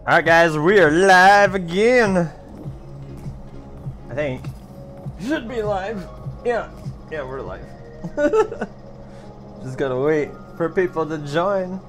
Alright guys, we are live again. I think. Should be live. Yeah, we're live. Just gotta wait for people to join.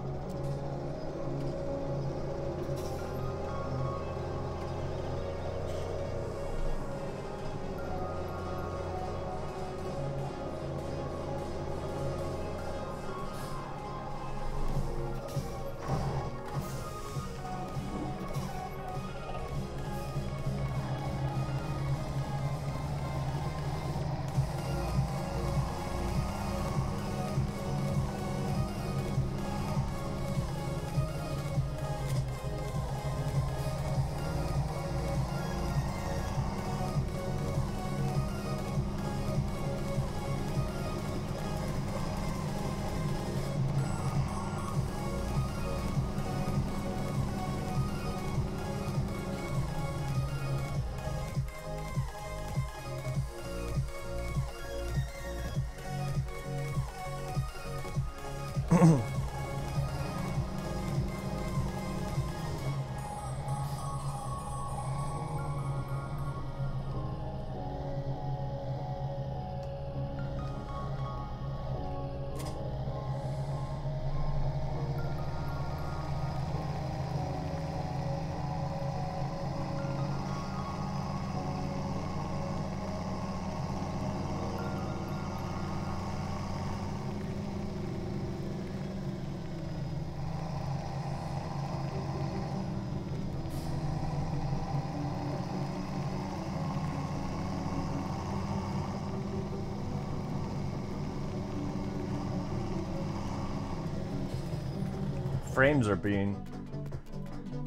Frames are being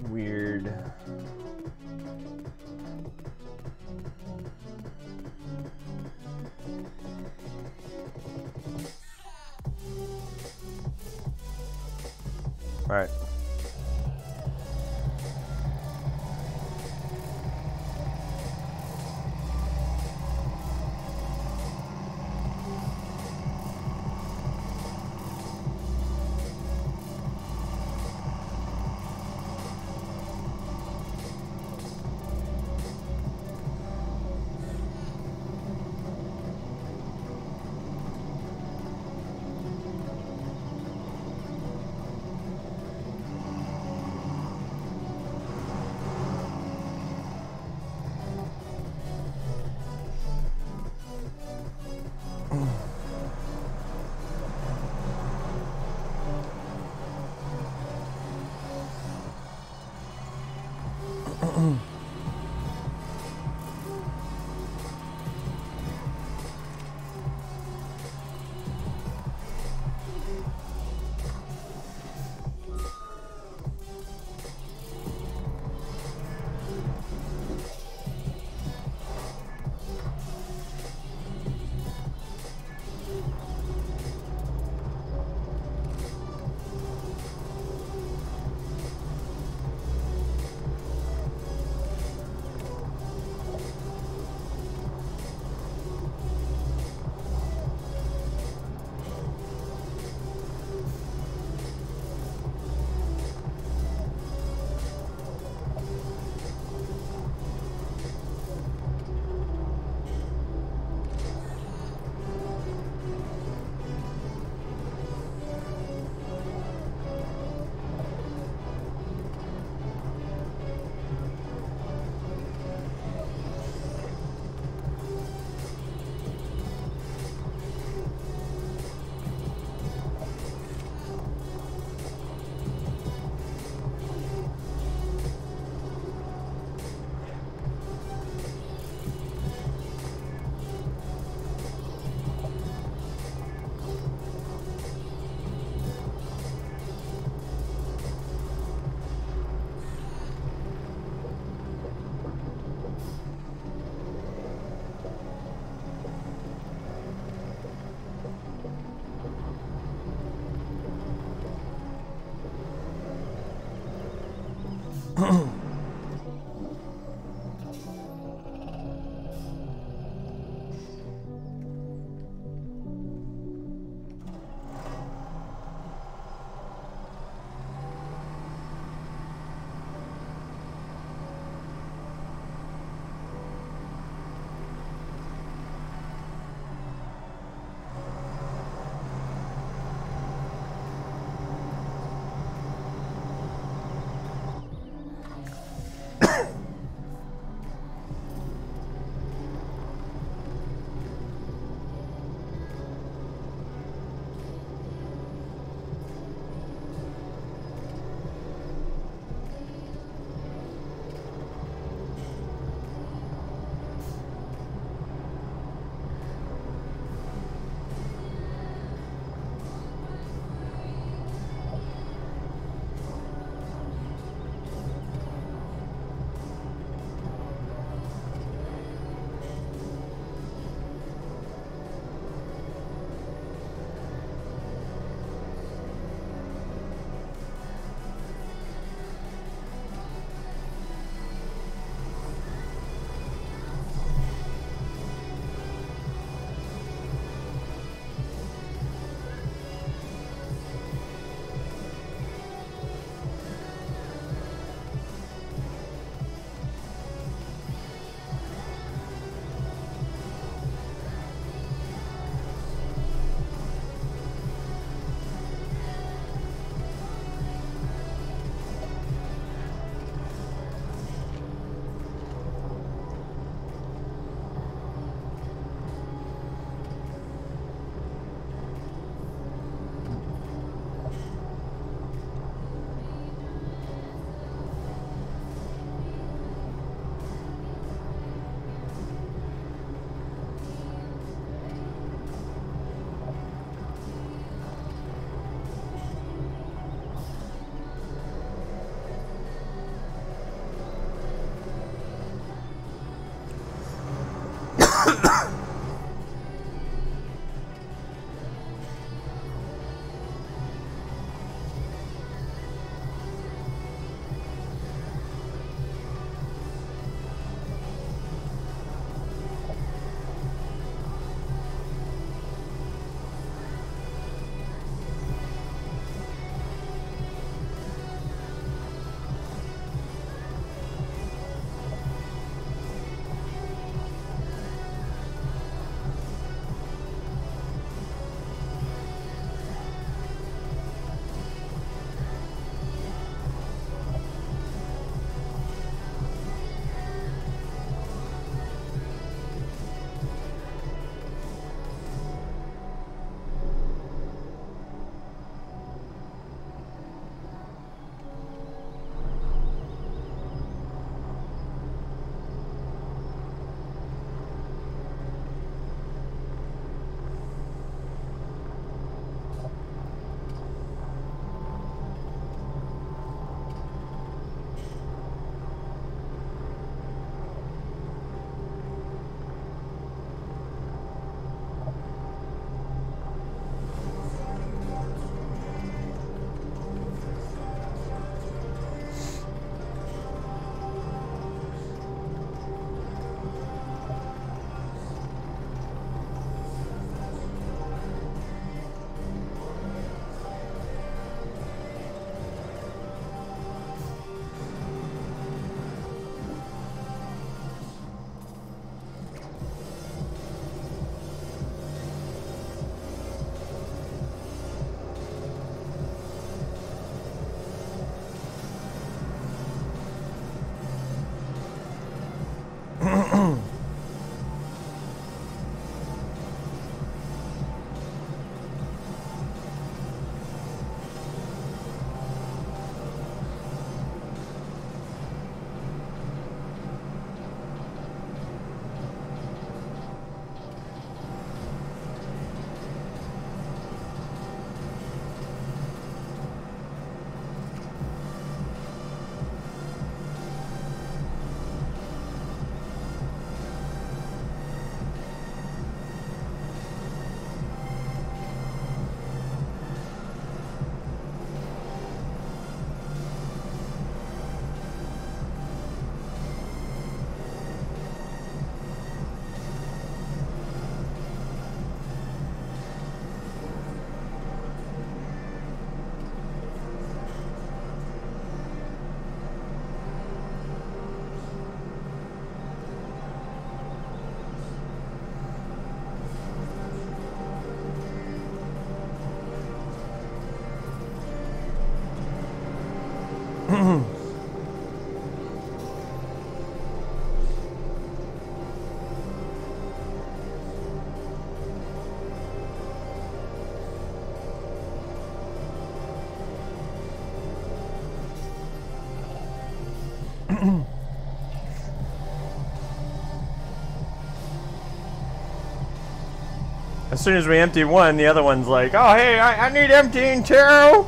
weird. All right. As soon as we empty one, the other one's like, oh, hey, I need emptying too.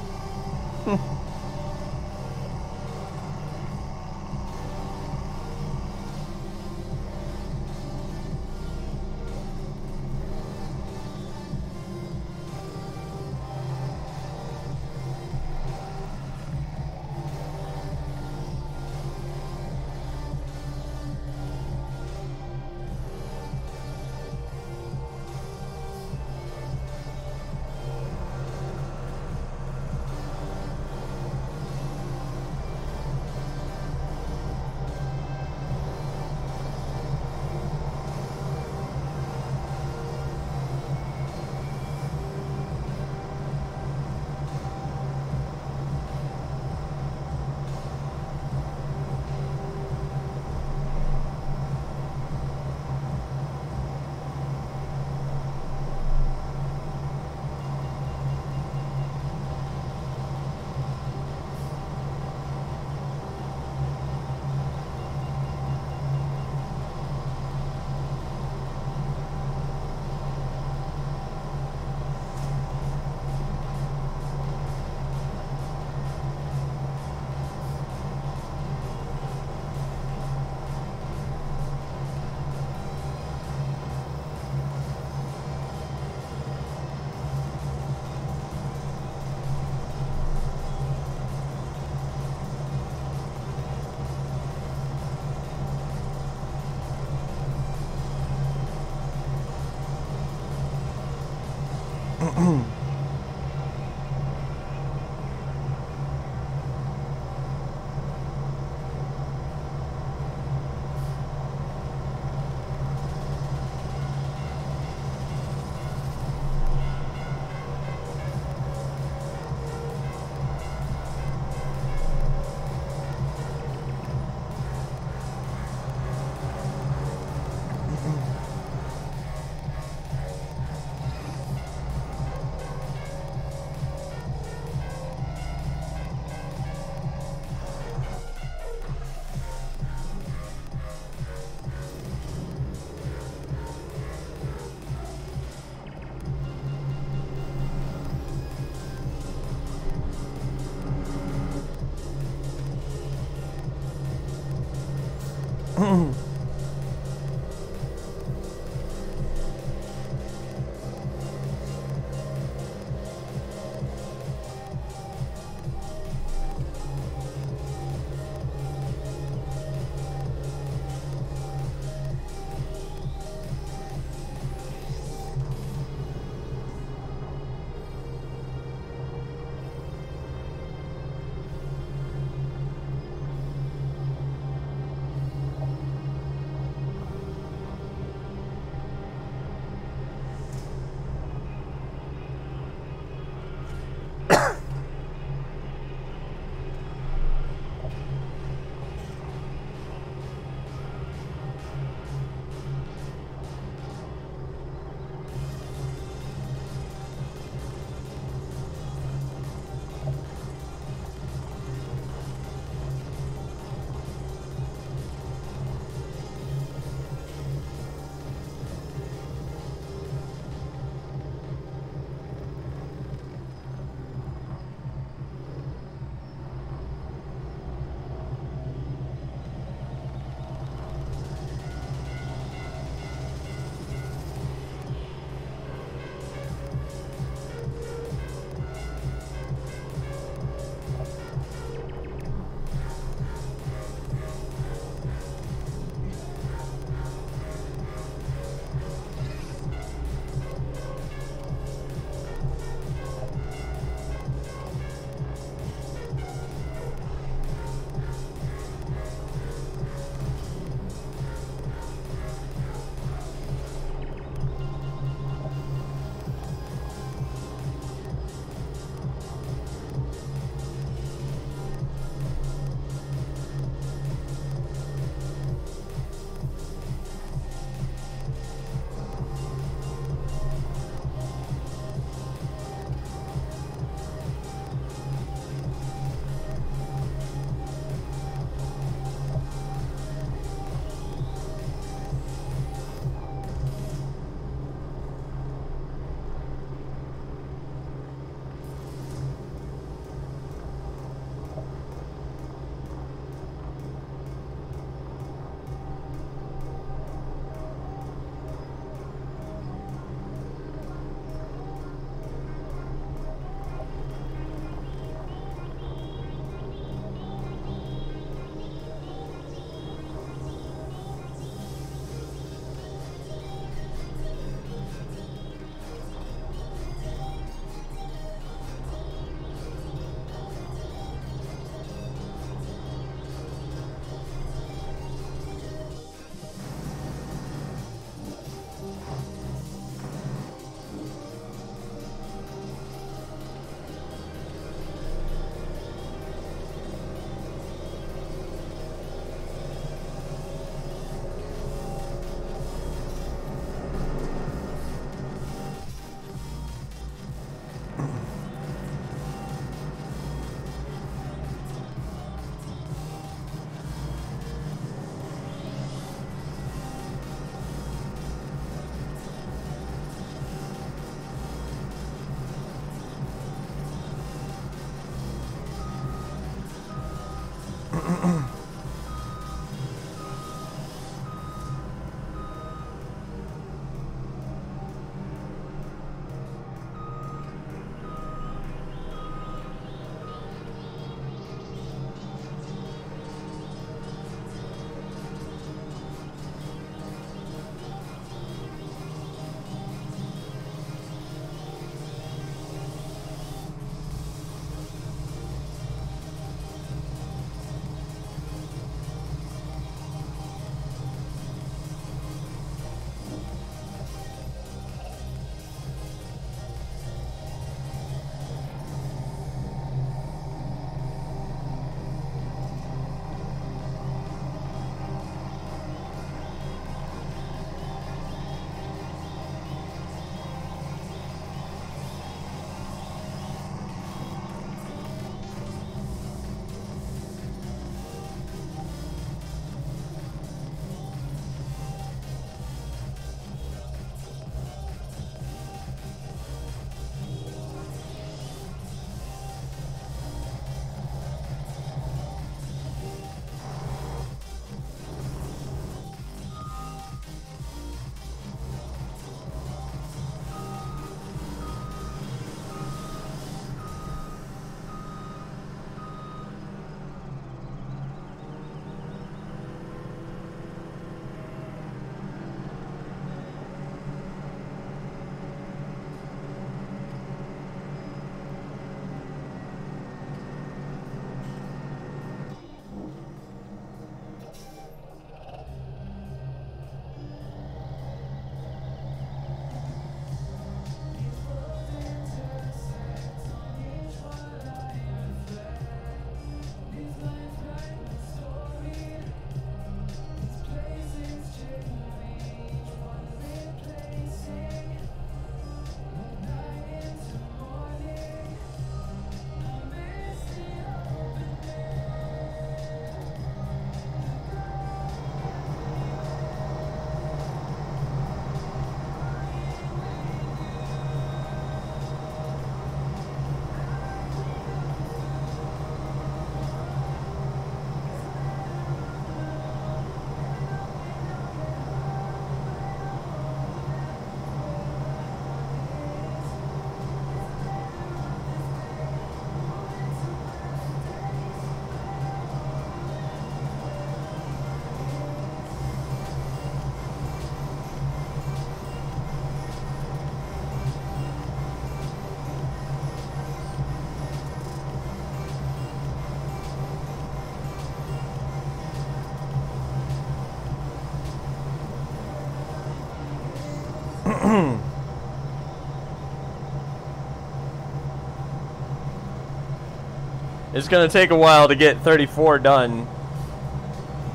It's gonna take a while to get 34 done,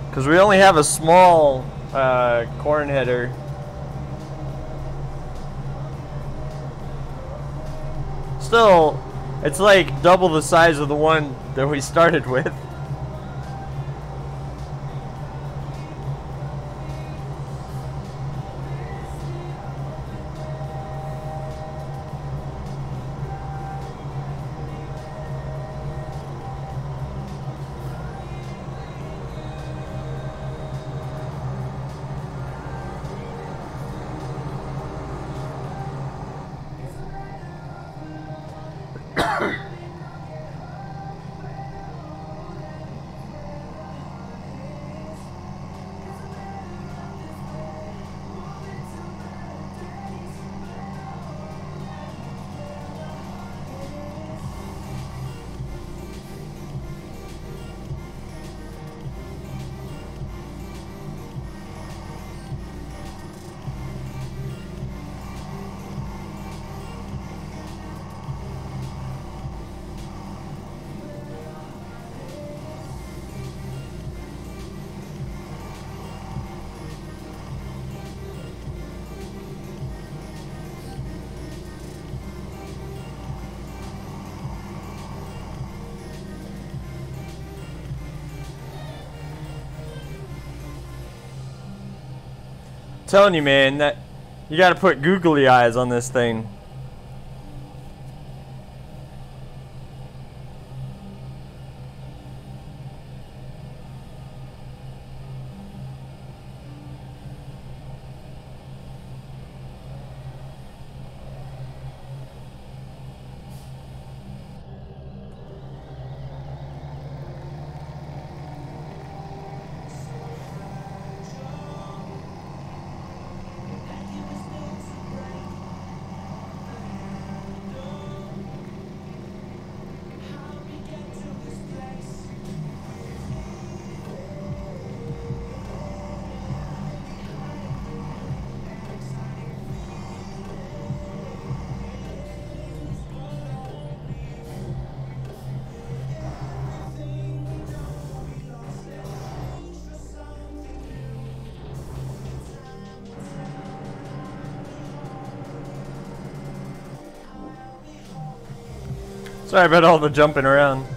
because we only have a small corn header. Still, it's like double the size of the one that we started with. Telling you, man, that you gotta put googly eyes on this thing. Sorry about all the jumping around.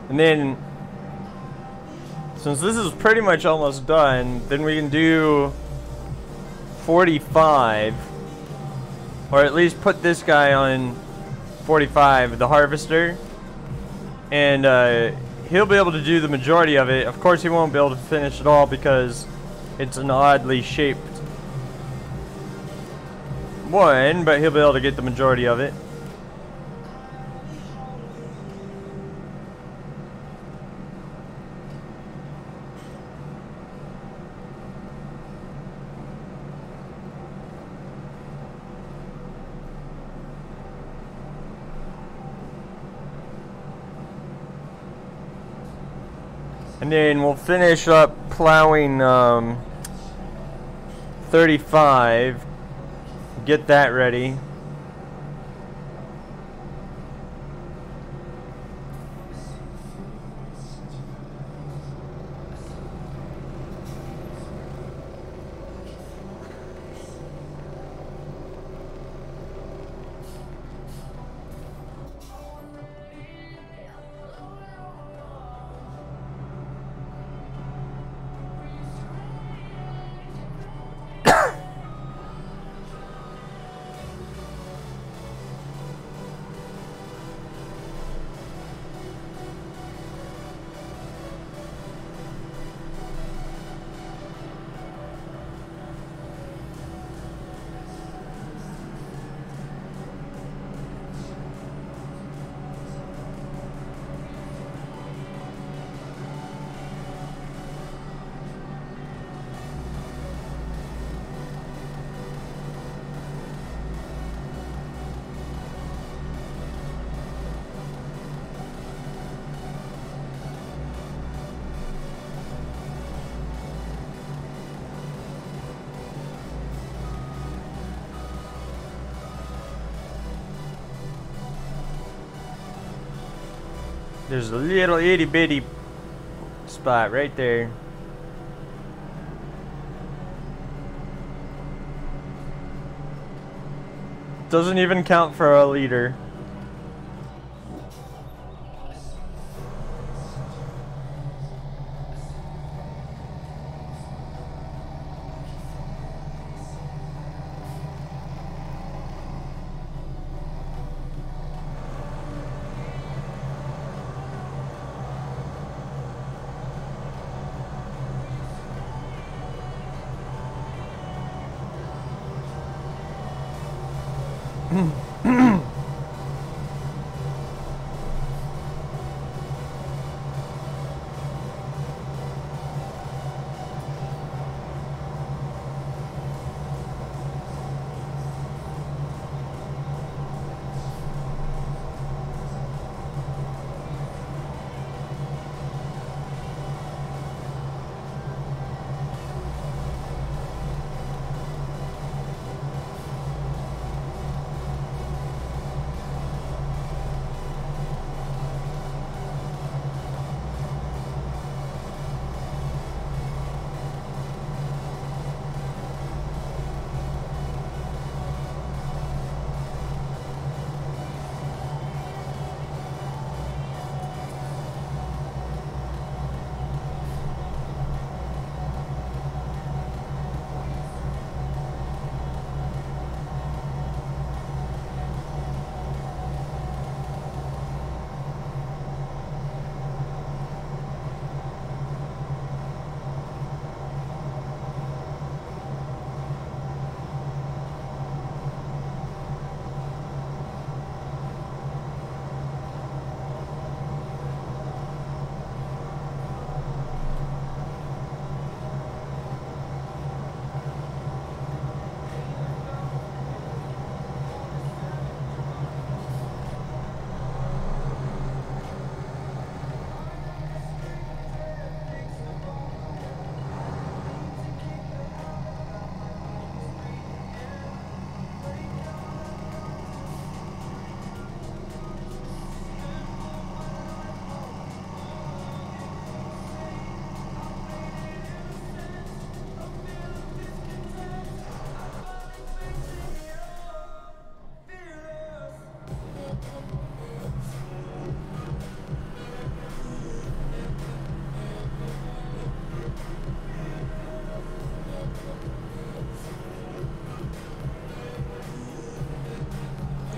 And then, since this is pretty much almost done, then we can do 45, or at least put this guy on 45, the harvester, and he'll be able to do the majority of it. Of course, he won't be able to finish it all because it's an oddly shaped one, but he'll be able to get the majority of it. And then we'll finish up plowing 35. Get that ready. There's a little itty bitty spot right there. Doesn't even count for a leader.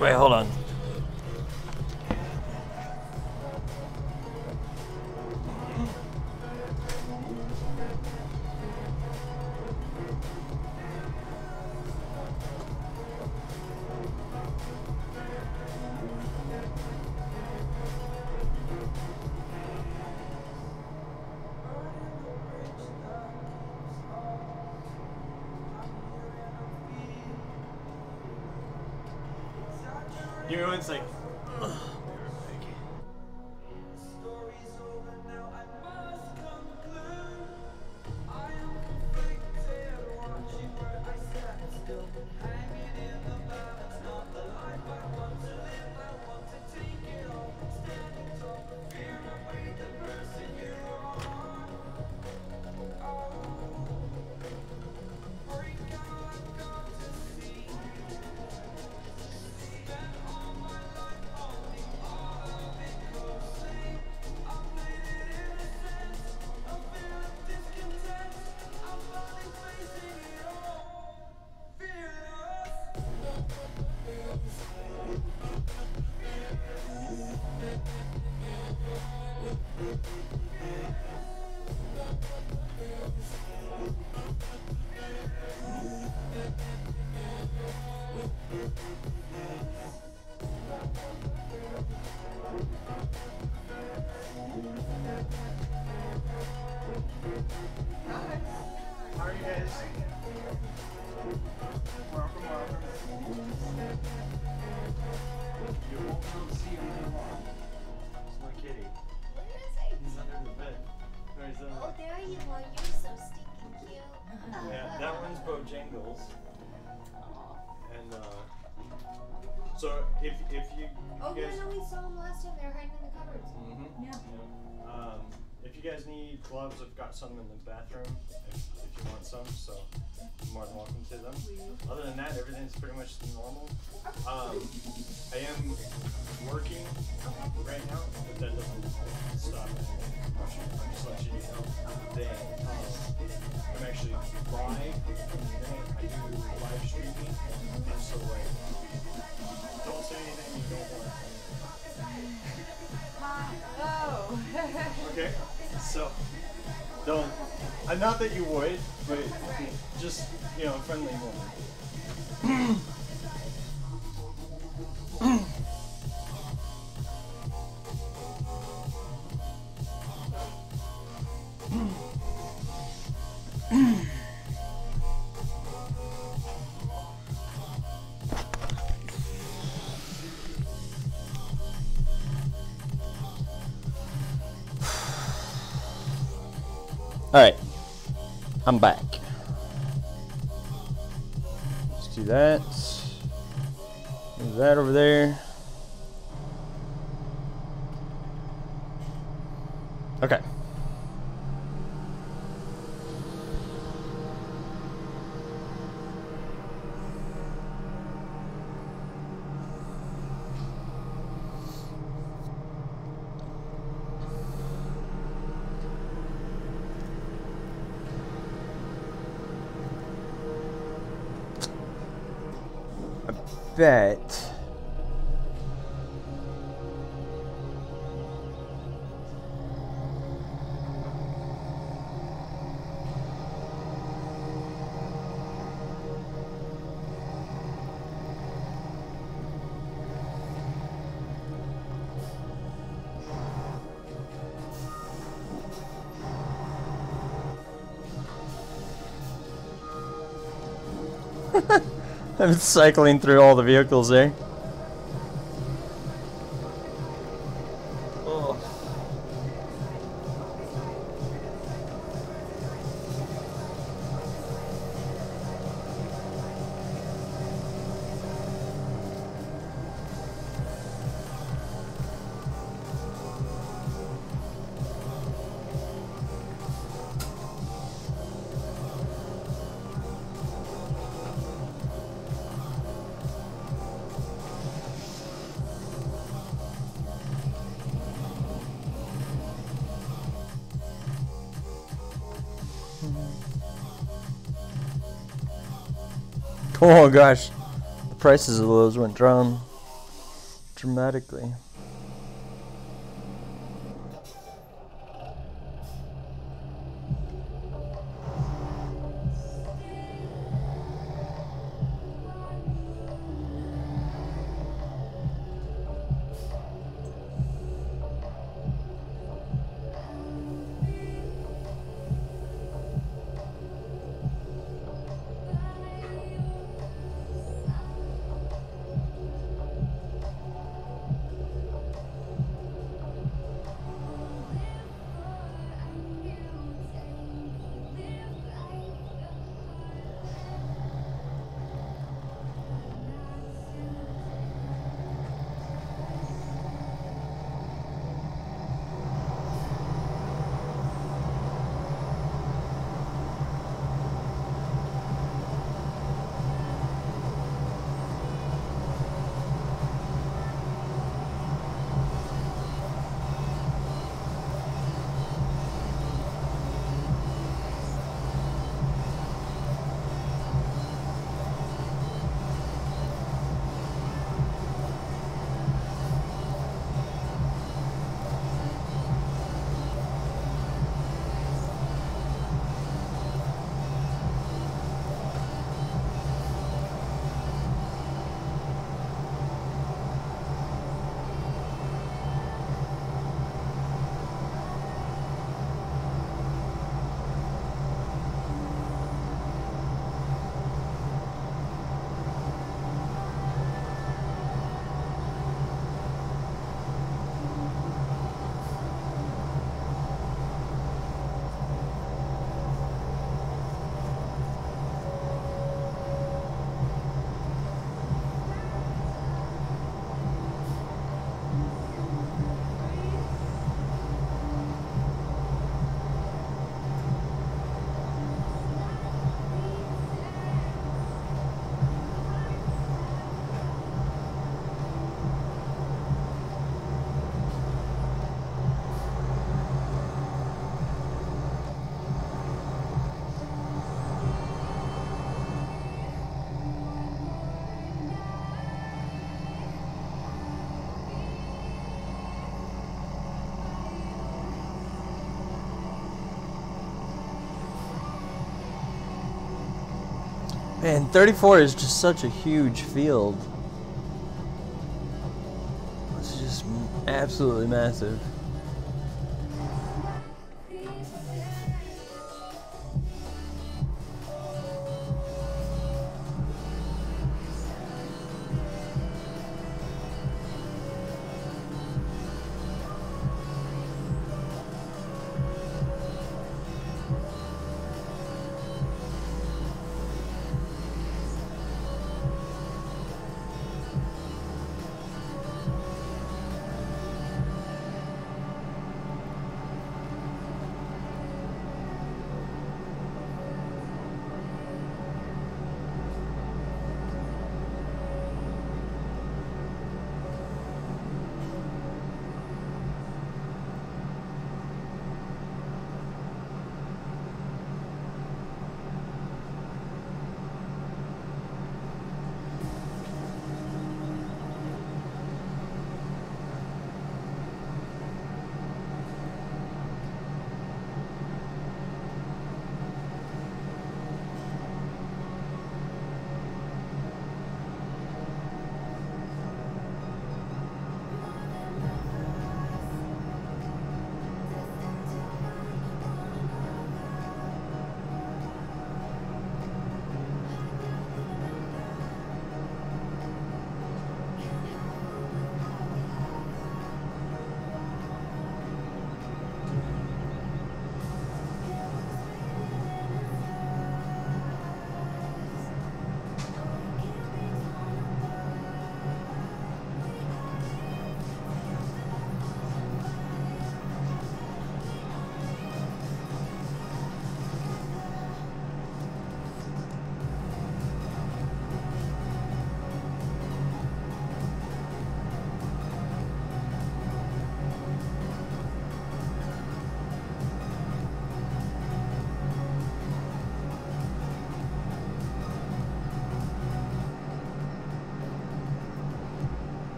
Wait, hold on. You know, it's like, ugh. guys. Welcome, welcome. You won't be able to see him very long. It's my kitty. Where is he? He's under the bed. No, he's under. Oh, there you are. You're so stinking cute. Yeah, that one's Bojangles. And so if you Oh, guys. yeah, no, we saw them last time. They were hiding in the cupboards. Mm-hmm. Yeah. If you guys need gloves, I've got some in the bathroom if you want some, so you're more than welcome to them. Other than that, everything's pretty much normal. I am working right now, but that doesn't stop anything. I'm just letting you know that I'm actually live from the internet. I do live streaming, and so like, don't say anything you don't want. Oh. Okay, so don't. Not that you would, but just friendly moment. Alright, I'm back. Let's do that. Move that over there. Okay. Bet. I'm cycling through all the vehicles there. Oh. Oh gosh, the prices of those went down dramatically. Man, 34 is just such a huge field. It's just absolutely massive.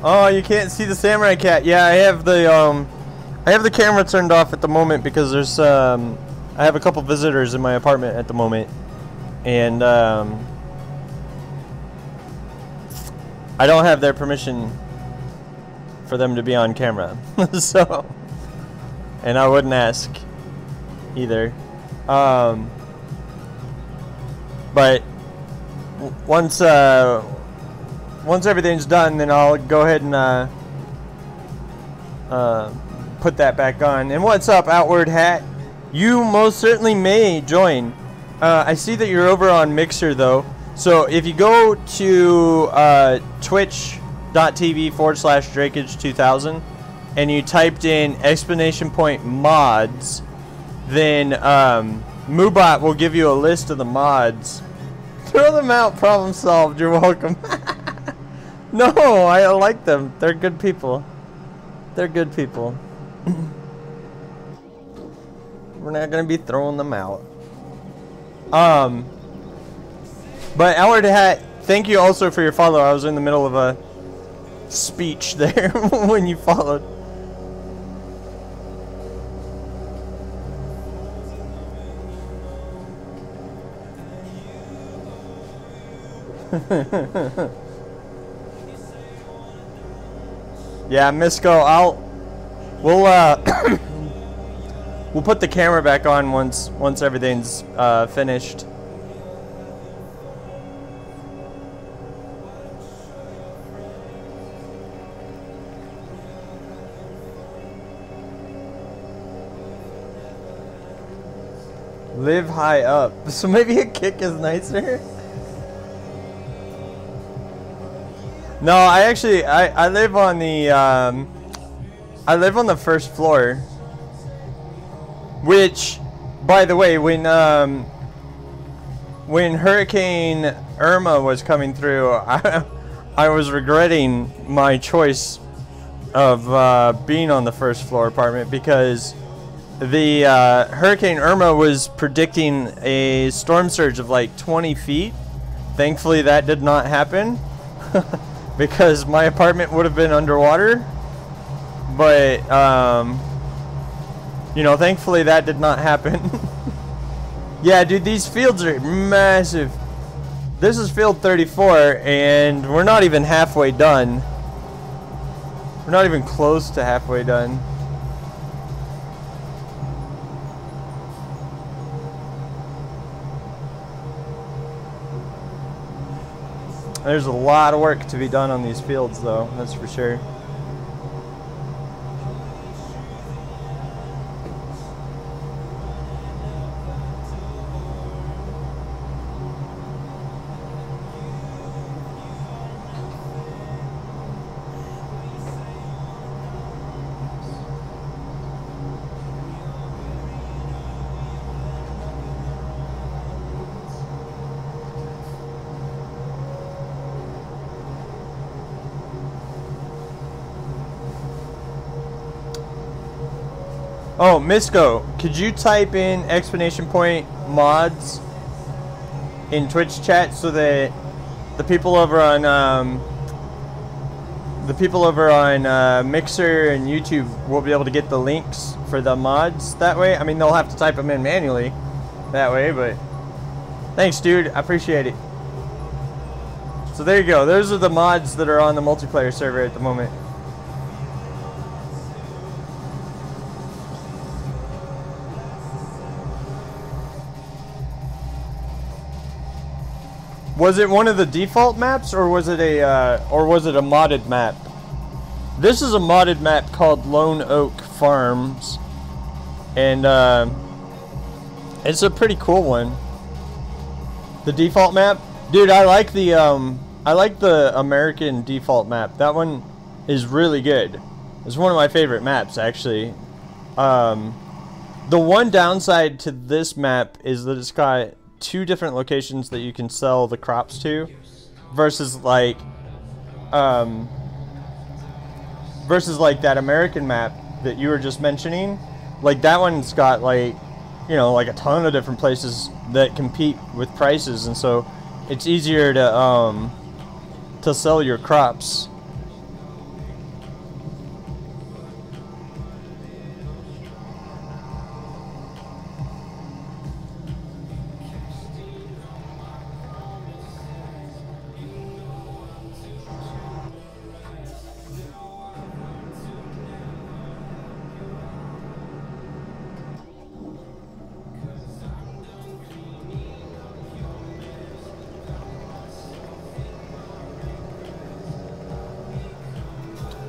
Oh, you can't see the samurai cat. Yeah, I have the camera turned off at the moment because there's I have a couple visitors in my apartment at the moment, and I don't have their permission for them to be on camera. So, and I wouldn't ask either. But once everything's done, then I'll go ahead and put that back on. And what's up, Outward Hat? You most certainly may join. I see that you're over on Mixer though, so if you go to twitch.tv/Drakage2000 and you typed in !mods, then Moobot will give you a list of the mods. Throw them out, problem solved, you're welcome. No, I like them. They're good people. They're good people. We're not gonna be throwing them out. But Outward Hat, thank you also for your follow. I was in the middle of a speech there when you followed. Yeah, Misco, we'll we'll put the camera back on once everything's finished. Live high up. So maybe a kick is nicer? No, I live on the I live on the first floor. Which, by the way, when Hurricane Irma was coming through, I was regretting my choice of being on the first floor apartment, because the Hurricane Irma was predicting a storm surge of like 20 feet. Thankfully, that did not happen because my apartment would have been underwater. But, you know, thankfully that did not happen. Yeah, dude, these fields are massive. This is field 34, and we're not even halfway done. We're not even close to halfway done. There's a lot of work to be done on these fields, though, that's for sure. Oh, Misco, could you type in exclamation point mods in Twitch chat so that the people over on Mixer and YouTube will be able to get the links for the mods that way? I mean, they'll have to type them in manually that way, but thanks, dude. I appreciate it. So there you go. Those are the mods that are on the multiplayer server at the moment. Was it one of the default maps, or was it a modded map? This is a modded map called Lone Oak Farms, and it's a pretty cool one. The default map, dude, I like the American default map. That one is really good. It's one of my favorite maps, actually. The one downside to this map is that it's got 2 different locations that you can sell the crops to, versus like that American map that you were just mentioning. Like, that one's got, like, you know, like a ton of different places that compete with prices, and so it's easier to sell your crops.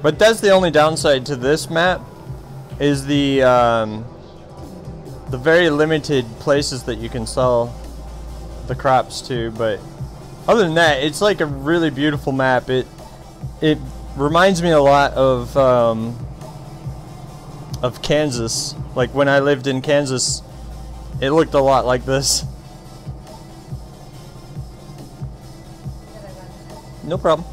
But that's the only downside to this map, is the very limited places that you can sell the crops to. But other than that, it's like a really beautiful map. It reminds me a lot of Kansas. Like, when I lived in Kansas, it looked a lot like this. No problem.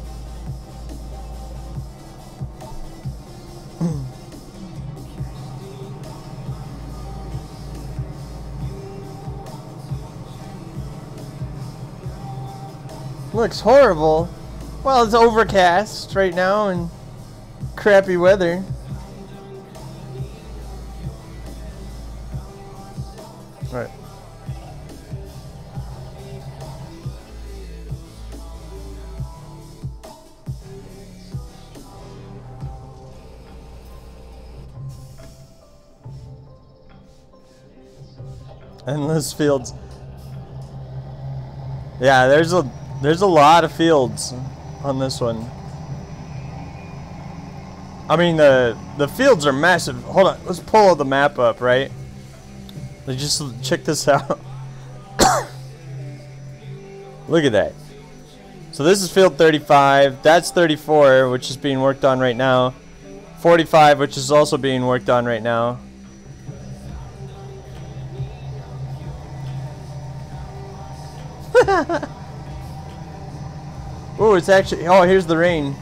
Looks horrible. Well, it's overcast right now and crappy weather. Right. Endless fields. Yeah, there's a lot of fields on this one. I mean, the fields are massive. Hold on, let's pull the map up, right? Let's just check this out. Look at that. So this is field 35. That's 34, which is being worked on right now. 45, which is also being worked on right now. Oh, it's actually... Oh, here's the rain.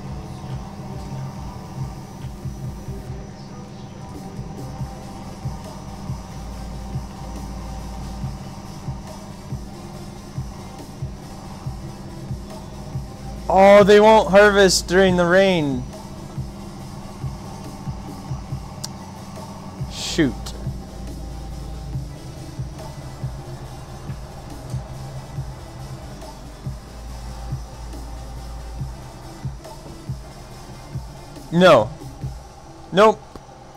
Oh, they won't harvest during the rain. Shoot. No. Nope.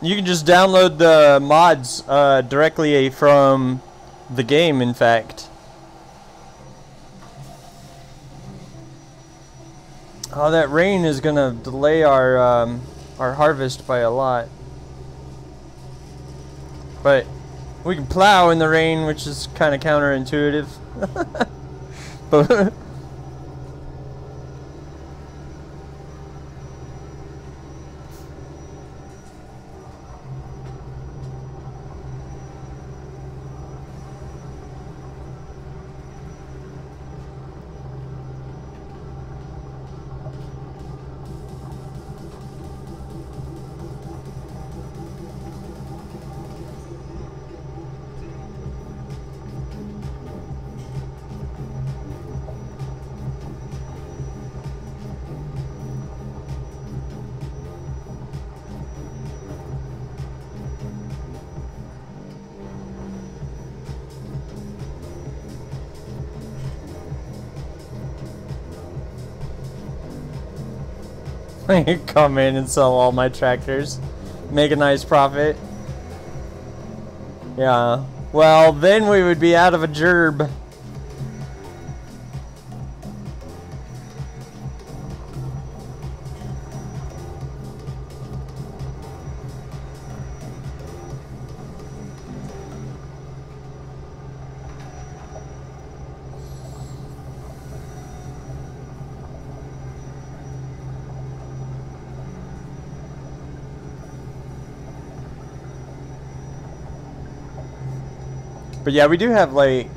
You can just download the mods directly from the game, in fact. Oh, that rain is gonna delay our harvest by a lot. But we can plow in the rain, which is kind of counterintuitive. But come in and sell all my tractors, make a nice profit. Yeah. Well, then we would be out of a gerb. But yeah, we do have like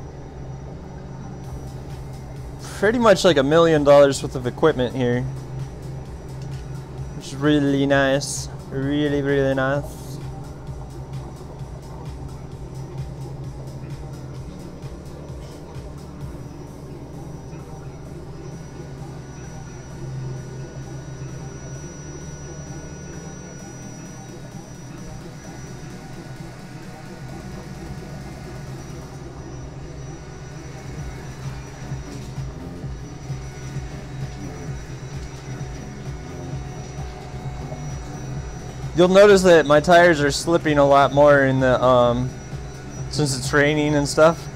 pretty much like $1 million worth of equipment here, which is really nice, really nice. You'll notice that my tires are slipping a lot more in the since it's raining and stuff.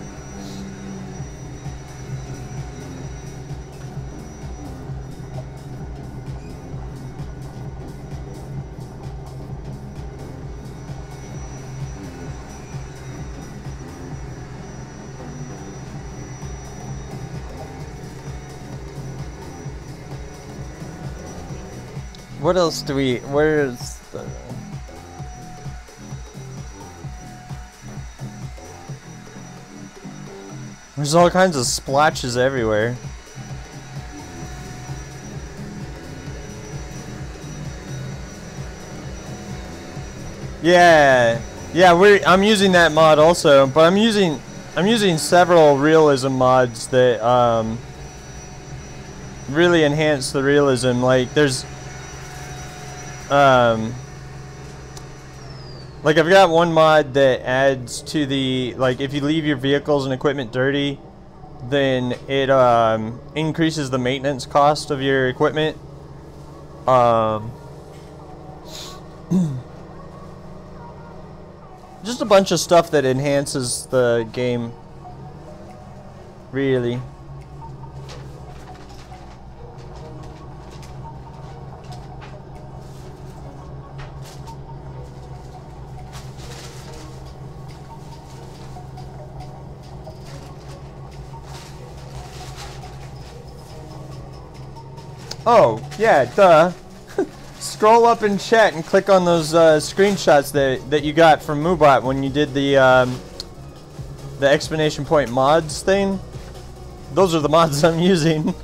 What else do we... Where's the... There's all kinds of splotches everywhere. Yeah. Yeah, I'm using that mod also, but I'm using several realism mods that really enhance the realism. Like there's like I've got one mod that adds to the, like, if you leave your vehicles and equipment dirty, then it increases the maintenance cost of your equipment. just a bunch of stuff that enhances the game. Really. Oh, yeah, duh. Scroll up in chat and click on those screenshots that you got from Moobot when you did the exclamation point mods thing. Those are the mods I'm using.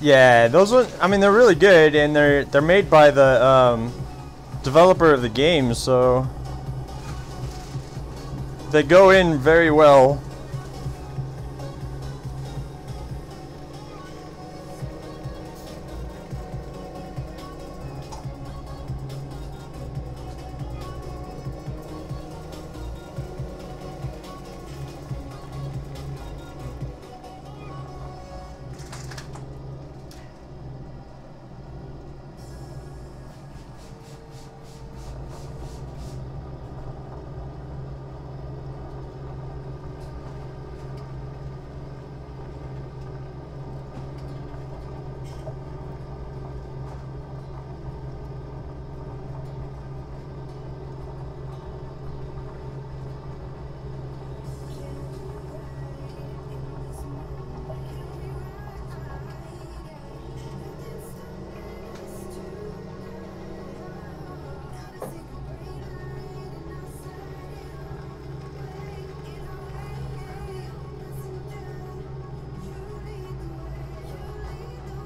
Yeah, those ones, I mean, they're really good, and they're made by the developer of the game, so they go in very well.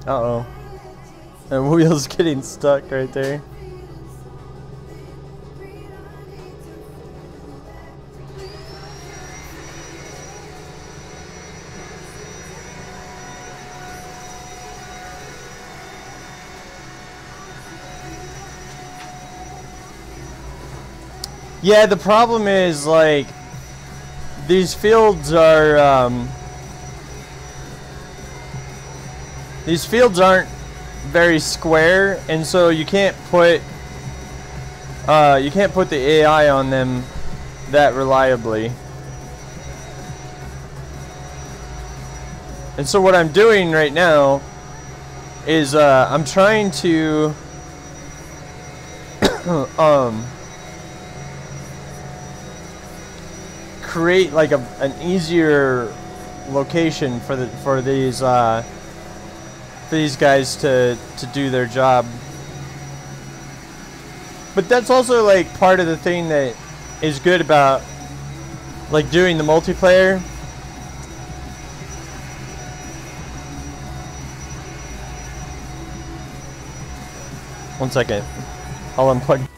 Uh-oh. And Wheel's getting stuck right there. Yeah, the problem is, like, these fields are, these fields aren't very square, and so you can't put the AI on them that reliably. And so what I'm doing right now is I'm trying to create like an easier location for these guys to do their job. But that's also like part of the thing that is good about like doing the multiplayer. One second, I'll unplug.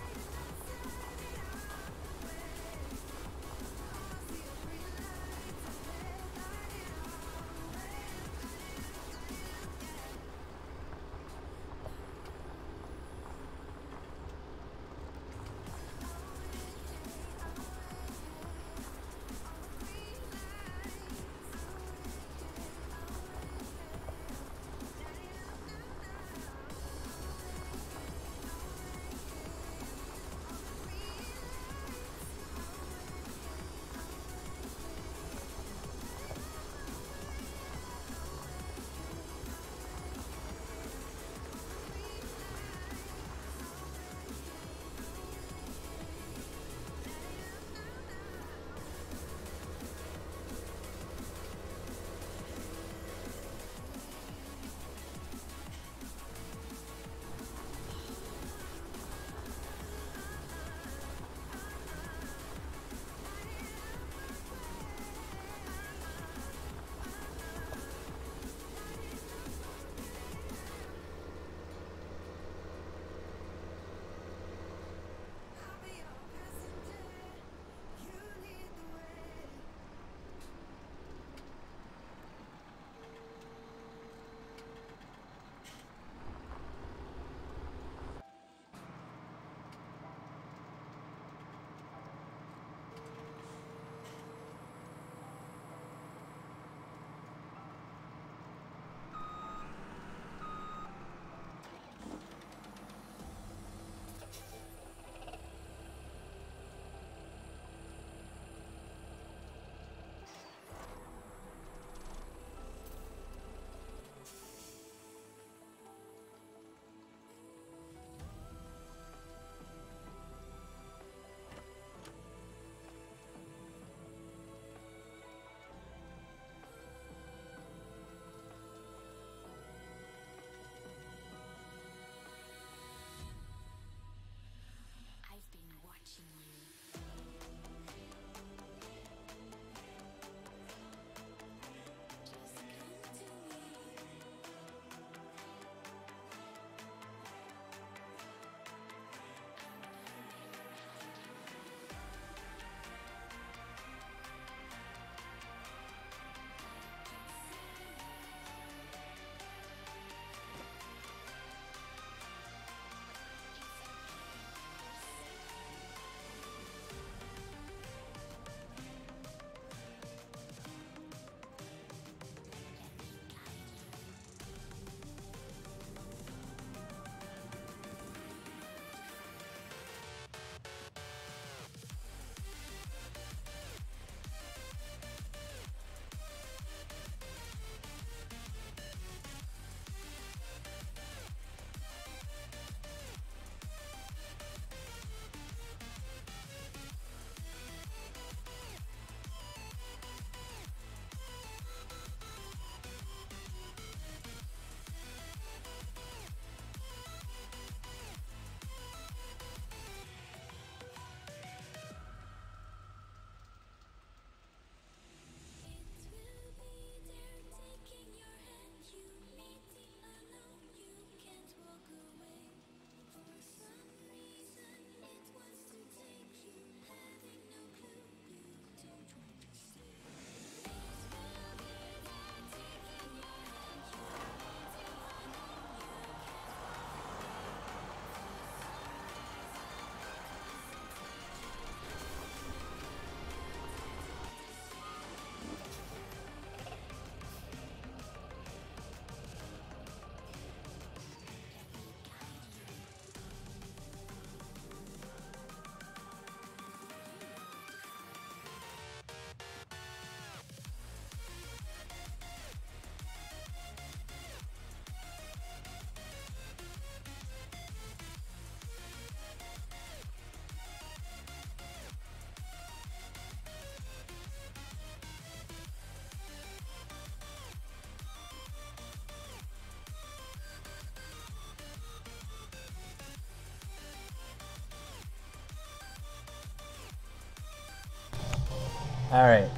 All right.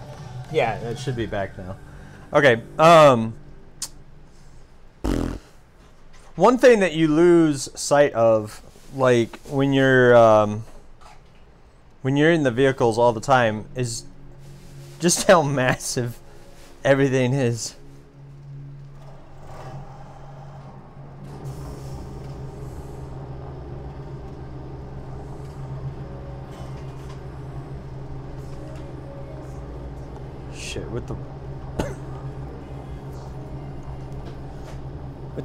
Yeah, that should be back now. Okay. One thing that you lose sight of, like when you're in the vehicles all the time, is just how massive everything is. Shit, with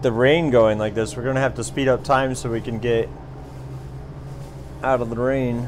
the rain going like this, we're gonna have to speed up time so we can get out of the rain.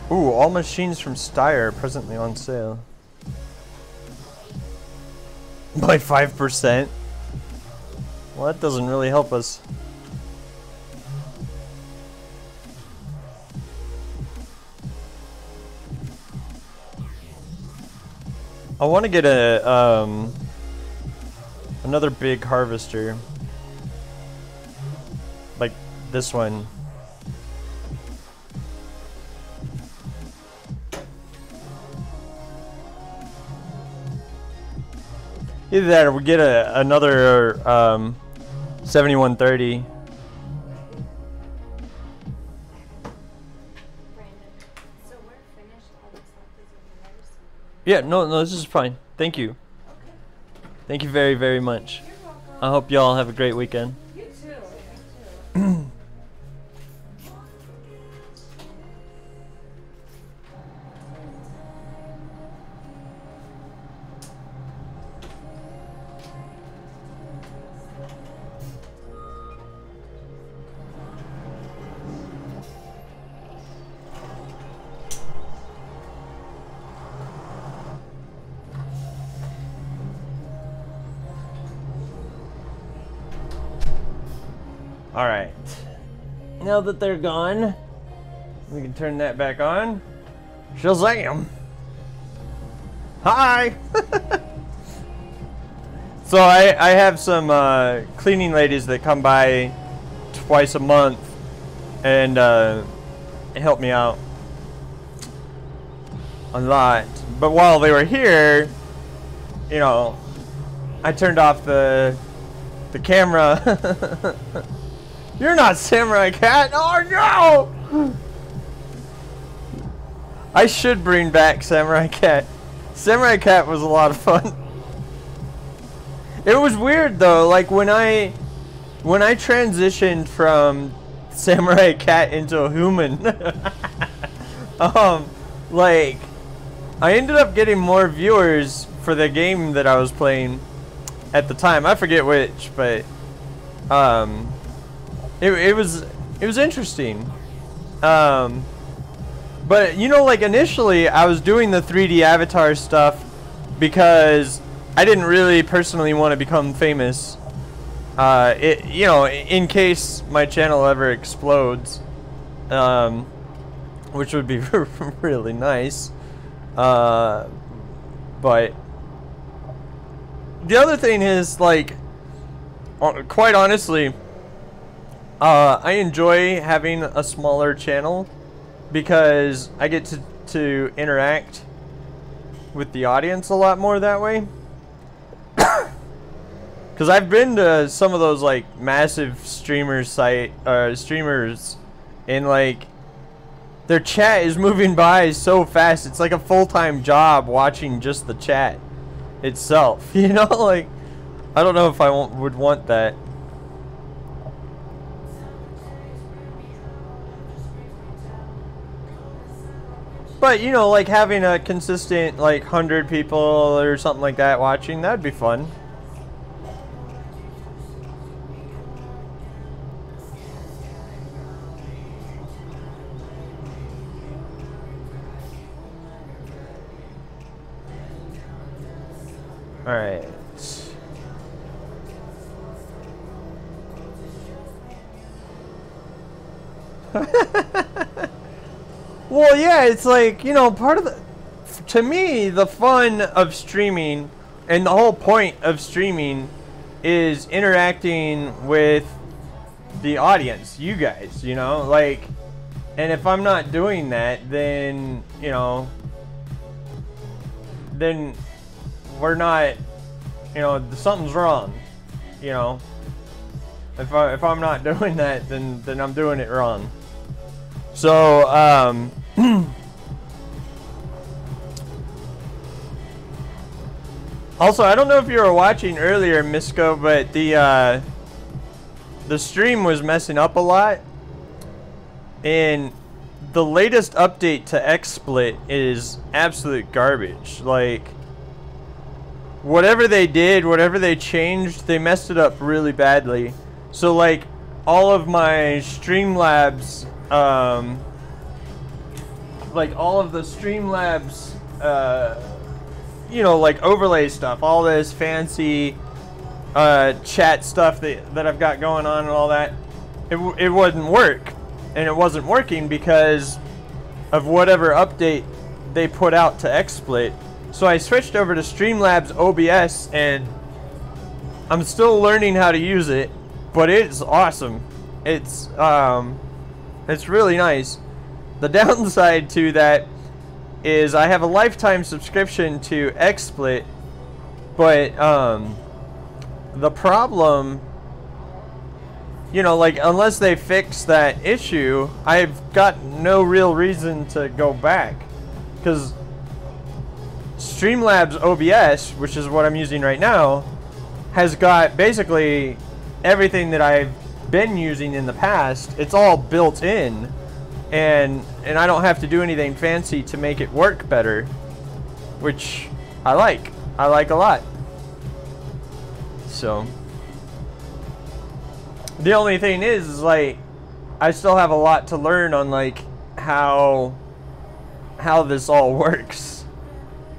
Ooh, all machines from Steyr are presently on sale. By 5%? Well, that doesn't really help us. I want to get a another big harvester. Like this one. Either that or we get another 7130. So we're finished. All that's left is over there. Yeah, no, this is fine. Thank you. Thank you very, very much. You're welcome. I hope y'all have a great weekend. You too. You too. Alright. Now that they're gone, we can turn that back on. Shazam! Hi! So I have some cleaning ladies that come by twice a month and help me out a lot. But while they were here, you know, I turned off the camera. You're not Samurai Cat! Oh no! I should bring back Samurai Cat. Samurai Cat was a lot of fun. It was weird though, like when I transitioned from Samurai Cat into a human, like I ended up getting more viewers for the game that I was playing at the time. I forget which, but it was interesting. But you know, like initially I was doing the 3D avatar stuff because I didn't really personally want to become famous. You know, in case my channel ever explodes, which would be really nice. But the other thing is, like, quite honestly, I enjoy having a smaller channel because I get to interact with the audience a lot more that way. Because I've been to some of those like massive streamers and like their chat is moving by so fast. It's like a full-time job watching just the chat itself. You know, like I don't know if I would want that. But you know, like having a consistent like 100 people or something like that watching, that'd be fun. Alright. Well, yeah, it's like, you know, part of the... To me, the fun of streaming and the whole point of streaming is interacting with the audience, you guys, you know? Like, and if I'm not doing that, then, you know, then we're not, you know, something's wrong, you know? If I'm not doing that, then I'm doing it wrong. So, also, I don't know if you were watching earlier, Misco, but the stream was messing up a lot. And the latest update to XSplit is absolute garbage. Like, whatever they did, whatever they changed, they messed it up really badly. So, like, all of my Streamlabs, like, all of the Streamlabs, you know, like, overlay stuff, all this fancy chat stuff that I've got going on and all that, it wouldn't work. And it wasn't working because of whatever update they put out to XSplit. So I switched over to Streamlabs OBS, and I'm still learning how to use it, but it's awesome. It's really nice. The downside to that is I have a lifetime subscription to XSplit, but the problem, you know, like, unless they fix that issue, I've got no real reason to go back, because Streamlabs OBS, which is what I'm using right now, has got basically everything that I've been using in the past. It's all built in, and I don't have to do anything fancy to make it work better, which I like a lot. So the only thing is like, I still have a lot to learn on, like, how this all works,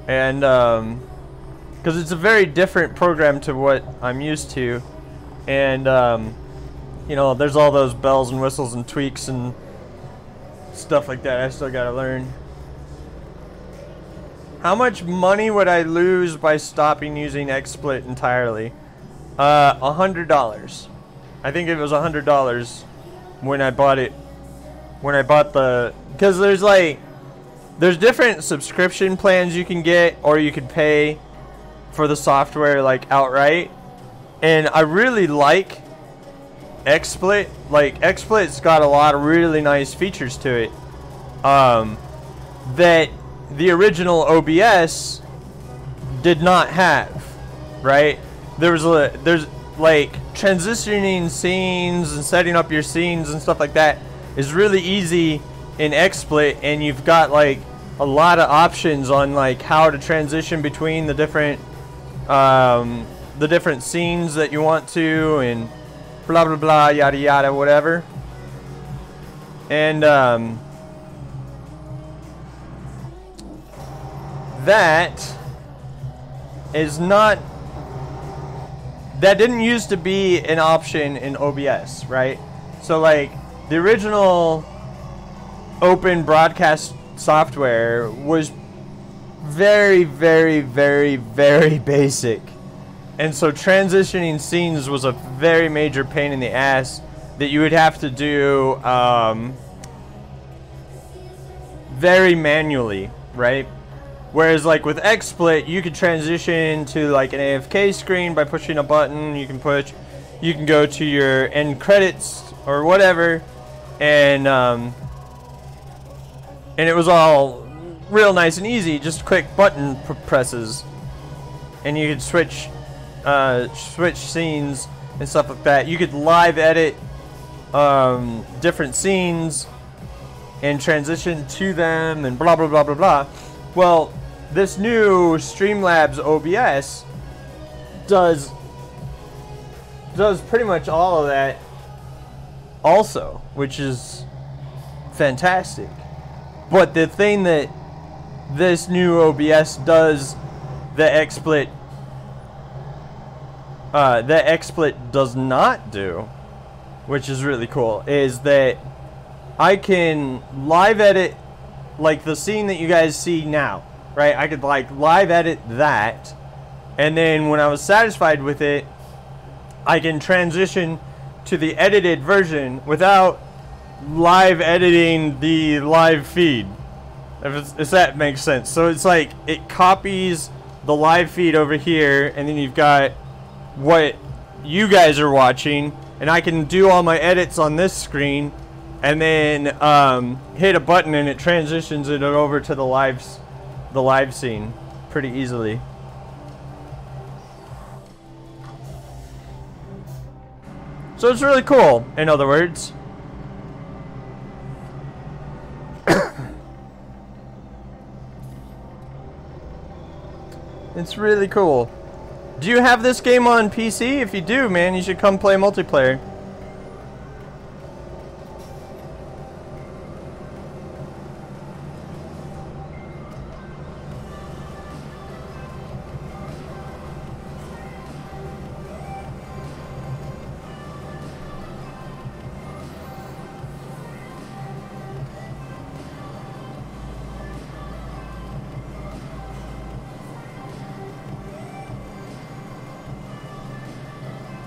and because it's a very different program to what I'm used to, and you know, there's all those bells and whistles and tweaks and stuff like that I still gotta learn. How much money would I lose by stopping using XSplit entirely? $100. I think it was $100 when I bought it. When I bought the, because there's different subscription plans you can get, or you could pay for the software like outright. And I really like XSplit. Like, XSplit's got a lot of really nice features to it that the original OBS did not have, right? There's like transitioning scenes and setting up your scenes and stuff like that is really easy in XSplit, and you've got like a lot of options on like how to transition between the different scenes that you want to, and blah blah blah, yada yada, whatever. And that didn't used to be an option in OBS, right? So like, the original open broadcast software was very, very, very, very basic. And so transitioning scenes was a very major pain in the ass that you would have to do very manually, right? Whereas like with XSplit, you could transition to like an AFK screen by pushing a button. You can go to your end credits or whatever, and it was all real nice and easy, just quick button presses, and you could switch scenes and stuff like that. You could live edit different scenes and transition to them and blah blah blah blah blah. Well, this new Streamlabs OBS does pretty much all of that also, which is fantastic. But the thing that this new OBS does that XSplit that XSplit does not do, which is really cool, is that I can live edit like the scene that you guys see now, right? I could like live edit that, and then when I was satisfied with it, I can transition to the edited version without live editing the live feed, if that makes sense. So it's like it copies the live feed over here, and then you've got what you guys are watching, and I can do all my edits on this screen, and then hit a button and it transitions it over to the live scene pretty easily. So it's really cool, in other words. It's really cool. Do you have this game on PC? If you do, man, you should come play multiplayer.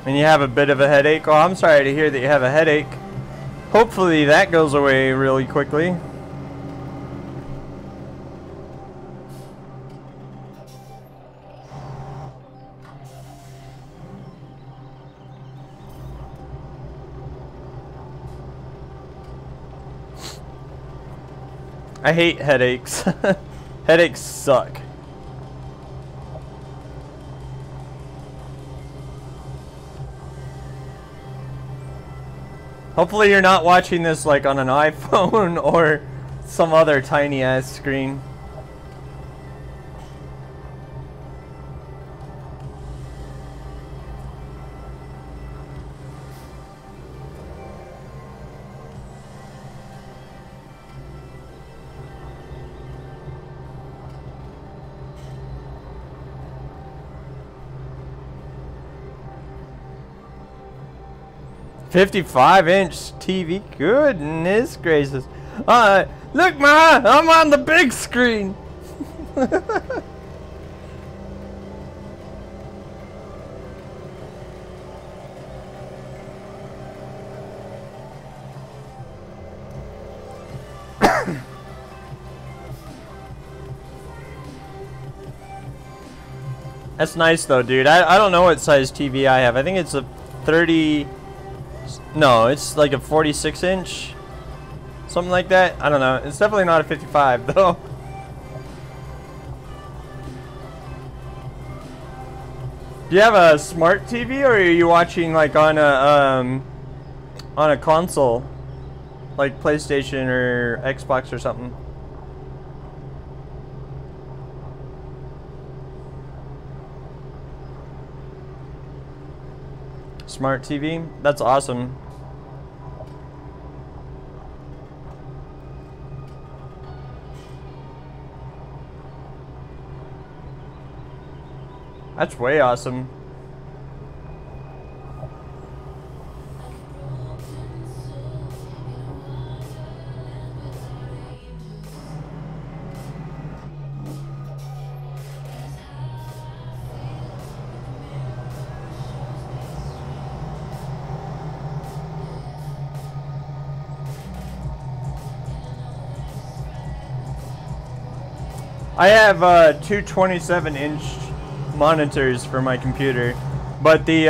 And you have a bit of a headache. Oh, I'm sorry to hear that you have a headache. Hopefully that goes away really quickly. I hate headaches. Headaches suck. Hopefully you're not watching this like on an iPhone or some other tiny ass screen. "55-inch TV, goodness gracious. Look, Ma, I'm on the big screen." That's nice though, dude. I don't know what size TV I have. I think it's a 30... No, it's like a 46-inch. Something like that. I don't know. It's definitely not a 55 though. Do you have a smart TV, or are you watching like on a console, like PlayStation or Xbox or something? Smart TV? That's awesome. That's way awesome. I have two 27-inch monitors for my computer, but the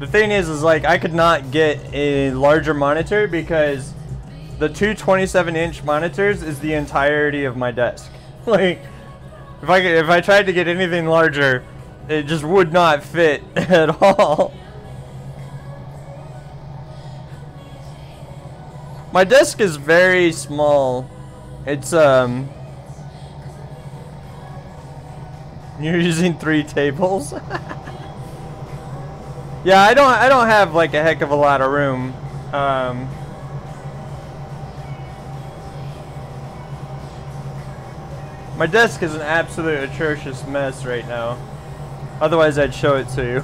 thing is like I could not get a larger monitor because the two 27-inch monitors is the entirety of my desk. Like if I tried to get anything larger, it just would not fit at all. My desk is very small. It's You're using 3 tables? Yeah, I don't have like a heck of a lot of room. My desk is an absolute atrocious mess right now. Otherwise, I'd show it to you.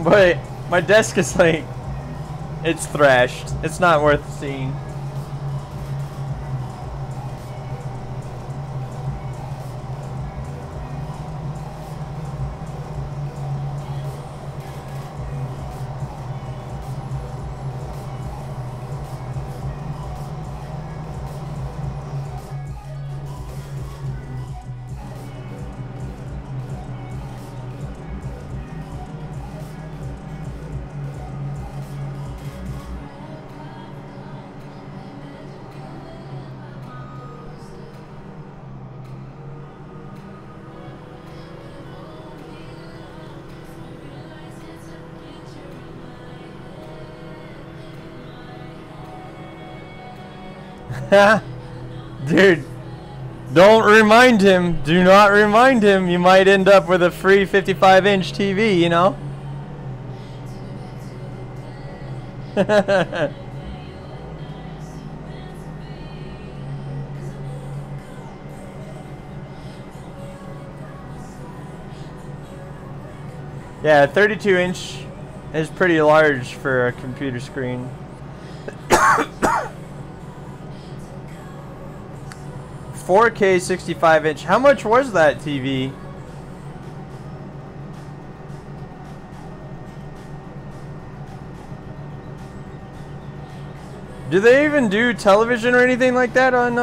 But my desk is like, it's thrashed. It's not worth seeing. Dude, don't remind him. Do not remind him. You might end up with a free 55-inch TV, you know? Yeah, 32-inch is pretty large for a computer screen. 4K 65-inch. How much was that TV? Do they even do television or anything like that on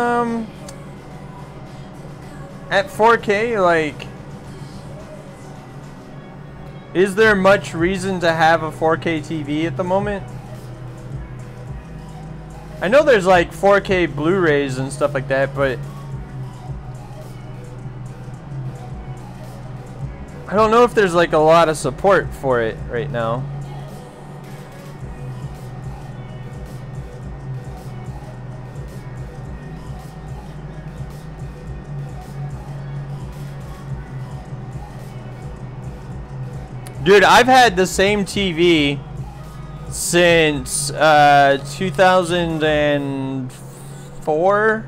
at 4K? Like, is there much reason to have a 4K TV at the moment? I know there's like 4K Blu-rays and stuff like that, but I don't know if there's like a lot of support for it right now. Dude, I've had the same TV since 2004.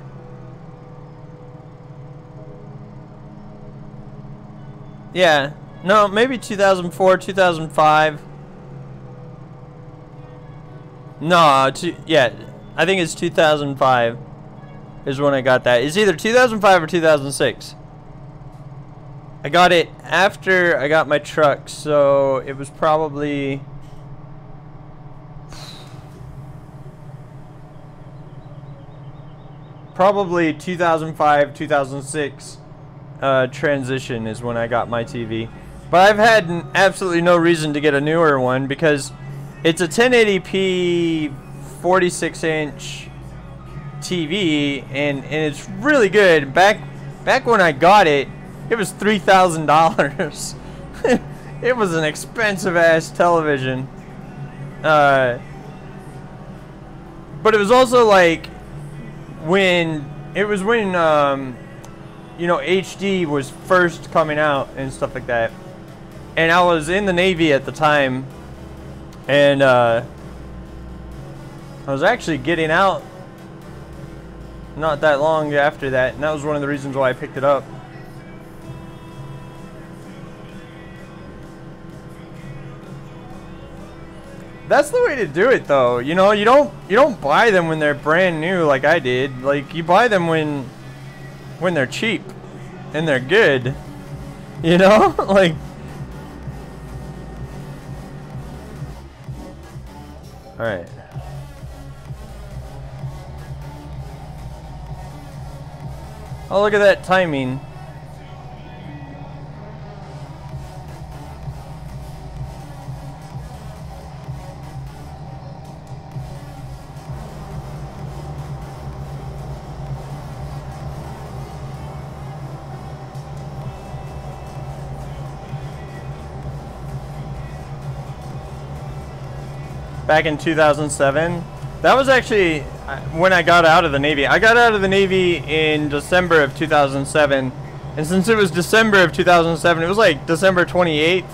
Yeah, no, maybe 2004, 2005. No, yeah, I think it's 2005 is when I got that. It's either 2005 or 2006. I got it after I got my truck, so it was probably probably 2005, 2006 transition is when I got my TV. But I've had absolutely no reason to get a newer one because it's a 1080p 46-inch TV and it's really good. Back when I got it, it was $3,000. It was an expensive ass television. But it was also like when you know, HD was first coming out and stuff like that. And I was in the Navy at the time, and I was actually getting out not that long after that, and that was one of the reasons why I picked it up. That's the way to do it, though. You know, you don't buy them when they're brand new like I did. Like, you buy them when they're cheap and they're good. You know? Like, all right. Oh, look at that timing. Back in 2007. That was actually when I got out of the Navy. I got out of the Navy in December of 2007. And since it was December of 2007, it was like December 28th.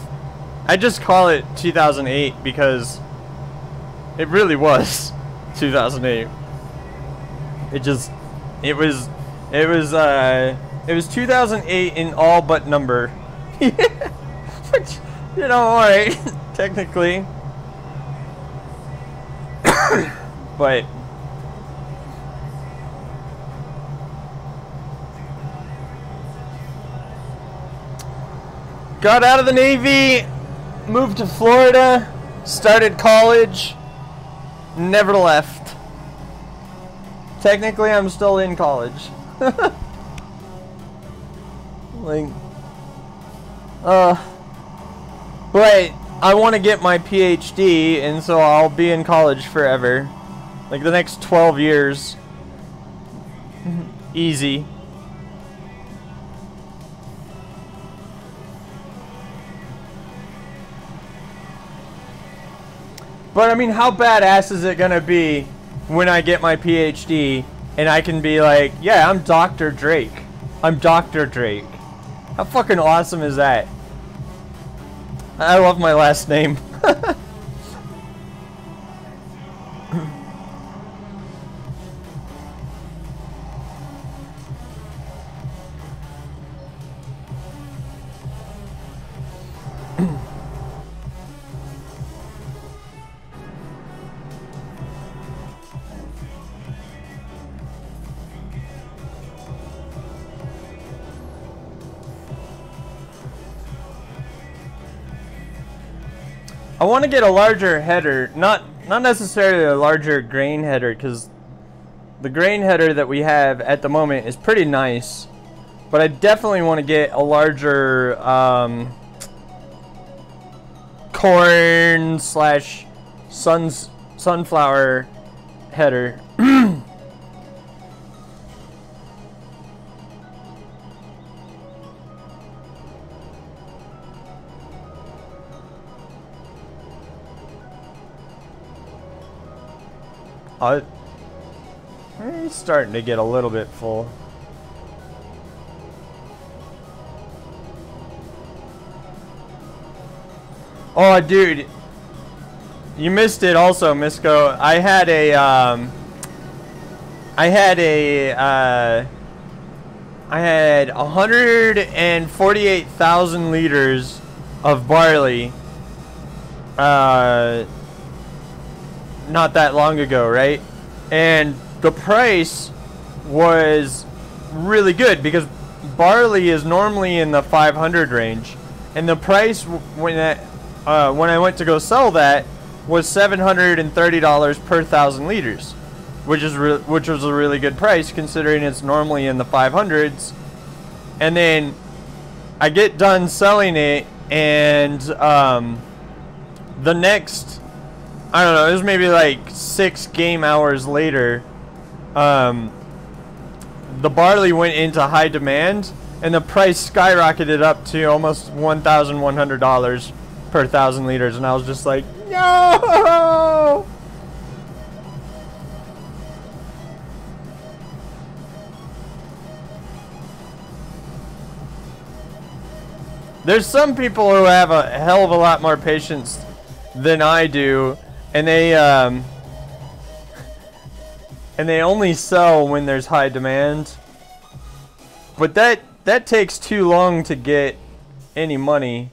I just call it 2008 because it really was 2008. It was 2008 in all but number. Which, you know, alright, technically. But got out of the Navy, moved to Florida, started college, never left. Technically, I'm still in college. Like, but I want to get my PhD, and so I'll be in college forever. Like the next 12 years. Easy. But I mean, how badass is it gonna be when I get my PhD and I can be like, yeah, I'm Dr. Drake. I'm Dr. Drake. How fucking awesome is that? I love my last name. I want to get a larger header, not necessarily a larger grain header, because the grain header that we have at the moment is pretty nice, but I definitely want to get a larger corn slash sunflower header. He's starting to get a little bit full. Oh, dude, you missed it also, Misco. I had 148,000 liters of barley. Not that long ago, right? And the price was really good because barley is normally in the 500 range, and the price when I went to go sell that was $730 per 1,000 liters, which was a really good price considering it's normally in the 500s. And then I get done selling it, and the next, I don't know, it was maybe like 6 game hours later, the barley went into high demand, and the price skyrocketed up to almost $1,100 per 1,000 liters, and I was just like, no! There's some people who have a hell of a lot more patience than I do, and they only sell when there's high demand. But that takes too long to get any money.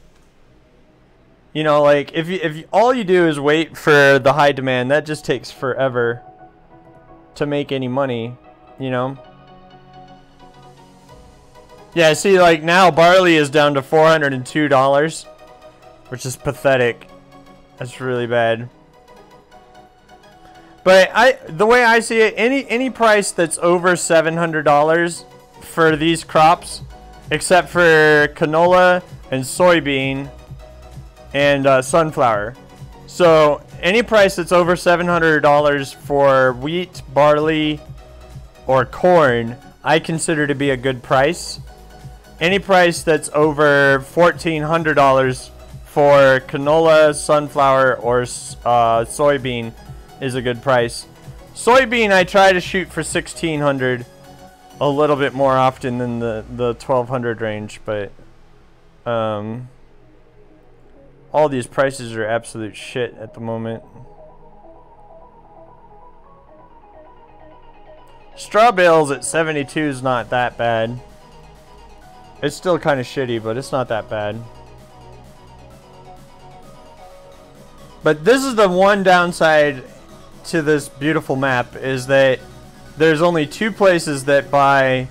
You know, like if all you do is wait for the high demand, that just takes forever to make any money, you know? Yeah, see, like now barley is down to $402, which is pathetic. That's really bad. But the way I see it, any price that's over $700 for these crops, except for canola and soybean and sunflower. So any price that's over $700 for wheat, barley, or corn, I consider to be a good price. Any price that's over $1,400 for canola, sunflower, or soybean is a good price. Soybean I try to shoot for $1,600 a little bit more often than the $1,200 range, but all these prices are absolute shit at the moment. Straw bales at 72 is not that bad. It's still kind of shitty, but it's not that bad. But this is the one downside to this beautiful map, is that there's only 2 places that buy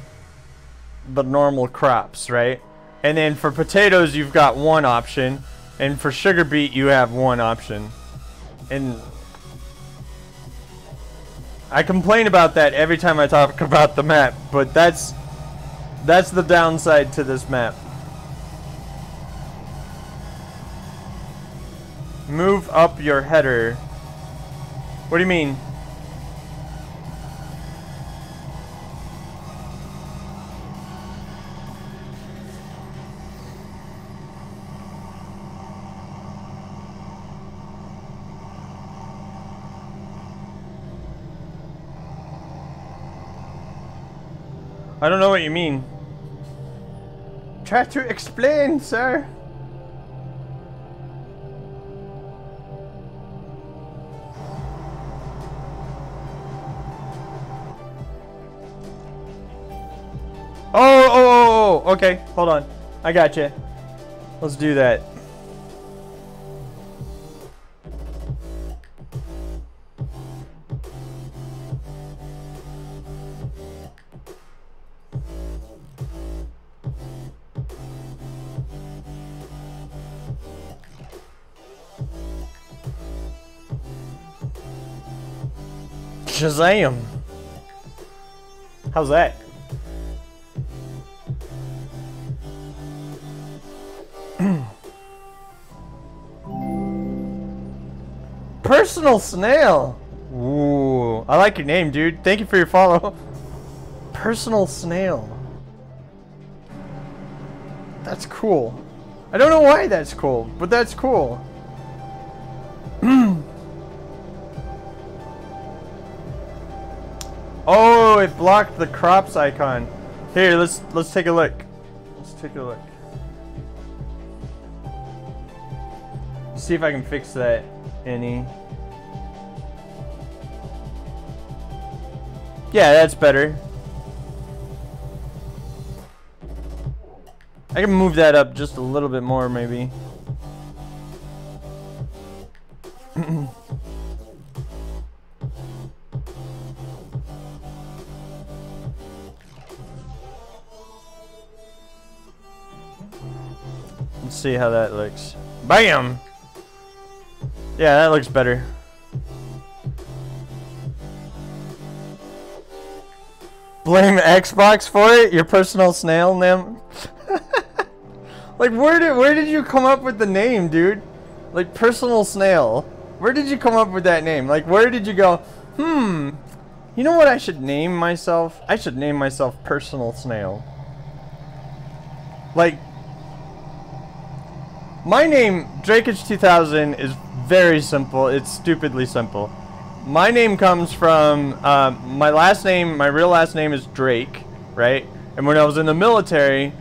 the normal crops, right? And then for potatoes, you've got 1 option. And for sugar beet, you have 1 option. And I complain about that every time I talk about the map, but that's the downside to this map. Move up your header. What do you mean? I don't know what you mean. Try to explain, sir. Oh, okay, hold on. I got you. Let's do that. Shazam! How's that? Personal Snail! Ooh, I like your name, dude. Thank you for your follow. Personal Snail. That's cool. I don't know why that's cool, but that's cool. Oh, it blocked the crops icon. Here, let's take a look. Let's take a look. See if I can fix that any. Yeah, that's better. I can move that up just a little bit more, maybe. Let's see how that looks. Bam! Yeah, that looks better. Blame Xbox for it? Your personal snail name? Like, where did you come up with the name, dude? Like, personal snail. Where did you come up with that name? Like, where did you go, you know what I should name myself? I should name myself Personal Snail. Like, my name, Drakeage2000, is very simple. It's stupidly simple. My name comes from, my last name, my real last name is Drake, right? And when I was in the military,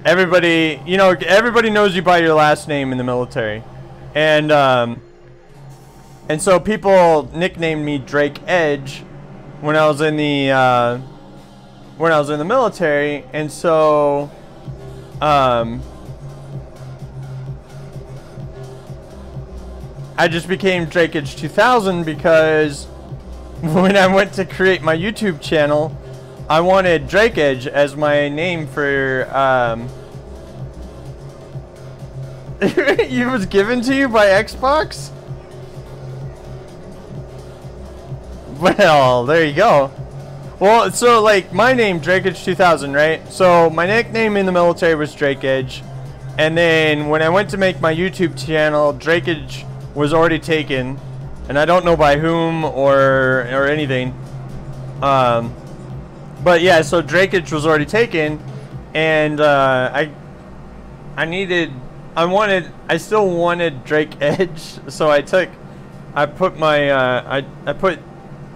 everybody, you know, everybody knows you by your last name in the military. And so people nicknamed me Drake Edge when I was in the, military. And so, I just became Drakeage2000 because when I went to create my YouTube channel, I wanted Drake Edge as my name for, it was given to you by Xbox? Well, there you go. Well, so like my name, Drakeage2000, right? So my nickname in the military was Drake Edge. And then when I went to make my YouTube channel, Drakeage was already taken, and I don't know by whom or anything. But yeah, so Drakeage was already taken, and I still wanted Drake Edge, so I put my I put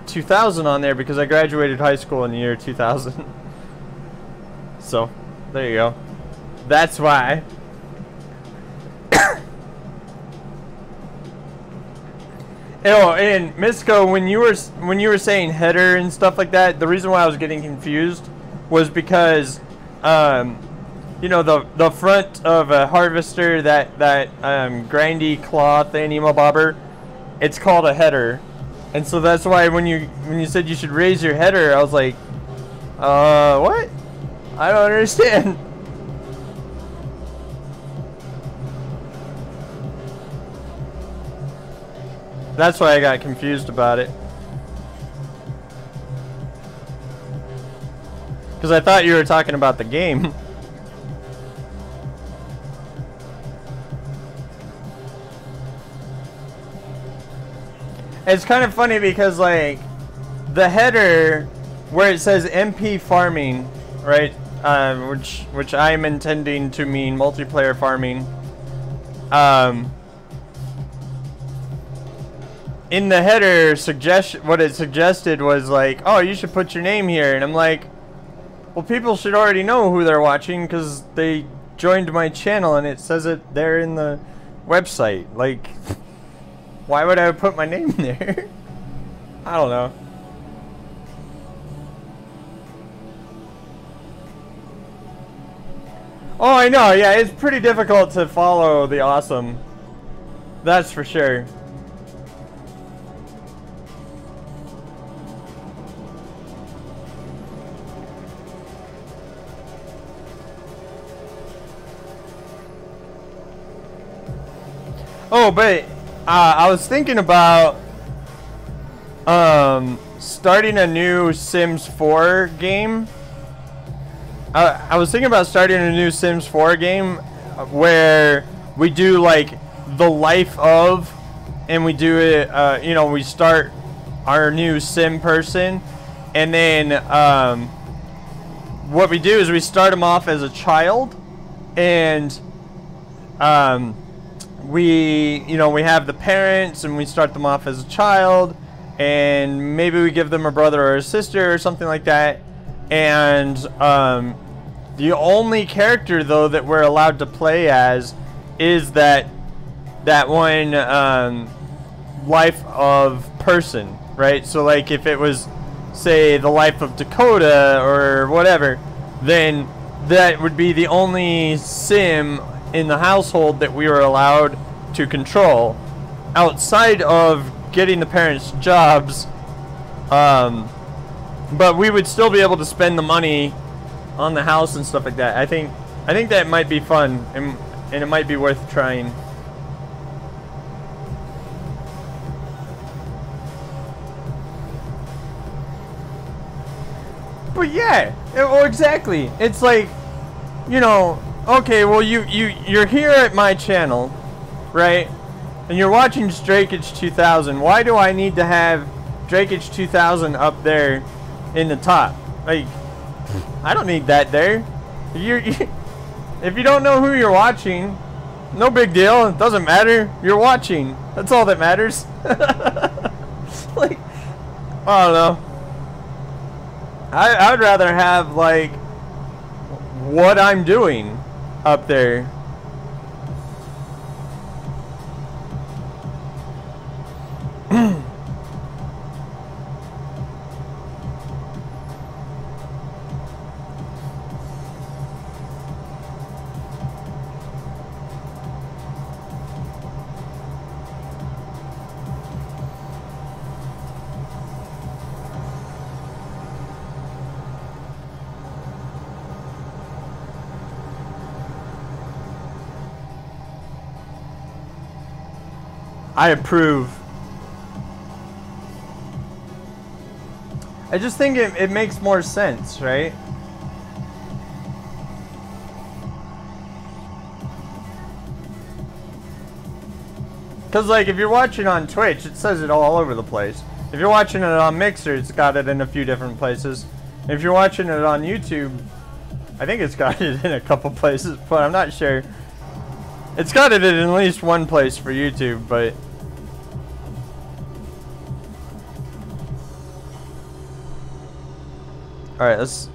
2000 on there because I graduated high school in the year 2000. So there you go. That's why. Oh, and Misco, when you were saying header and stuff like that, the reason why I was getting confused was because you know, the front of a harvester, that grindy claw thingy bobber, it's called a header. And so that's why when you said you should raise your header, I was like, what? I don't understand. That's why I got confused about it. Because I thought you were talking about the game. It's kind of funny because, like, the header where it says MP farming, right? Which I'm intending to mean multiplayer farming. In the header, what it suggested was like, oh, you should put your name here, and I'm like, well, people should already know who they're watching because they joined my channel and it says it there in the website. Like, why would I put my name there? I don't know. Oh, I know. Yeah, it's pretty difficult to follow the awesome. That's for sure. Oh, but I was thinking about starting a new Sims 4 game. I was thinking about starting a new Sims 4 game where we do like the life of, and we do it, you know, we start our new Sim person, and then what we do is we start them off as a child, and we have the parents, and we start them off as a child, and maybe we give them a brother or a sister or something like that. And the only character though that we're allowed to play as is that one life of person, right? So like if it was, say, the life of Dakota or whatever, then that would be the only sim in the household that we were allowed to control outside of getting the parents jobs. But we would still be able to spend the money on the house and stuff like that. I think that might be fun, and it might be worth trying. But yeah, well, exactly. It's like, you know, okay, well you're here at my channel, right? And you're watching Drakeage 2000. Why do I need to have Drakeage 2000 up there in the top? Like, I don't need that there. If you don't know who you're watching, no big deal. It doesn't matter. You're watching. That's all that matters. Like, I don't know. I'd rather have like what I'm doing up there. I approve. I just think it makes more sense, right? Because, like, if you're watching on Twitch, it says it all over the place. If you're watching it on Mixer, it's got it in a few different places. If you're watching it on YouTube, I think it's got it in a couple places, but I'm not sure. It's got it in at least one place for YouTube, but... Alright, let's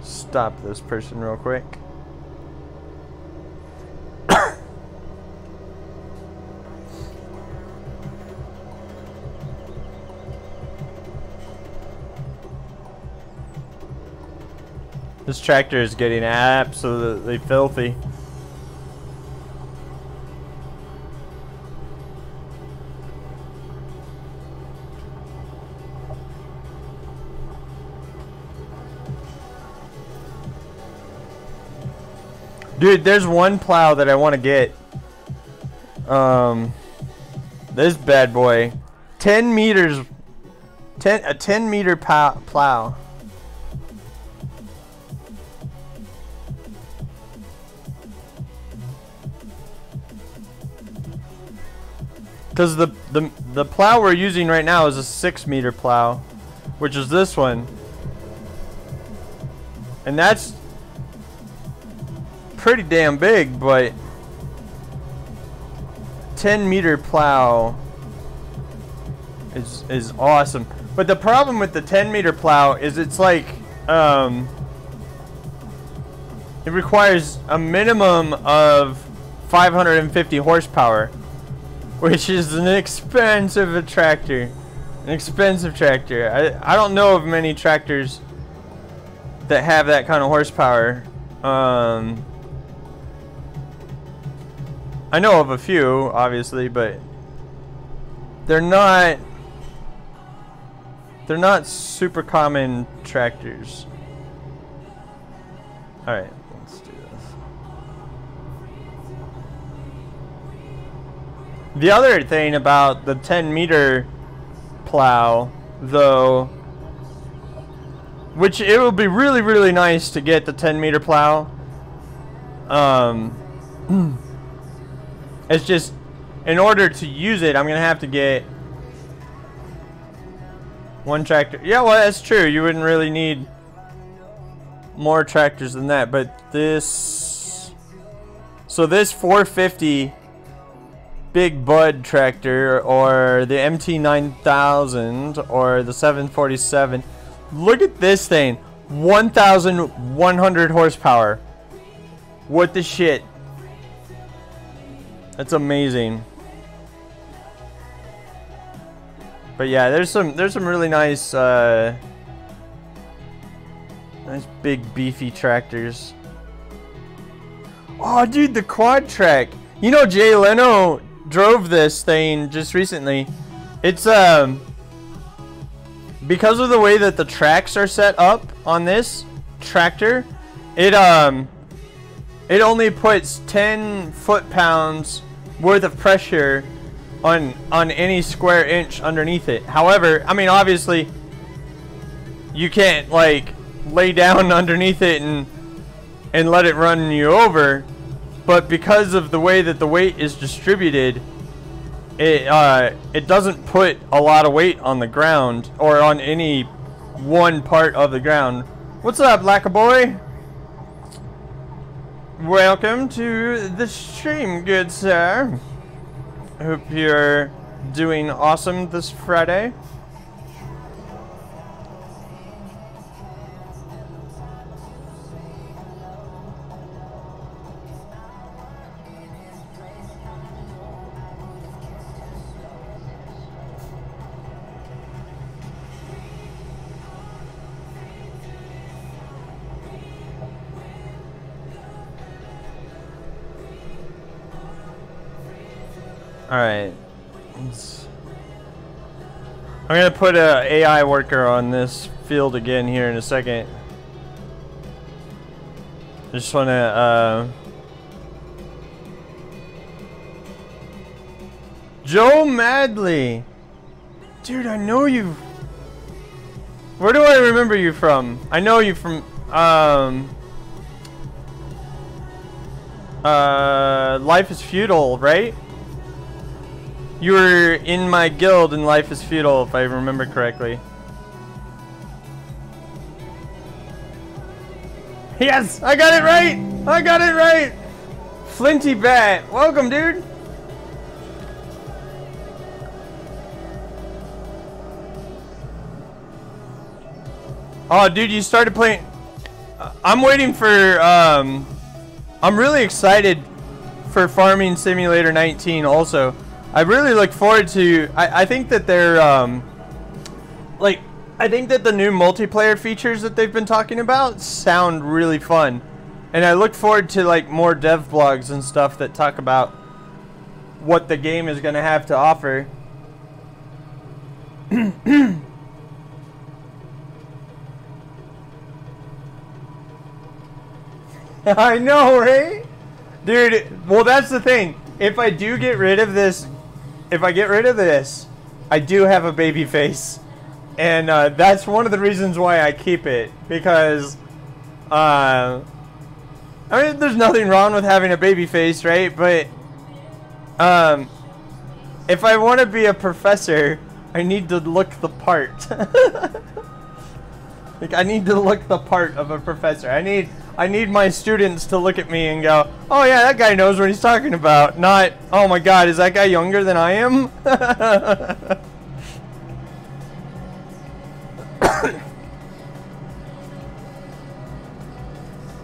stop this person real quick. This tractor is getting absolutely filthy. Dude, there's one plow that I want to get. This bad boy. 10 meters. A 10 meter plow. Because the plow we're using right now is a 6 meter plow, which is this one. And that's pretty damn big, but 10 meter plow is awesome. But the problem with the 10 meter plow is it's like it requires a minimum of 550 horsepower, which is an expensive tractor. An expensive tractor. I don't know of many tractors that have that kind of horsepower. I know of a few, obviously, but they're not super common tractors. All right, let's do this. The other thing about the 10 meter plow, though, which it would be really, really nice to get the 10 meter plow. It's just, in order to use it, I'm gonna have to get one tractor. Yeah, well, that's true. You wouldn't really need more tractors than that. But this, so this 450 Big Bud tractor, or the MT9000, or the 747. Look at this thing, 1,100 horsepower. What the shit? That's amazing. But yeah, there's some really nice nice big beefy tractors. Oh dude, the quad track. You know, Jay Leno drove this thing just recently. It's because of the way that the tracks are set up on this tractor, it only puts 10 foot-pounds worth of pressure on any square inch underneath it. However, I mean, obviously you can't like lay down underneath it and let it run you over, but because of the way that the weight is distributed, it doesn't put a lot of weight on the ground or on any one part of the ground. What's up, Lackaboy? Welcome to the stream, good sir. Hope you're doing awesome this Friday. Alright. I'm gonna put a AI worker on this field again here in a second. Just wanna Joe Madley! Dude, I know you. Where do I remember you from? I know you from Life is Futile, right? You were in my guild in Life is Futile, if I remember correctly. Yes! I got it right! I got it right! Flinty Bat! Welcome, dude! Oh, dude, you started playing... I'm waiting for... I'm really excited for Farming Simulator 19 also. I really look forward to... I think that they're... like, I think that the new multiplayer features that they've been talking about sound really fun. And I look forward to like more dev blogs and stuff that talk about what the game is going to have to offer. I know, right? Dude, well, that's the thing. If I do get rid of this, I do have a baby face. And that's one of the reasons why I keep it. Because, I mean, there's nothing wrong with having a baby face, right? But, if I want to be a professor, I need to look the part. Like, I need to look the part of a professor. I need my students to look at me and go, oh yeah, that guy knows what he's talking about. Not, oh my god, is that guy younger than I am?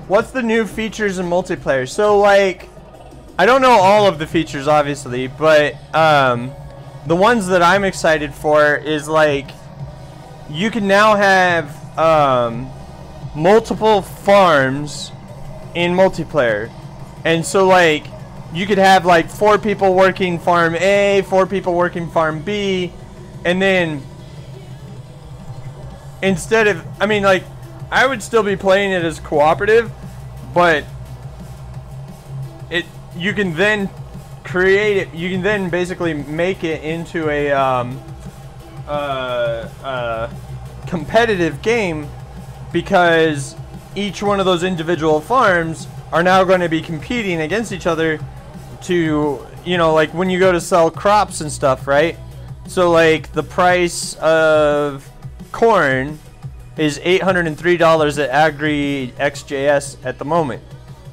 What's the new features in multiplayer? So like, I don't know all of the features obviously, but the ones that I'm excited for is like, you can now have multiple farms in multiplayer. And so like, you could have like 4 people working farm A, 4 people working farm B, and then instead of, I mean, like, I would still be playing it as cooperative, but you can then create it, you can then basically make it into a competitive game, because each one of those individual farms are now going to be competing against each other to, you know, like when you go to sell crops and stuff, right? So like the price of corn is $803 at Agri XJS at the moment,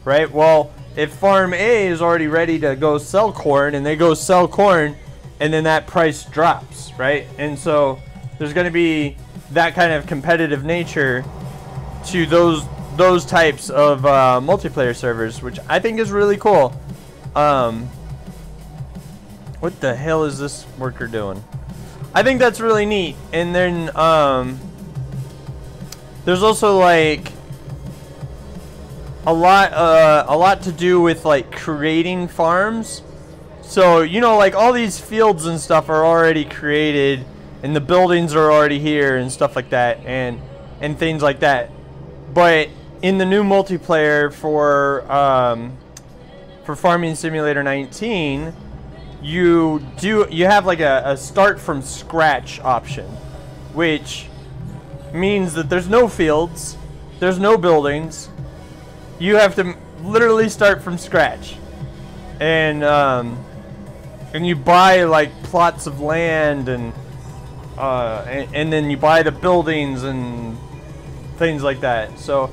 right? Well, if farm A is already ready to go sell corn and they go sell corn, and then that price drops, right? And so there's going to be that kind of competitive nature to those types of multiplayer servers, which I think is really cool. What the hell is this worker doing? I think that's really neat. And then there's also like a lot to do with like creating farms. So, you know, like all these fields and stuff are already created, and the buildings are already here and stuff like that, and things like that. But in the new multiplayer for Farming Simulator 19, you have like a start from scratch option, which means that there's no fields, there's no buildings. You have to literally start from scratch, and you buy like plots of land, and then you buy the buildings and things like that. So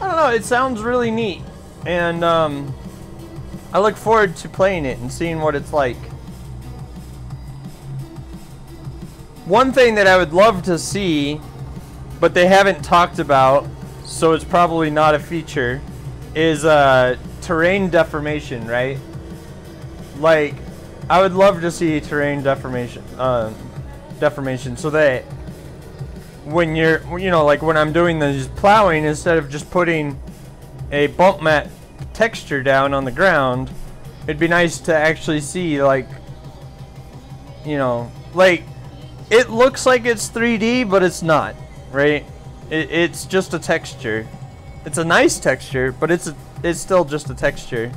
I don't know, it sounds really neat, and I look forward to playing it and seeing what it's like. One thing that I would love to see, but they haven't talked about, so it's probably not a feature, is terrain deformation, right? Like, I would love to see terrain deformation, so that when you're, you know, like when I'm doing this plowing, instead of just putting a bump mat texture down on the ground, it'd be nice to actually see, like, you know, like, it looks like it's 3D, but it's not, right? It's just a texture. It's a nice texture, but it's still just a texture.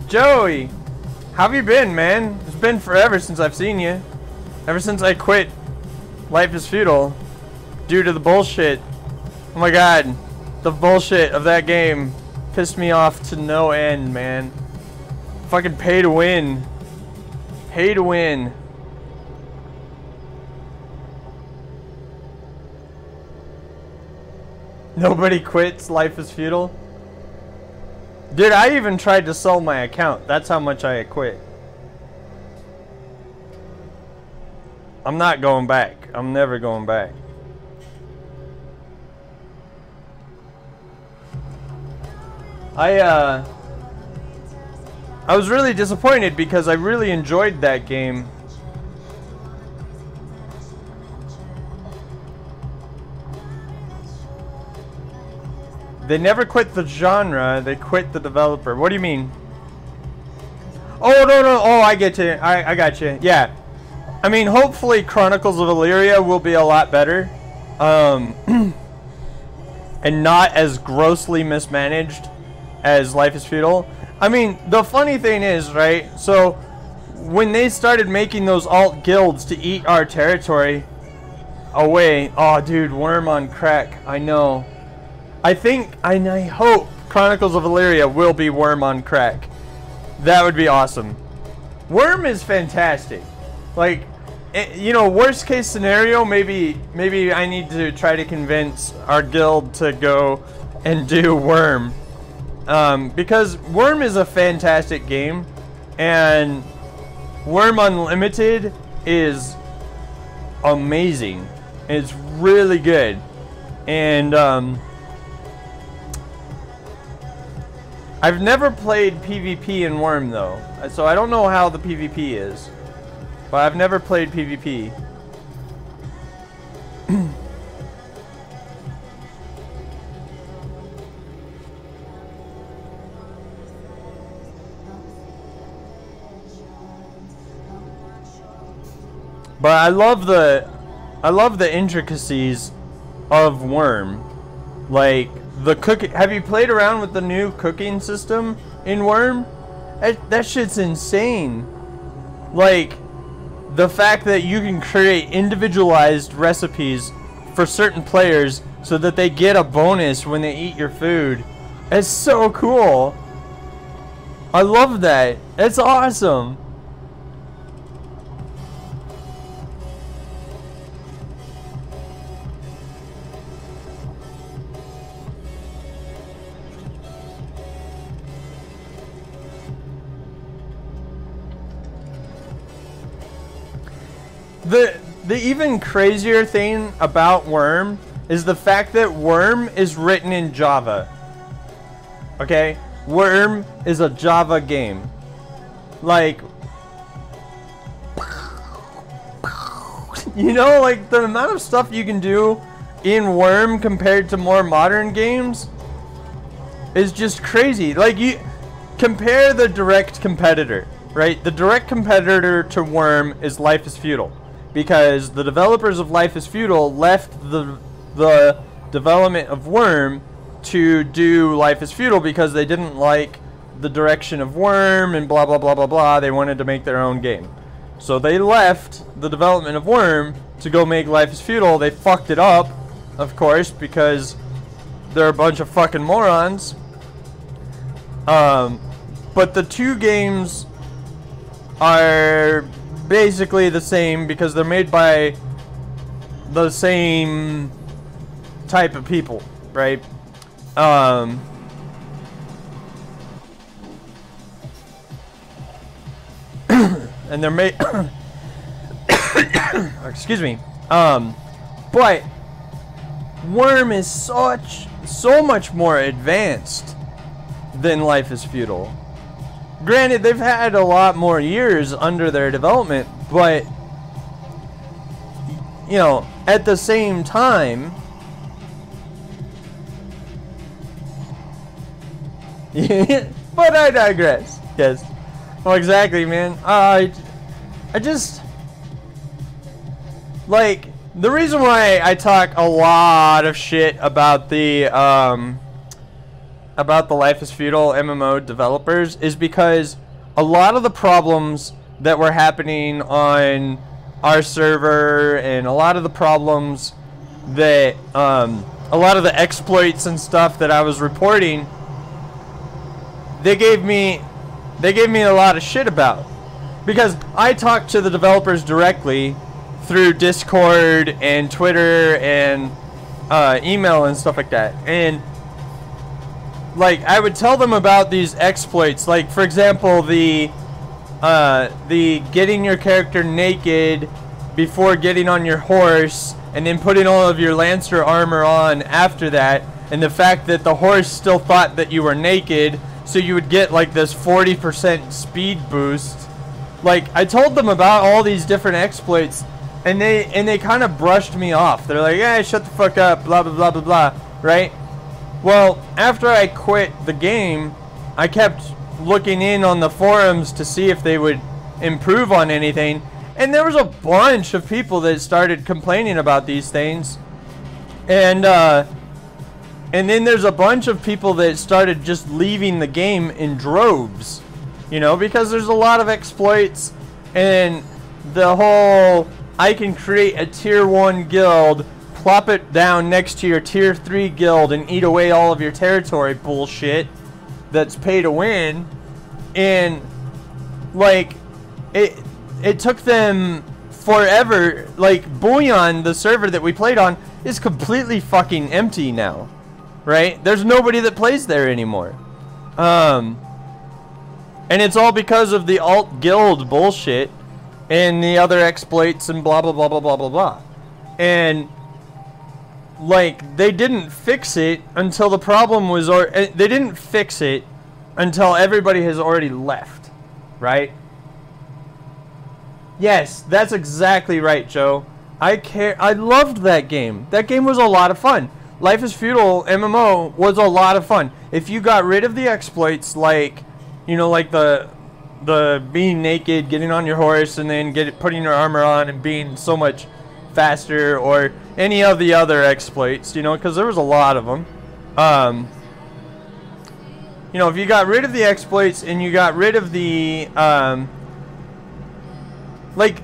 Joey, how have you been, man? It's been forever since I've seen you. Ever since I quit Life is Futile due to the bullshit. Oh my god, the bullshit of that game pissed me off to no end, man. Fucking pay to win. Pay to win. Nobody quits Life is Futile. Dude, I even tried to sell my account. That's how much I quit. I'm not going back. I'm never going back. I was really disappointed because I really enjoyed that game. They never quit the genre, they quit the developer. What do you mean? Oh, no. Oh, I get you. I got you. Yeah. I mean, hopefully Chronicles of Elyria will be a lot better. And not as grossly mismanaged as Life is Feudal. I mean, the funny thing is, right? So, when they started making those alt guilds to eat our territory away. Oh, dude, Worm on crack. I know. I hope Chronicles of Elyria will be Worm on crack. That would be awesome. Worm is fantastic. Like, you know, worst case scenario, maybe I need to try to convince our guild to go and do Worm. Because Worm is a fantastic game, and Worm Unlimited is amazing. It's really good. And, I've never played PvP in Worm though, so I don't know how the PvP is. But I've never played PvP. But I love the intricacies of Worm. Like the cooking. Have you played around with the new cooking system in Worm? That shit's insane. Like the fact that you can create individualized recipes for certain players so that they get a bonus when they eat your food. It's so cool. I love that. It's awesome. The even crazier thing about Worm is the fact that Worm is written in Java. Okay? Worm is a Java game. Like, you know, like the amount of stuff you can do in Worm compared to more modern games is just crazy. Like, you compare the direct competitor, right? The direct competitor to Worm is Life is Feudal. Because the developers of Life is Feudal left the development of Worm to do Life is Feudal because they didn't like the direction of Worm and blah blah blah blah blah. They wanted to make their own game. So they left the development of Worm to go make Life is Feudal. They fucked it up, of course, because they're a bunch of fucking morons. But the two games are basically the same because they're made by the same type of people, right? And they're made excuse me. But Worm is so much more advanced than Life is Feudal. Granted, they've had a lot more years under their development, but, you know, at the same time, but I digress. Yes. Well, exactly, man. I just, like, the reason why I talk a lot of shit about the Life is Feudal MMO developers is because a lot of the problems that were happening on our server and a lot of the problems that a lot of the exploits and stuff that I was reporting, they gave me a lot of shit about, because I talked to the developers directly through Discord and Twitter and email and stuff like that, and like I would tell them about these exploits, like for example the getting your character naked before getting on your horse and then putting all of your Lancer armor on after that, and the fact that the horse still thought that you were naked, so you would get like this 40% speed boost. Like, I told them about all these different exploits, and they kind of brushed me off. They're like, "Yeah, shut the fuck up, blah blah blah blah blah," right? Well, after I quit the game, I kept looking in on the forums to see if they would improve on anything, and there was a bunch of people that started complaining about these things, and then there's a bunch of people that started just leaving the game in droves, you know, because there's a lot of exploits, and the whole I can create a tier 1 guild, plop it down next to your tier 3 guild and eat away all of your territory bullshit that's pay to win. And like it took them forever. Like Bullion, the server that we played on, is completely fucking empty now, right? There's nobody that plays there anymore, and it's all because of the alt guild bullshit and the other exploits and blah blah blah blah blah blah blah. And like, they didn't fix it until the problem was, or they didn't fix it until everybody has already left, right? Yes, that's exactly right, Joe. I loved that game. That game was a lot of fun. Life is Feudal MMO was a lot of fun. If you got rid of the exploits, like, you know, like the being naked, getting on your horse, and then putting your armor on and being so much faster, or any of the other exploits, you know, because there was a lot of them. You know, if you got rid of the exploits and you got rid of the like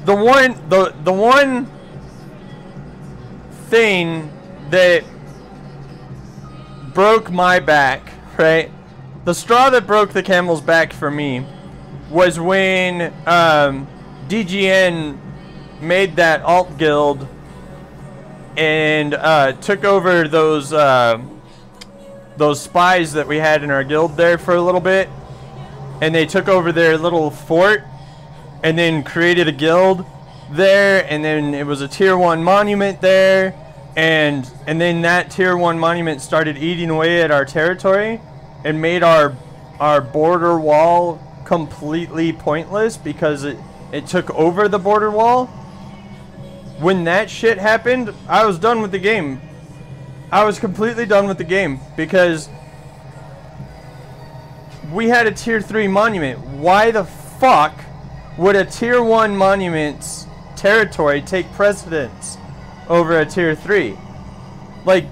the one thing that broke my back, right? The straw that broke the camel's back for me was when DGN made that alt guild and took over those spies that we had in our guild there for a little bit, and they took over their little fort and then created a guild there, and then it was a tier 1 monument there, and then that tier 1 monument started eating away at our territory and made our border wall completely pointless because it took over the border wall. When that shit happened, I was done with the game. I was completely done with the game because we had a tier 3 monument. Why the fuck would a tier 1 monument's territory take precedence over a tier 3? Like,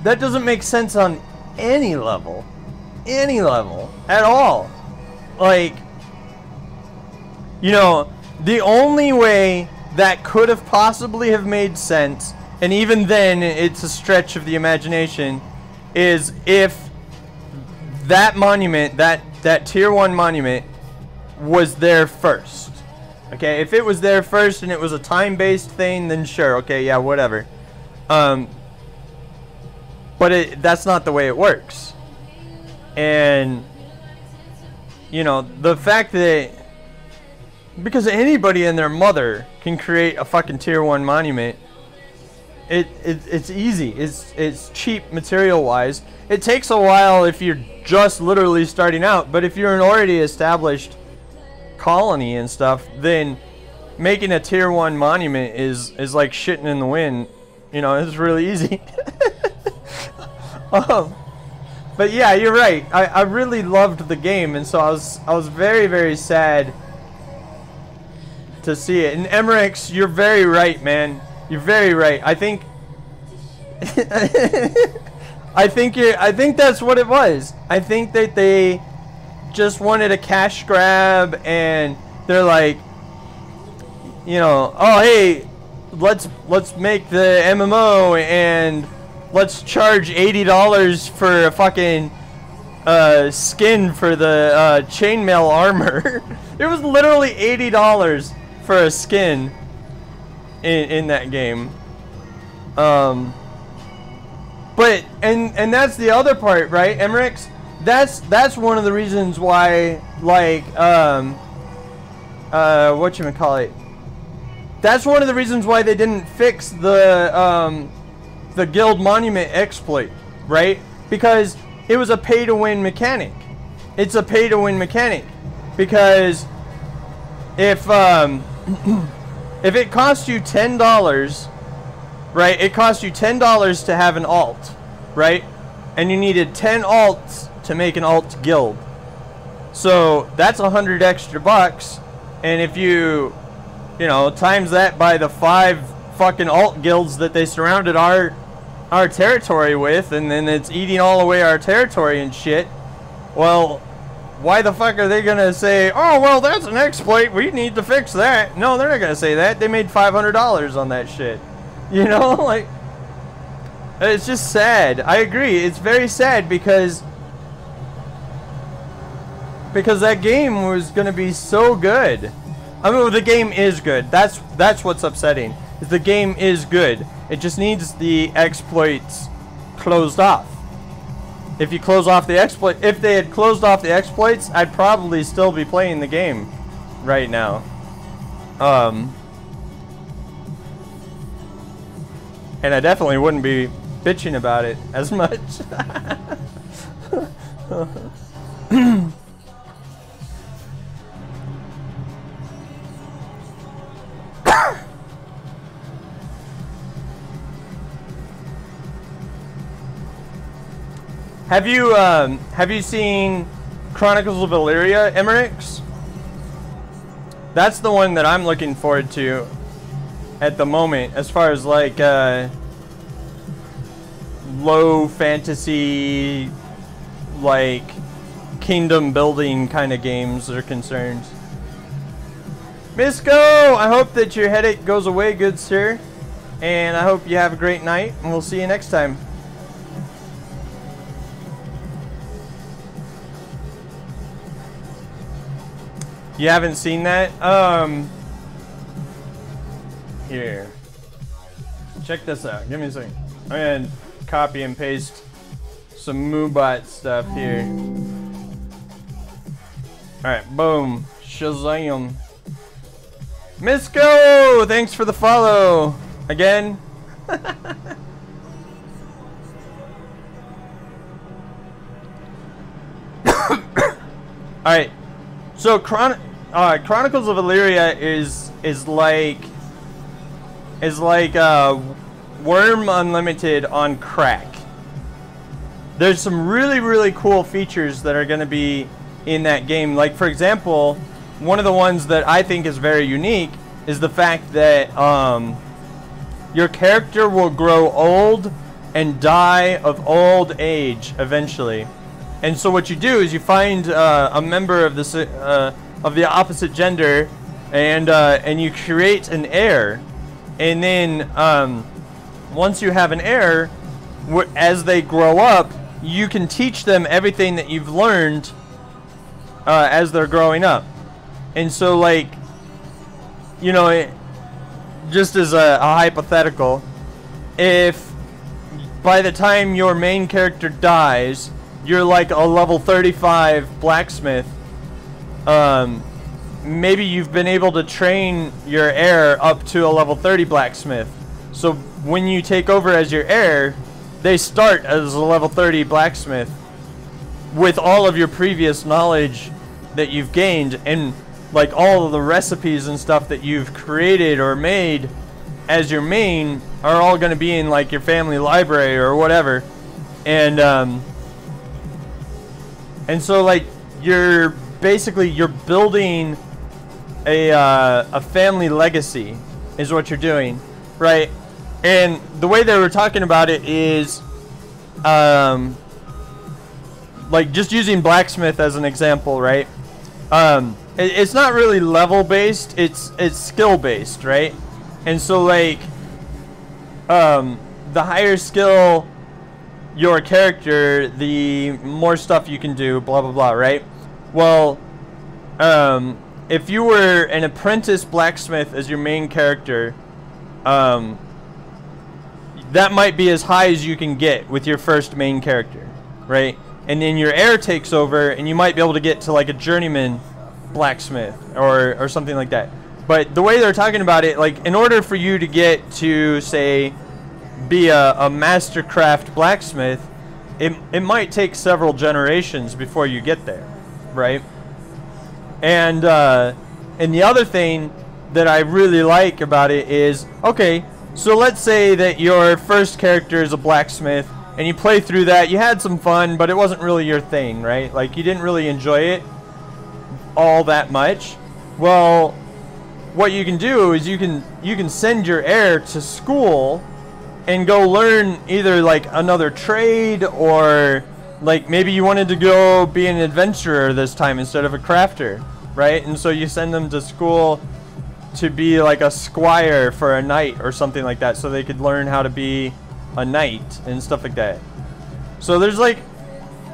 that doesn't make sense on any level at all. Like, you know, the only way that could have possibly have made sense, and even then it's a stretch of the imagination, is if that monument, that tier 1 monument was there first. Okay, if it was there first and it was a time-based thing, then sure, okay, yeah, whatever. But that's not the way it works. And you know, the fact that because anybody and their mother can create a fucking tier 1 monument, it's easy. It's cheap material wise. It takes a while if you're just literally starting out, but if you're an already established colony and stuff, then making a tier 1 monument is like shitting in the wind. You know, it's really easy. But yeah, you're right. I really loved the game, and so I was very, very sad to see it. And Emerix, you're very right, man. You're very right. I think I think that's what it was. I think that they just wanted a cash grab, and they're like, you know, oh hey, let's make the MMO and let's charge $80 for a fucking skin for the chainmail armor. It was literally $80 for a skin in that game. But and that's the other part, right, Emerix? That's one of the reasons why, like, whatchamacallit? That's one of the reasons why they didn't fix the guild monument exploit, right? Because it was a pay-to-win mechanic. It's a pay-to-win mechanic because if it costs you $10 right? It cost you $10 to have an alt, right? And you needed 10 alts to make an alt guild. So that's 100 extra bucks. And if you know, times that by the 5 fucking alt guilds that they surrounded our territory with, and then it's eating all away our territory and shit. Well, why the fuck are they gonna say, oh, well, that's an exploit, we need to fix that? No, they're not gonna say that. They made $500 on that shit. You know, like, it's just sad. I agree, it's very sad because that game was gonna be so good. I mean, the game is good. That's what's upsetting. Is the game is good. It just needs the exploits closed off. If you close off the exploit, if they had closed off the exploits, I'd probably still be playing the game right now. And I definitely wouldn't be bitching about it as much. Have you seen Chronicles of Elyria, Emerix? That's the one that I'm looking forward to at the moment, as far as like low fantasy, like kingdom building kind of games are concerned. Misco, I hope that your headache goes away, good sir, and I hope you have a great night, and we'll see you next time. You haven't seen that? Here. Check this out. Give me a second. I'm gonna copy and paste some Moobot stuff here. Alright, boom. Shazam. Misco! Thanks for the follow. Again. Alright. So Chronicles of Elyria is like Worm Unlimited on crack. There's some really cool features that are going to be in that game. Like, for example, one of the ones that I think is very unique is the fact that your character will grow old and die of old age eventually. And so what you do is you find a member of the opposite gender, and you create an heir. And then once you have an heir, as they grow up, you can teach them everything that you've learned as they're growing up. And so, like, you know, just as a hypothetical, if by the time your main character dies, you're like a level 35 blacksmith, maybe you've been able to train your heir up to a level 30 blacksmith. So when you take over as your heir, they start as a level 30 blacksmith with all of your previous knowledge that you've gained, and like all of the recipes and stuff that you've created or made as your main are all going to be in like your family library or whatever. And so, like, you're building a family legacy is what you're doing, right? And the way they were talking about it is, like, just using blacksmith as an example, right? It's not really level based; it's skill based, right? And so, like, the higher skill your character, the more stuff you can do, blah blah blah, right? Well, if you were an apprentice blacksmith as your main character, that might be as high as you can get with your first main character, right? And then your heir takes over, and you might be able to get to like a journeyman blacksmith or something like that. But the way they're talking about it, like, in order for you to get to, say, be a mastercraft blacksmith, it might take several generations before you get there, right? And the other thing that I really like about it is, okay, So let's say that your first character is a blacksmith, and you play through that. You had some fun, but it wasn't really your thing, right? Like, you didn't really enjoy it all that much. Well, what you can do is you can send your heir to school and go learn either like another trade, or like maybe you wanted to go be an adventurer this time instead of a crafter, right? And so you send them to school to be like a squire for a knight or something like that, so they could learn how to be a knight and stuff like that. So there's like,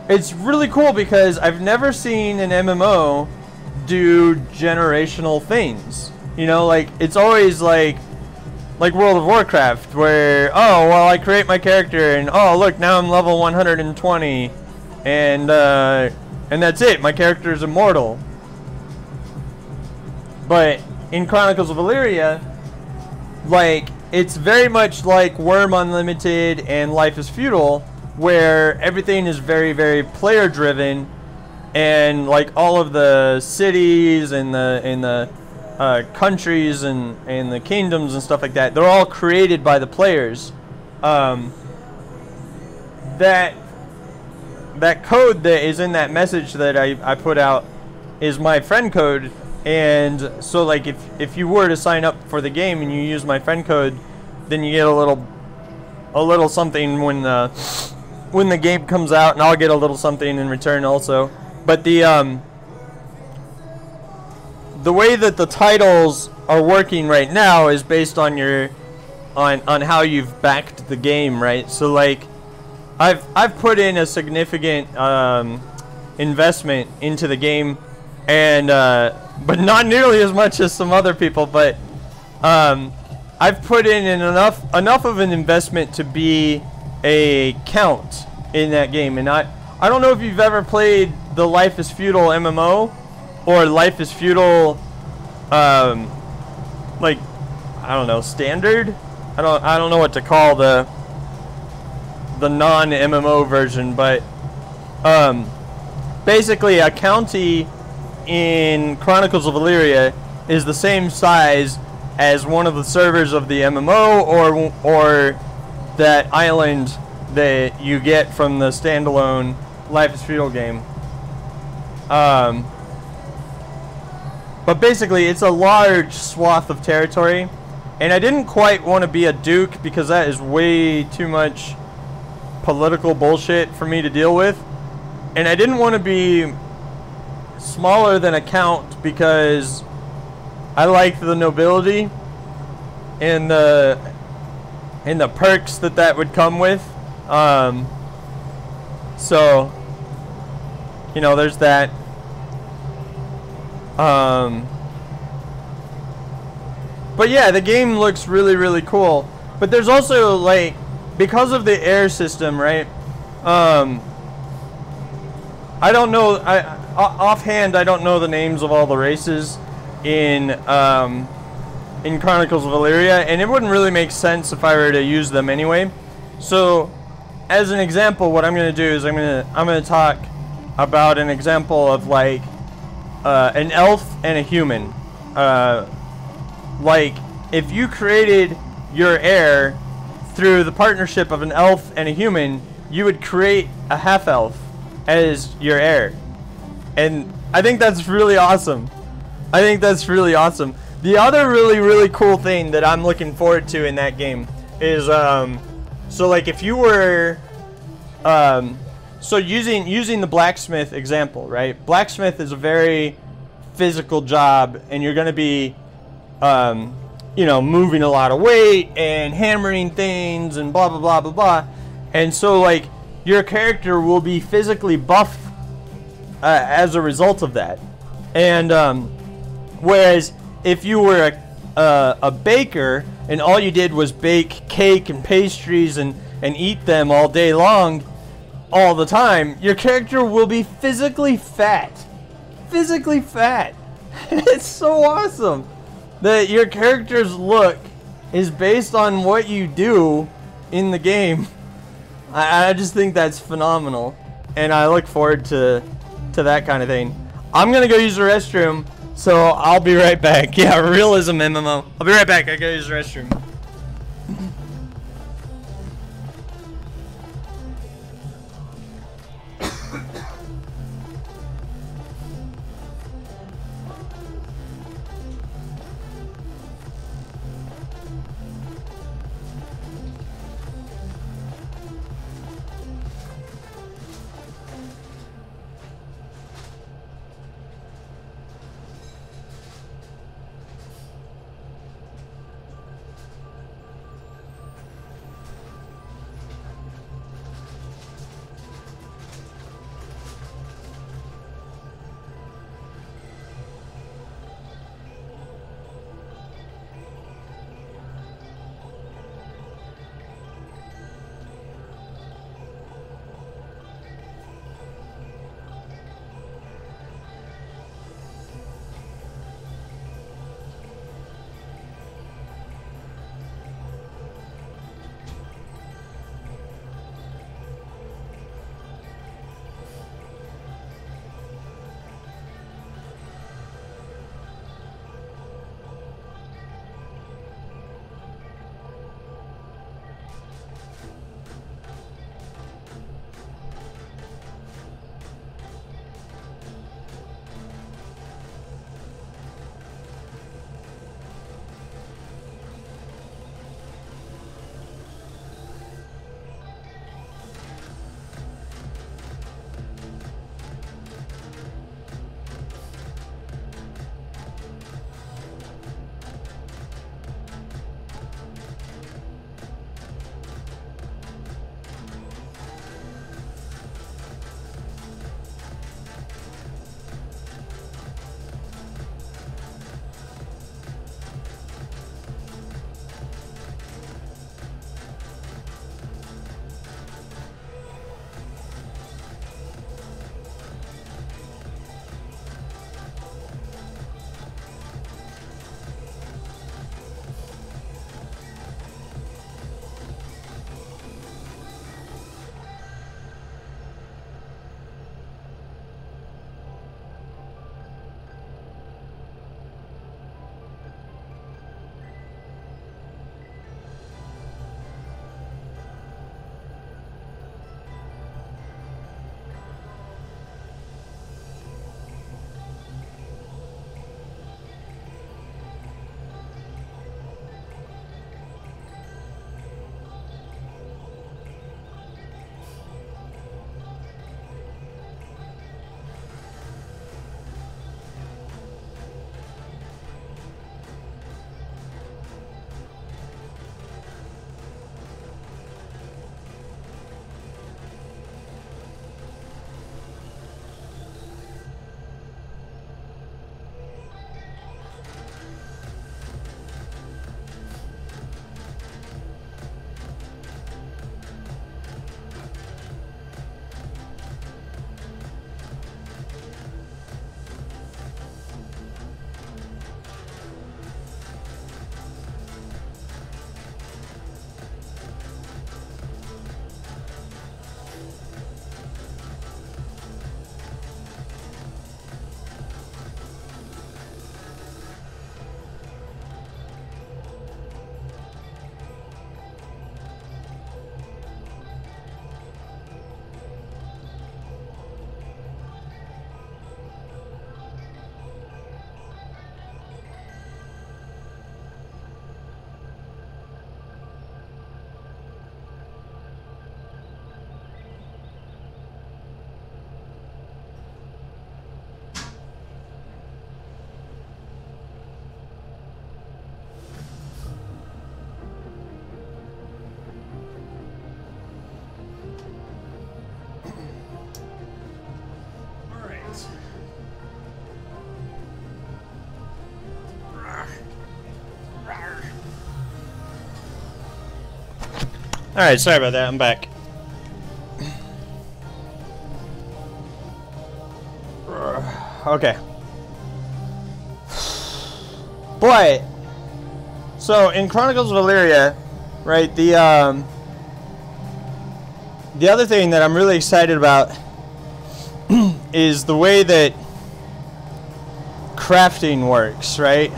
it's really cool because I've never seen an MMO do generational things. You know, like, it's always like World of Warcraft, where, oh, well, I create my character, and oh, look, now I'm level 120, and that's it. My character is immortal. But in Chronicles of Elyria, like, it's very much like Worm Unlimited and Life is Feudal, where everything is very, very player driven, and like all of the cities and the countries and the kingdoms and stuff like that, they're all created by the players. That code that is in that message that I put out is my friend code, and so like if you were to sign up for the game and you use my friend code, then you get a little something when the game comes out, and I'll get a little something in return also. But the way that the titles are working right now is based on your on how you've backed the game, right? So like I've put in a significant investment into the game, and but not nearly as much as some other people, but I've put in enough of an investment to be a count in that game. And I don't know if you've ever played the Life is Feudal MMO or Life is Feudal like, I don't know, standard. I don't know what to call the non-MMO version, but basically a county in Chronicles of Elyria is the same size as one of the servers of the MMO or that island that you get from the standalone Life is Feudal game. But basically it's a large swath of territory, and I didn't quite want to be a duke because that is way too much political bullshit for me to deal with, and I didn't want to be smaller than a count because I like the nobility and the perks that would come with. So, you know, there's that. But yeah, the game looks really, really cool. But there's also, like, because of the air system, right? I don't know. Offhand, I don't know the names of all the races in Chronicles of Elyria, and it wouldn't really make sense if I were to use them anyway. So, as an example, what I'm going to do is I'm going to talk about an example of like an elf and a human. Like, if you created your heir through the partnership of an elf and a human, you would create a half-elf as your heir. And I think that's really awesome. I think that's really awesome. The other really, really cool thing that I'm looking forward to in that game is, so like if you were, so using the blacksmith example, right? Blacksmith is a very physical job, and you're going to be, you know, moving a lot of weight and hammering things and blah, blah, blah, blah, blah. And so, like, your character will be physically buff as a result of that. And whereas if you were a baker and all you did was bake cake and pastries and eat them all day long, all the time, your character will be physically fat. Physically fat. It's so awesome that your character's look is based on what you do in the game. I just think that's phenomenal, and I look forward to that kind of thing. I'm gonna go use the restroom, so I'll be right back. Yeah, realism MMO. I'll be right back. I gotta use the restroom. Alright, sorry about that, I'm back. Okay. Boy! So, in Chronicles of Valyria, right, the other thing that I'm really excited about is the way that crafting works, right?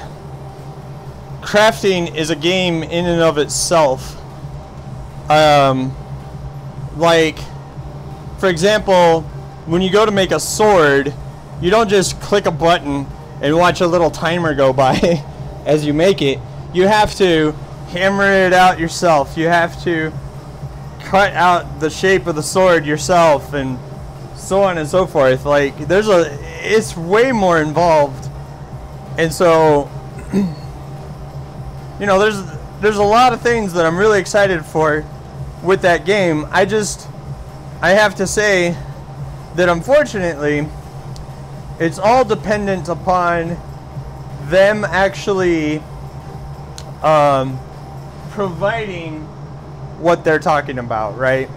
crafting is a game in and of itself. Like, for example, when you go to make a sword, you don't just click a button and watch a little timer go by as you make it. You have to hammer it out yourself. You have to cut out the shape of the sword yourself, and so on and so forth. Like, it's way more involved. And so, you know, there's a lot of things that I'm really excited for with that game. I have to say that unfortunately, it's all dependent upon them actually providing what they're talking about, right?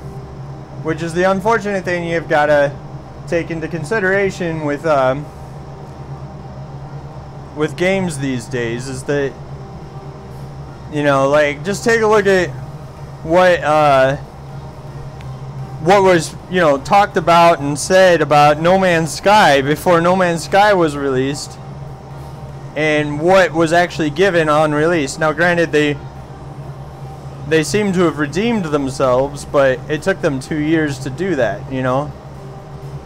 Which is the unfortunate thing you've got to take into consideration with games these days, is that, you know, like, just take a look at what was, you know, talked about and said about No Man's Sky before No Man's Sky was released, and what was actually given on release. Now, granted, they seem to have redeemed themselves, but it took them 2 years to do that, you know?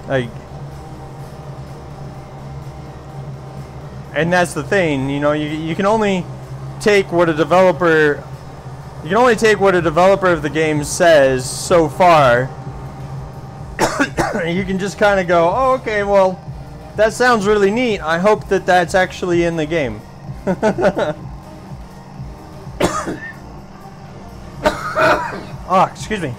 Like, and that's the thing, you know, you can only take what a developer of the game says so far. You can just kind of go, oh, okay, well, that sounds really neat. I hope that that's actually in the game. Oh, excuse me.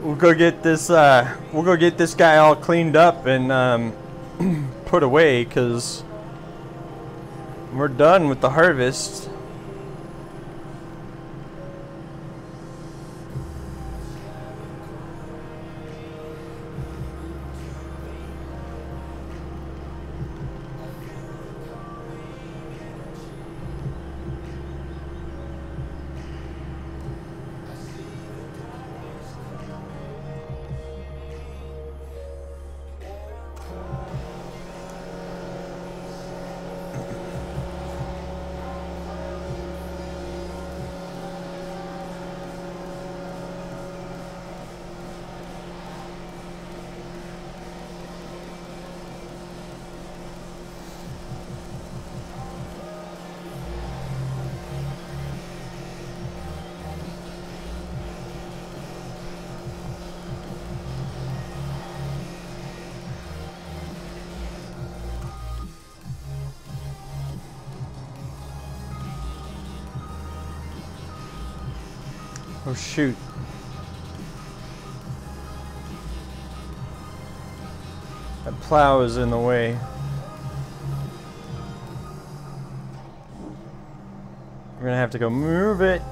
We'll go get this guy all cleaned up and put away, because we're done with the harvest. Oh shoot. That plow is in the way. We're gonna have to go move it.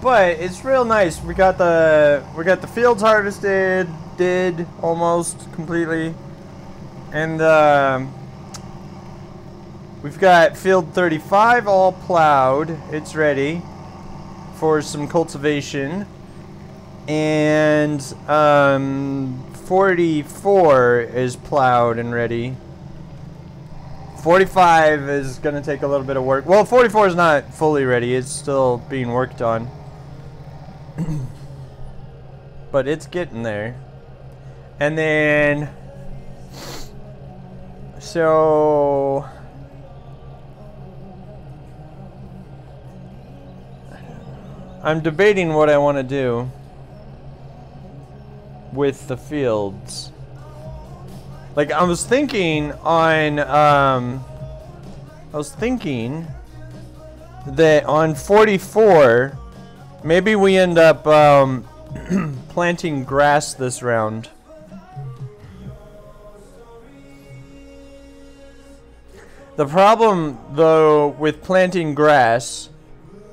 But it's real nice. We got the fields harvested, did almost completely, and we've got field 35 all plowed. It's ready for some cultivation, and 44 is plowed and ready. 45 is gonna take a little bit of work. Well, 44 is not fully ready. It's still being worked on. But it's getting there. And then so I'm debating what I want to do with the fields. Like I was thinking that on 44 maybe we end up planting grass this round. The problem, though, with planting grass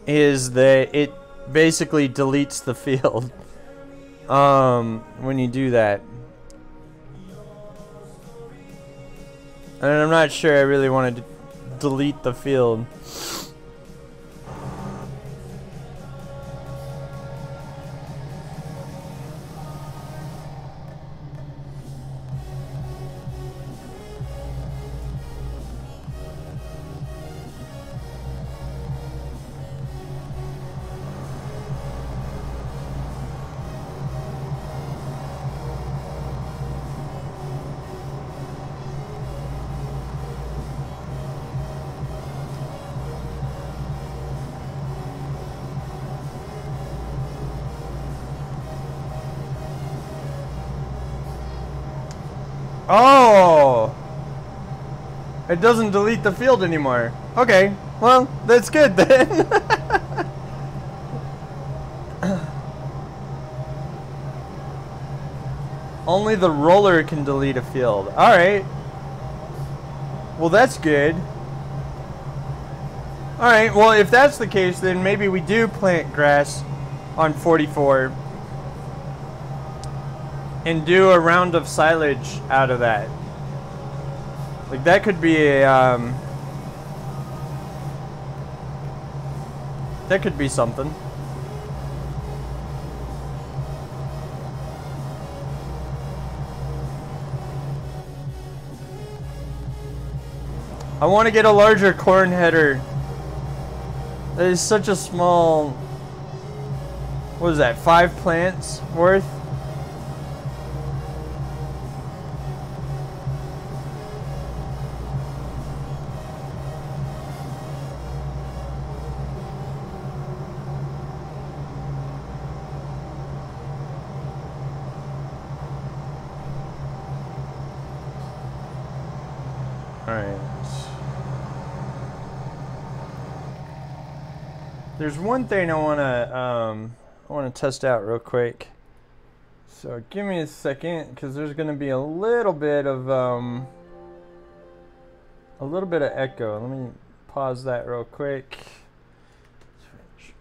is that it basically deletes the field when you do that. And I'm not sure I really want to delete the field. Oh! It doesn't delete the field anymore. Okay, well, that's good then. Only the roller can delete a field. Alright. Well, that's good. Alright, well, if that's the case, then maybe we do plant grass on 44. And do a round of silage out of that. Like that could be a that could be something. I want to get a larger corn header. That is such a small. What is that? 5 plants worth? There's one thing I wanna test out real quick. So give me a second, because there's gonna be a little bit of echo. Let me pause that real quick. Switch.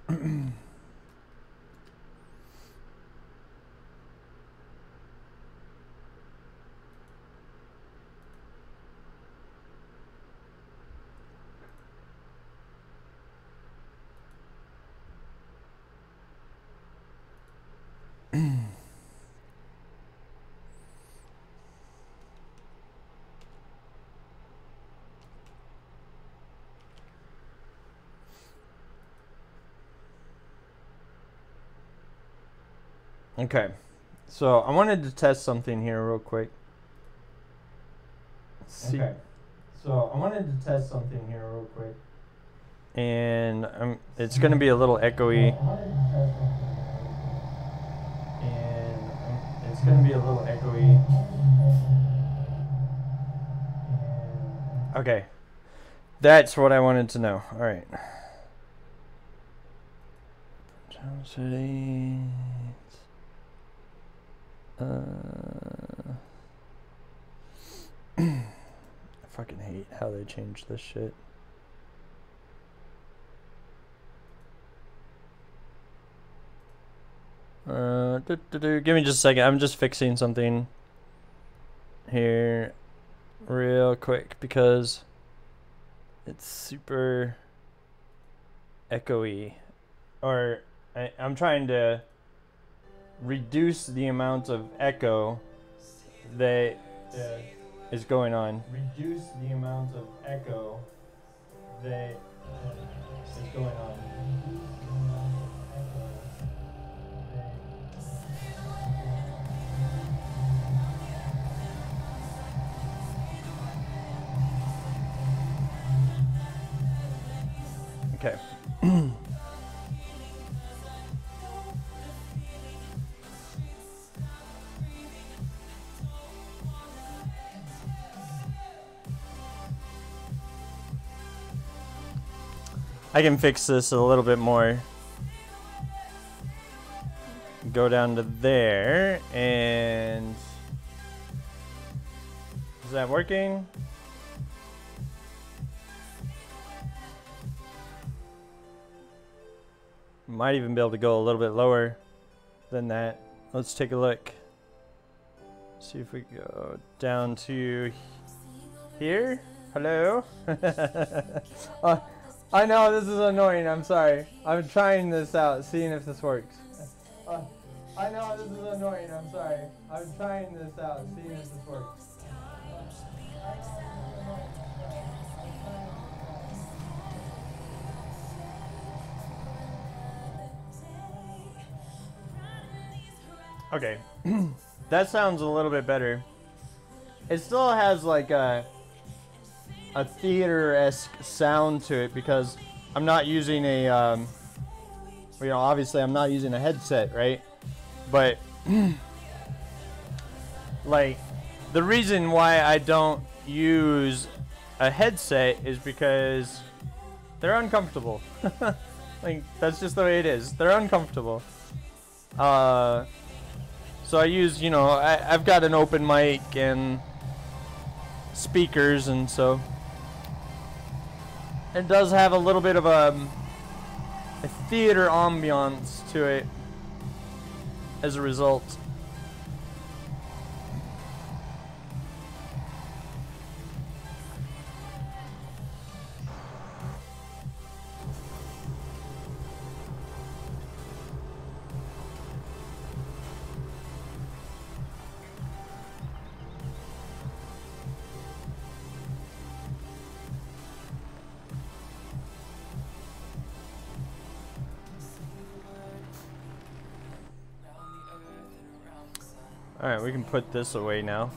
Okay, so I wanted to test something here real quick. Okay, so I wanted to test something here real quick. And it's going to be a little echoey. And it's going to be a little echoey. Okay, that's what I wanted to know. All right. I fucking hate how they changed this shit. Give me just a second. I'm just fixing something here real quick because it's super echoey. Or I'm trying to reduce the amount of echo that is going on. Reduce the amount of echo that is going on. Okay. I can fix this a little bit more. Go down to there, and is that working? Might even be able to go a little bit lower than that. Let's take a look. See if we go down to here. Hello? I know this is annoying. I'm sorry. I'm trying this out, seeing if this works. I know this is annoying. I'm sorry. I'm trying this out, seeing if this works. Okay, that sounds a little bit better. It still has like a theater-esque sound to it because I'm not using a, you know, obviously I'm not using a headset, right? But like the reason why I don't use a headset is because they're uncomfortable. Like that's just the way it is. They're uncomfortable. So I use, you know, I've got an open mic and speakers, and so it does have a little bit of a theater ambiance to it as a result. Alright, we can put this away now.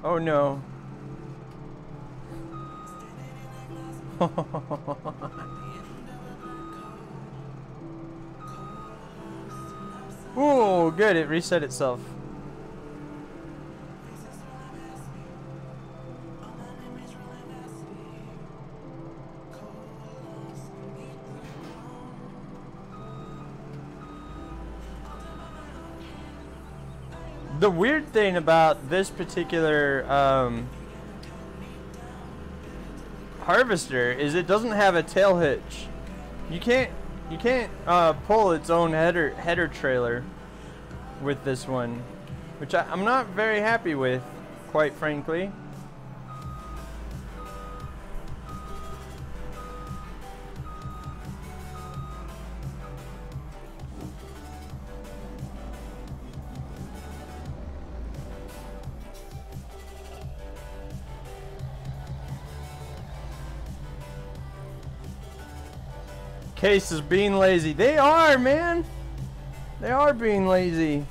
Oh no. Ooh, good, it reset itself. The weird thing about this particular harvester is it doesn't have a tail hitch. You can't pull its own header trailer with this one, which I'm not very happy with, quite frankly. Case is being lazy. They are, man. They are being lazy.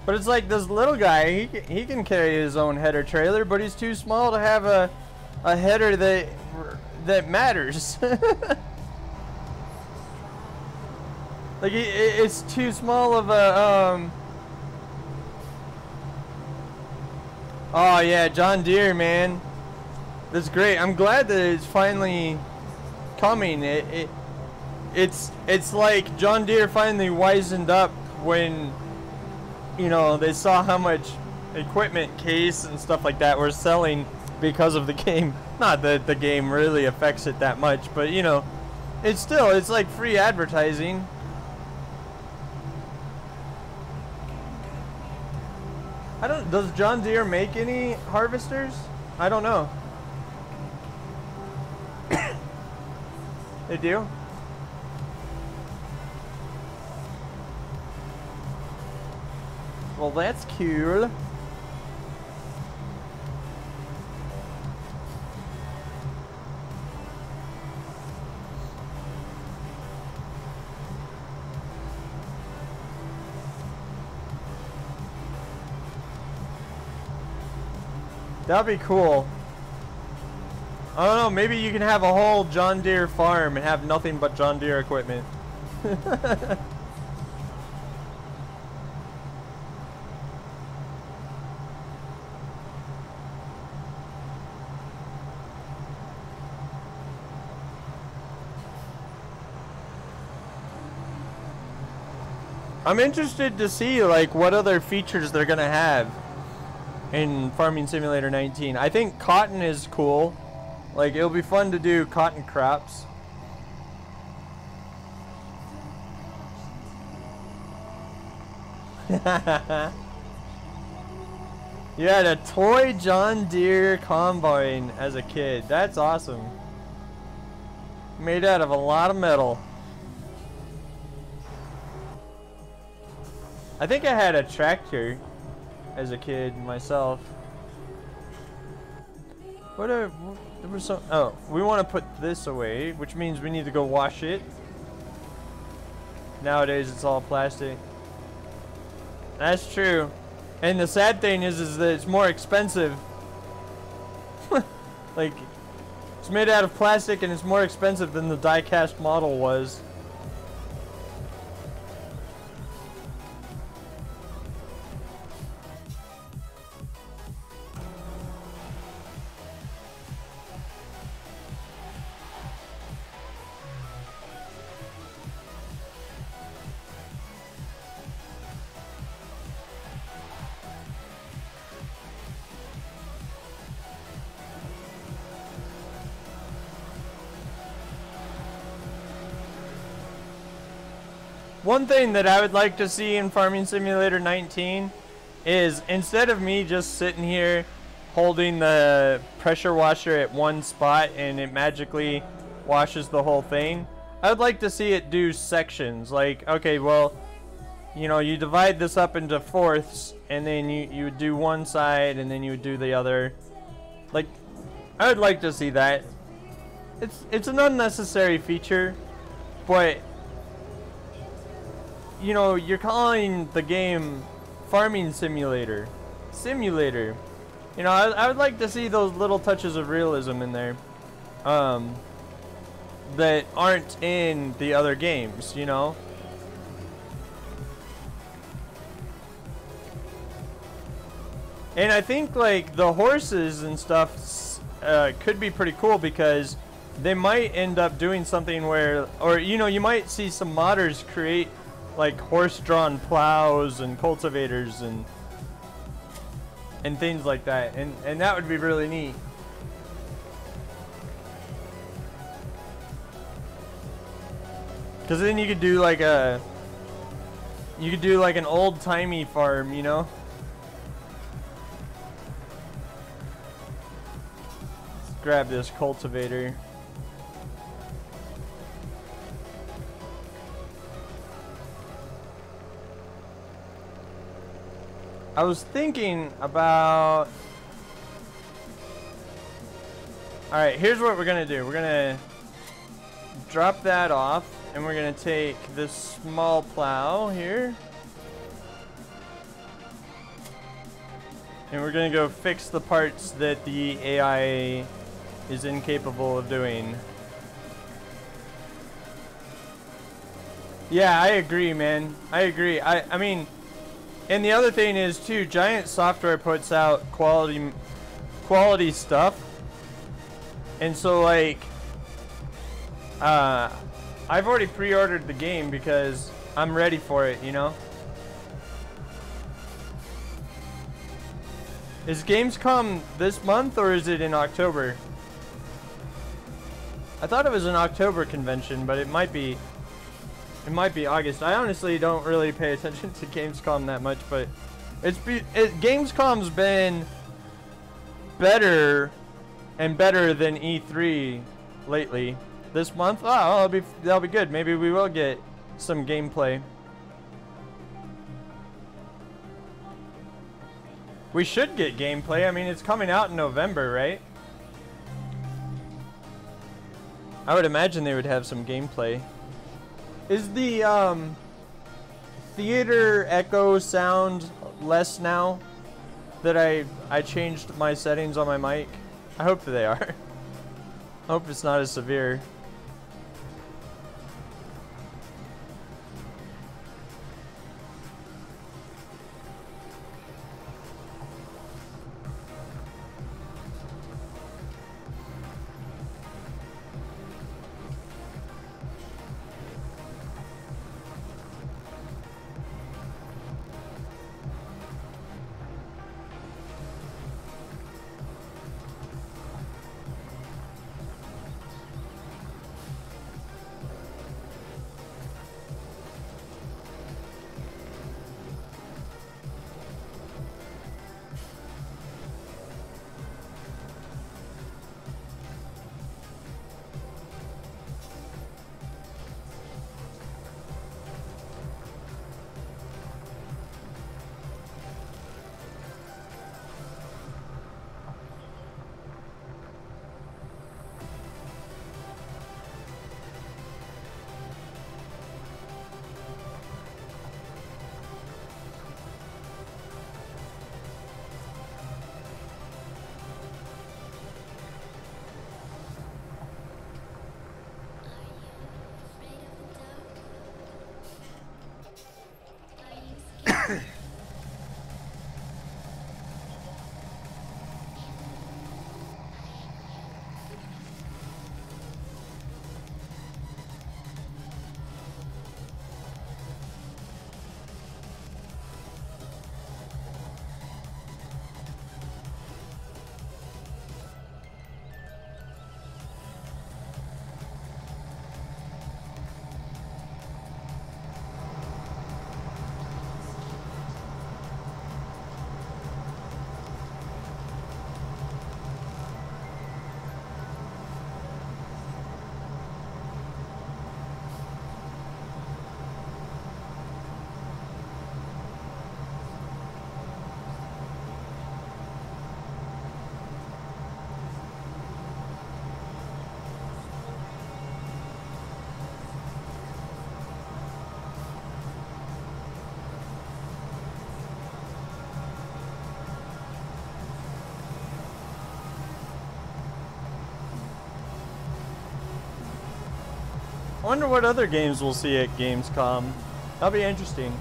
But it's like this little guy, he can carry his own header trailer, but he's too small to have a header that matters. Like it's too small of a Oh yeah, John Deere, man. That's great. I'm glad that it's finally coming. It's like John Deere finally wisened up when, you know, they saw how much equipment, case and stuff like that were selling because of the game. Not that the game really affects it that much, but you know, it's like free advertising. Does John Deere make any harvesters? I don't know. They do? Well, that's cool. That'd be cool. I don't know, maybe you can have a whole John Deere farm and have nothing but John Deere equipment. I'm interested to see like what other features they're gonna have in Farming Simulator 19. I think cotton is cool. Like, it'll be fun to do cotton crops. You had a toy John Deere combine as a kid. That's awesome. Made out of a lot of metal. I think I had a tractor as a kid myself. There was some. Oh, we want to put this away, which means we need to go wash it. Nowadays, it's all plastic. That's true. And the sad thing is that it's more expensive. Like, it's made out of plastic and it's more expensive than the die-cast model was. One thing that I would like to see in Farming Simulator 19 is, instead of me just sitting here holding the pressure washer at one spot and it magically washes the whole thing, I would like to see it do sections. Like, okay, well, you know, you divide this up into fourths and then you would do one side and then you would do the other. Like, I would like to see that. It's an unnecessary feature, but you know, you're calling the game Farming Simulator. You know, I would like to see those little touches of realism in there that aren't in the other games, you know? And I think, like, the horses and stuff could be pretty cool because they might end up doing something where, or, you know, you might see some modders create like horse-drawn plows and cultivators and things like that, and that would be really neat. Because then you could do like an old-timey farm, you know. Let's grab this cultivator. I was thinking about... Alright, here's what we're gonna do. We're gonna drop that off, and we're gonna take this small plow here. And we're gonna go fix the parts that the AI is incapable of doing. Yeah, I agree, man. I agree. I mean, and the other thing is too, Giant Software puts out quality stuff. And so like I've already pre-ordered the game because I'm ready for it, you know? Is Gamescom this month or is it in October? I thought it was an October convention, but it might be August. I honestly don't really pay attention to Gamescom that much, but Gamescom's been better and better than E3 lately. This month, oh, that'll be good. Maybe we will get some gameplay. We should get gameplay. I mean, it's coming out in November, right? I would imagine they would have some gameplay. Is the theater echo sound less now that I changed my settings on my mic? I hope that they are. I hope it's not as severe. I wonder what other games we'll see at Gamescom. That'll be interesting.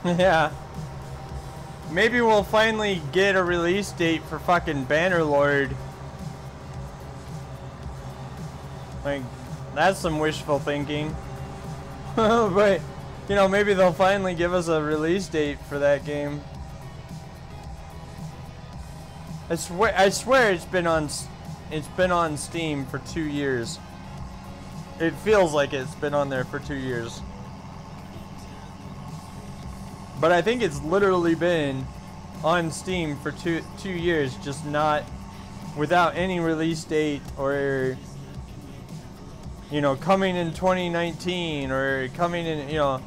Yeah. Maybe we'll finally get a release date for fucking Bannerlord. Like, that's some wishful thinking. But, you know, maybe they'll finally give us a release date for that game. I swear it's been on Steam for 2 years. It feels like it's been on there for 2 years. But I think it's literally been on Steam for two years, just not without any release date or, you know, coming in 2019 or coming in, you know,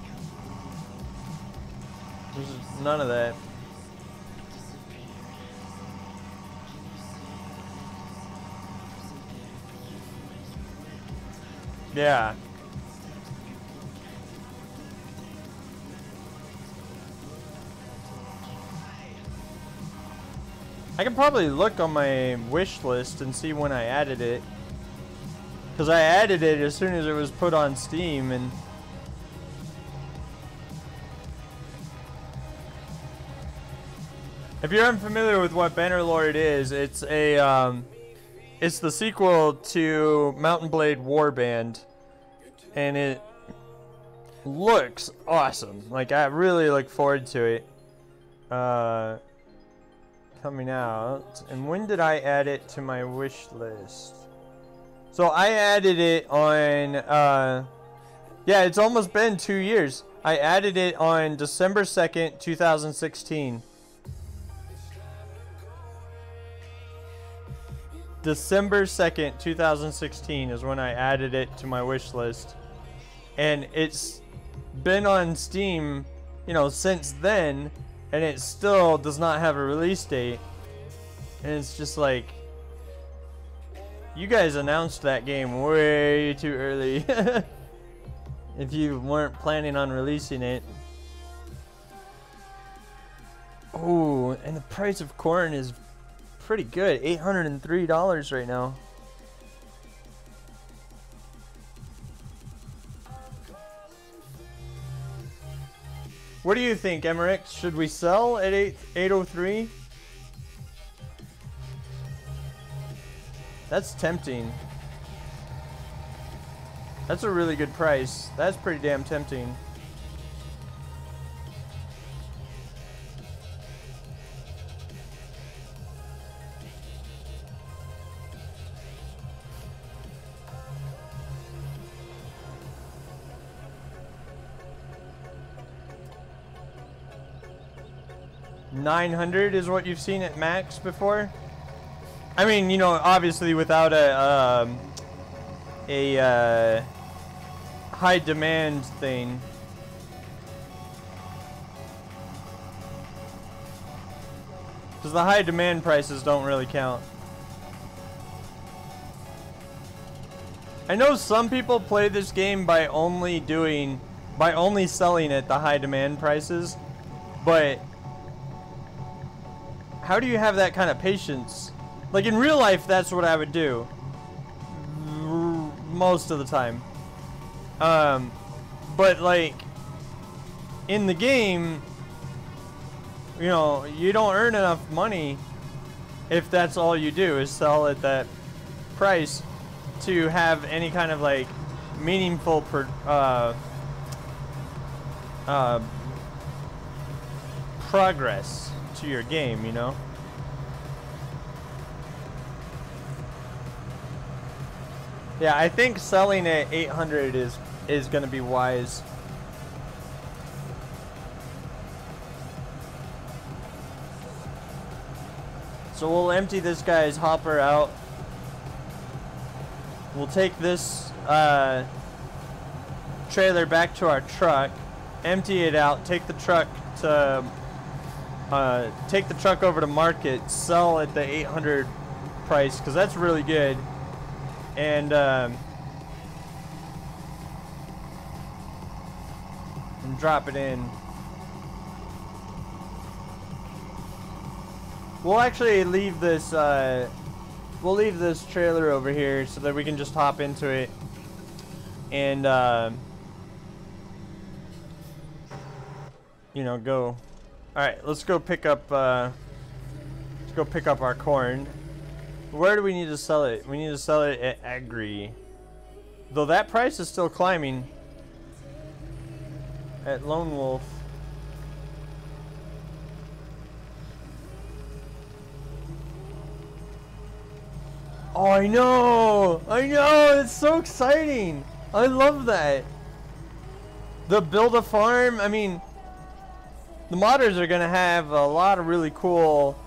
there's none of that. Yeah. I can probably look on my wish list and see when I added it. Because I added it as soon as it was put on Steam, and if you're unfamiliar with what Bannerlord is, it's a it's the sequel to Mount and Blade Warband, and it looks awesome. Like, I really look forward to it. Coming out. And when did I add it to my wish list? So I added it on yeah, it's almost been 2 years. I added it on December 2nd, 2016. December 2nd, 2016 is when I added it to my wish list. And it's been on Steam, you know, since then, and it still does not have a release date. And it's just like, you guys announced that game way too early. If you weren't planning on releasing it. Ooh, and the price of corn is pretty good. $803 right now. What do you think, Emmerich? Should we sell at 803? That's tempting. That's a really good price. That's pretty damn tempting. $900 is what you've seen at max before. I mean, you know, obviously without a high demand thing. Because the high demand prices don't really count. I know some people play this game by only selling at the high demand prices, but how do you have that kind of patience? Like, in real life, that's what I would do most of the time. But like, in the game, you know, you don't earn enough money if that's all you do is sell at that price to have any kind of like meaningful progress to your game, you know. Yeah, I think selling at 800 is going to be wise. So we'll empty this guy's hopper out. We'll take this trailer back to our truck, empty it out, take the truck over to market, sell at the 800 price, because that's really good. And drop it in. We'll actually leave this trailer over here so that we can just hop into it and you know, go. All right, let's go pick up our corn. Where do we need to sell it? We need to sell it at Agri. Though that price is still climbing at Lone Wolf. Oh, I know! I know! It's so exciting! I love that! The build a farm, I mean, the modders are gonna have a lot of really cool,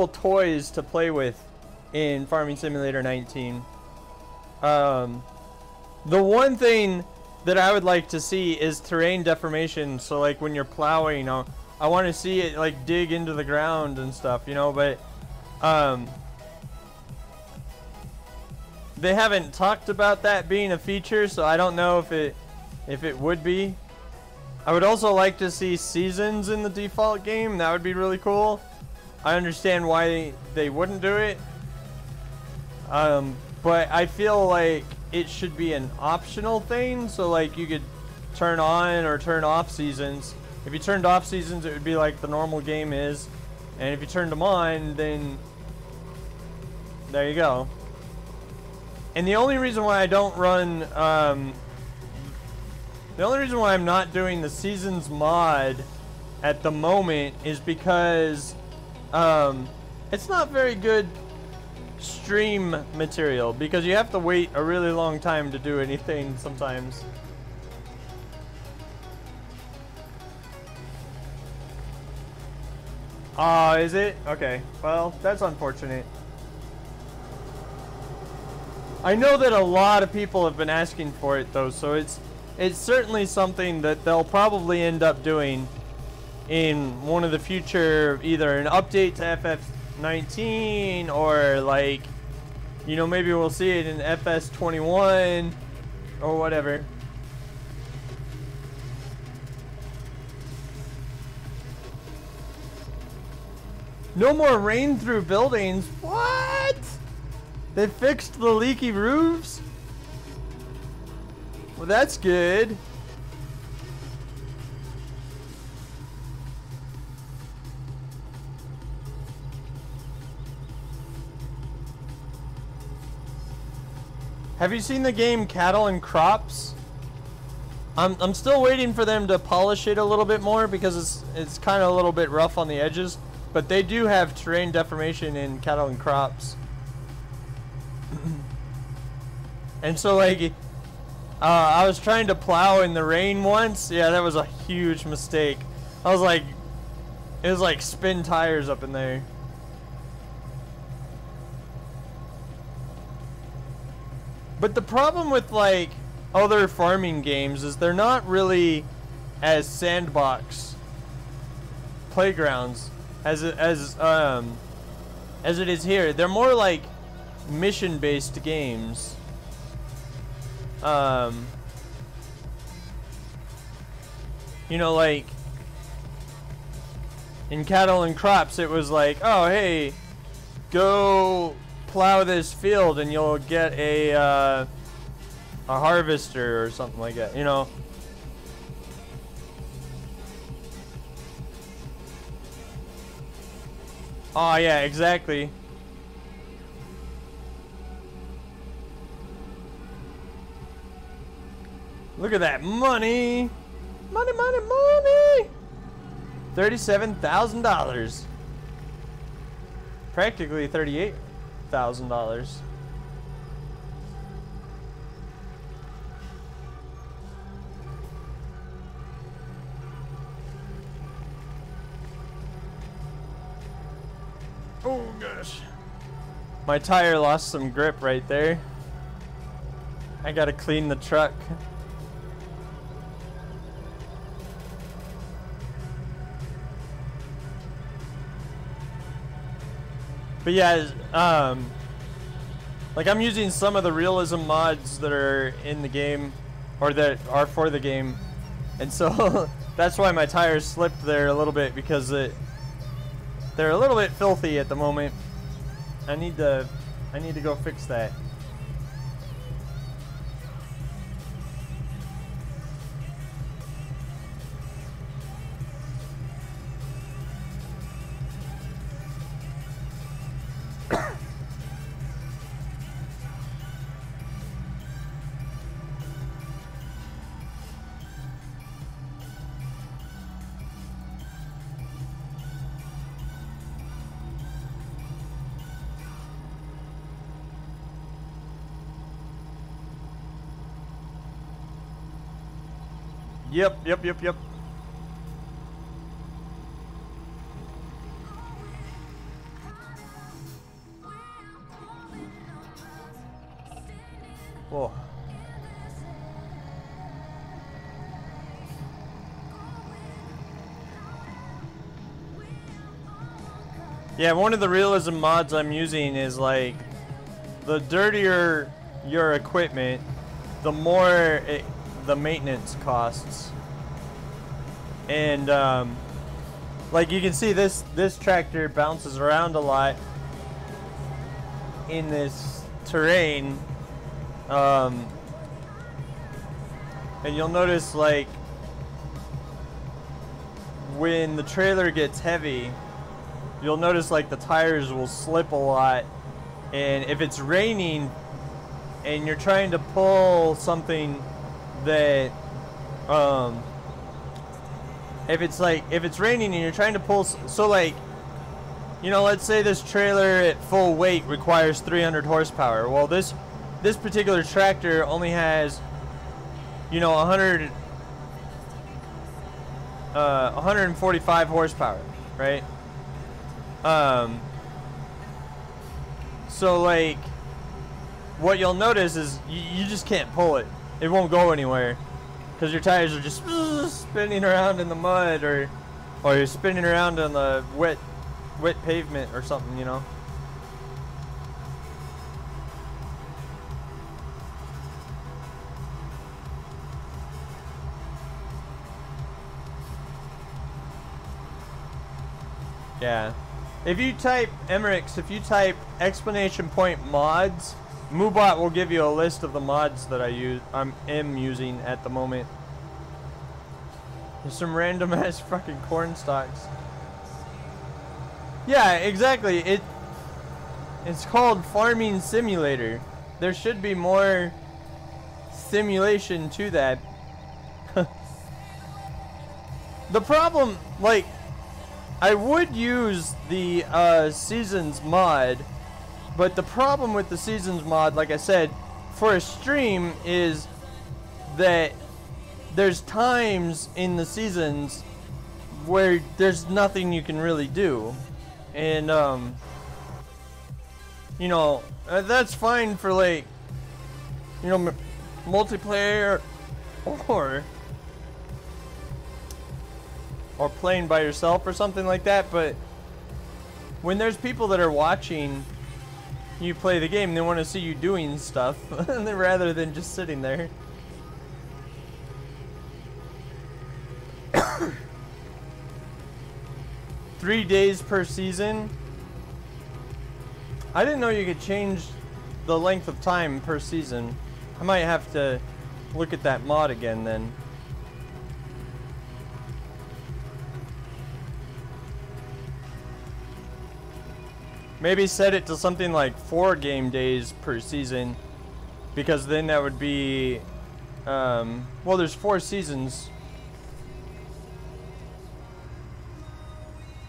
toys to play with in Farming Simulator 19. The one thing that I would like to see is terrain deformation. So like when you're plowing, I want to see it like dig into the ground and stuff, you know, but they haven't talked about that being a feature, so I don't know if it would be. I would also like to see seasons in the default game. That would be really cool. I understand why they wouldn't do it. But I feel like it should be an optional thing, so like you could turn on or turn off seasons. If you turned off seasons, it would be like the normal game is, and if you turned them on, then there you go. And the only reason why I don't run, the only reason why I'm not doing the seasons mod at the moment is because it's not very good stream material, because you have to wait a really long time to do anything sometimes. Oh, is it? Okay. Well, that's unfortunate. I know that a lot of people have been asking for it though, so it's certainly something that they'll probably end up doing in one of the future, either an update to FF19 or like, you know, maybe we'll see it in FS21 or whatever. No more rain through buildings. What? They fixed the leaky roofs? Well, that's good. Have you seen the game Cattle and Crops? I'm still waiting for them to polish it a little bit more because it's kind of a little bit rough on the edges, but they do have terrain deformation in Cattle and Crops. And so like I was trying to plow in the rain once. Yeah, that was a huge mistake. I was like, it was like spin tires up in there. But the problem with like other farming games is they're not really as sandbox playgrounds as it is here. They're more like mission-based games. You know, like in Cattle and Crops, it was like, oh hey, go plow this field and you'll get a harvester or something like that, you know. Oh yeah, exactly. Look at that money! Money, money, money! $37,000. Practically $38,000. Oh gosh. My tire lost some grip right there. I gotta clean the truck. But yeah, like I'm using some of the realism mods that are in the game, or that are for the game, and so that's why my tires slipped there a little bit, because they're a little bit filthy at the moment. I need to go fix that. Yep. Whoa. Yeah, one of the realism mods I'm using is like, the dirtier your equipment, the more the maintenance costs. And like you can see, this tractor bounces around a lot in this terrain. And you'll notice, like, when the trailer gets heavy, you'll notice like the tires will slip a lot. And if it's raining and you're trying to pull something that if it's raining and you're trying to pull, so like, you know, let's say this trailer at full weight requires 300 horsepower. Well, this particular tractor only has, you know, 145 horsepower, right? So like, what you'll notice is you just can't pull it. It won't go anywhere because your tires are just spinning around in the mud, or you're spinning around on the wet pavement or something, you know. Yeah. If you type Emmerich, if you type !mods, Moobot will give you a list of the mods that I'm using at the moment. There's some random ass fucking corn stalks. Yeah, exactly. It's called Farming Simulator. There should be more simulation to that. The problem, like, I would use the Seasons mod, but the problem with the Seasons mod, like I said, for a stream is that there's times in the seasons where there's nothing you can really do. And, you know, that's fine for, like, you know, multiplayer or playing by yourself or something like that, but when there's people that are watching you play the game, they want to see you doing stuff rather than just sitting there. Three days per season. I didn't know you could change the length of time per season. I might have to look at that mod again then. Maybe set it to something like 4 game days per season, because then that would be, well, there's 4 seasons.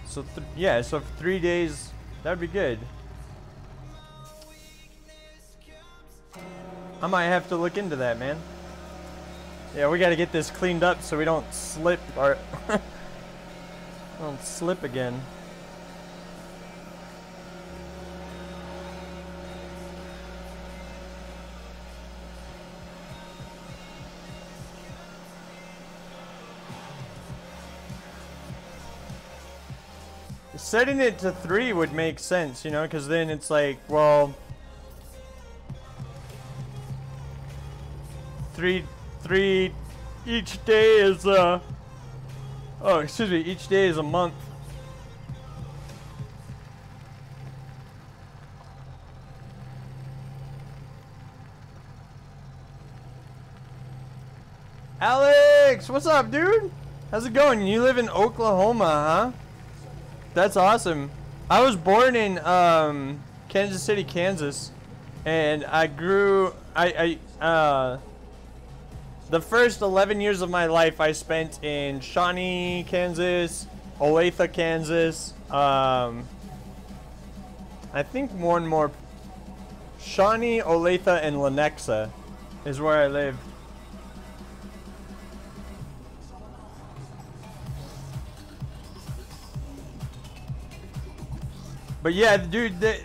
So yeah, so 3 days, that'd be good. I might have to look into that, man. Yeah, we gotta get this cleaned up so we don't slip or don't slip again. Setting it to 3 would make sense, you know, because then it's like, well, 3 each day is each day is a month. Alex, what's up, dude? How's it going? You live in Oklahoma, huh? That's awesome. I was born in Kansas City, Kansas, and I grew. The first 11 years of my life I spent in Shawnee, Kansas, Olathe, Kansas. I think more. Shawnee, Olathe, and Lenexa is where I lived. But yeah, dude, the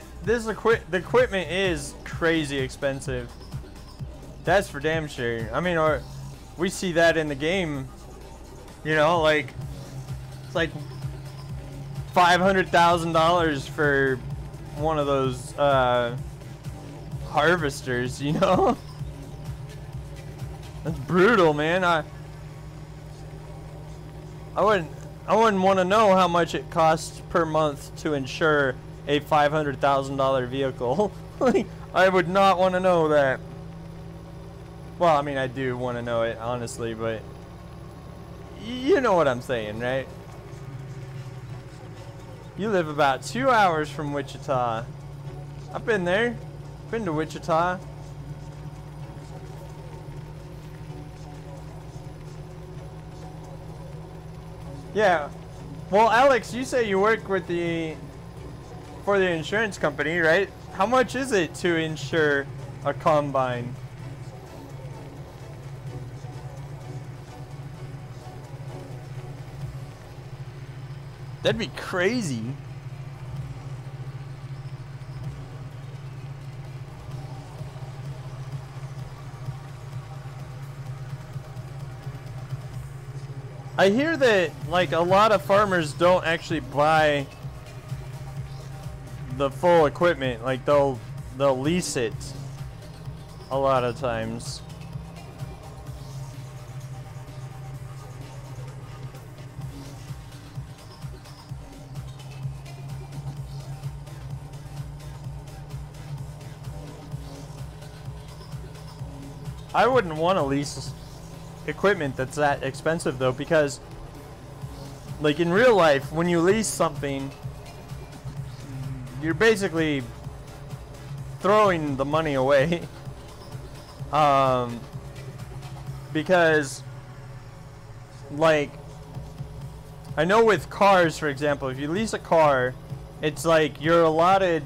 equipment is crazy expensive. That's for damn sure. I mean, we see that in the game. You know, like it's like $500,000 for one of those harvesters. You know, that's brutal, man. I wouldn't want to know how much it costs per month to insure a $500,000 vehicle. Like, I would not want to know that. Well, I mean, I do want to know it, honestly, but you know what I'm saying, right? You live about 2 hours from Wichita. I've been there. Been to Wichita. Yeah. Well, Alex, you say you work with for the insurance company, right? How much is it to insure a combine? That'd be crazy. I hear that like a lot of farmers don't actually buy the full equipment. Like they'll lease it a lot of times. I wouldn't want to lease equipment that's that expensive though, because like in real life, when you lease something, you're basically throwing the money away. Because like I know with cars, for example, if you lease a car, it's like you're allotted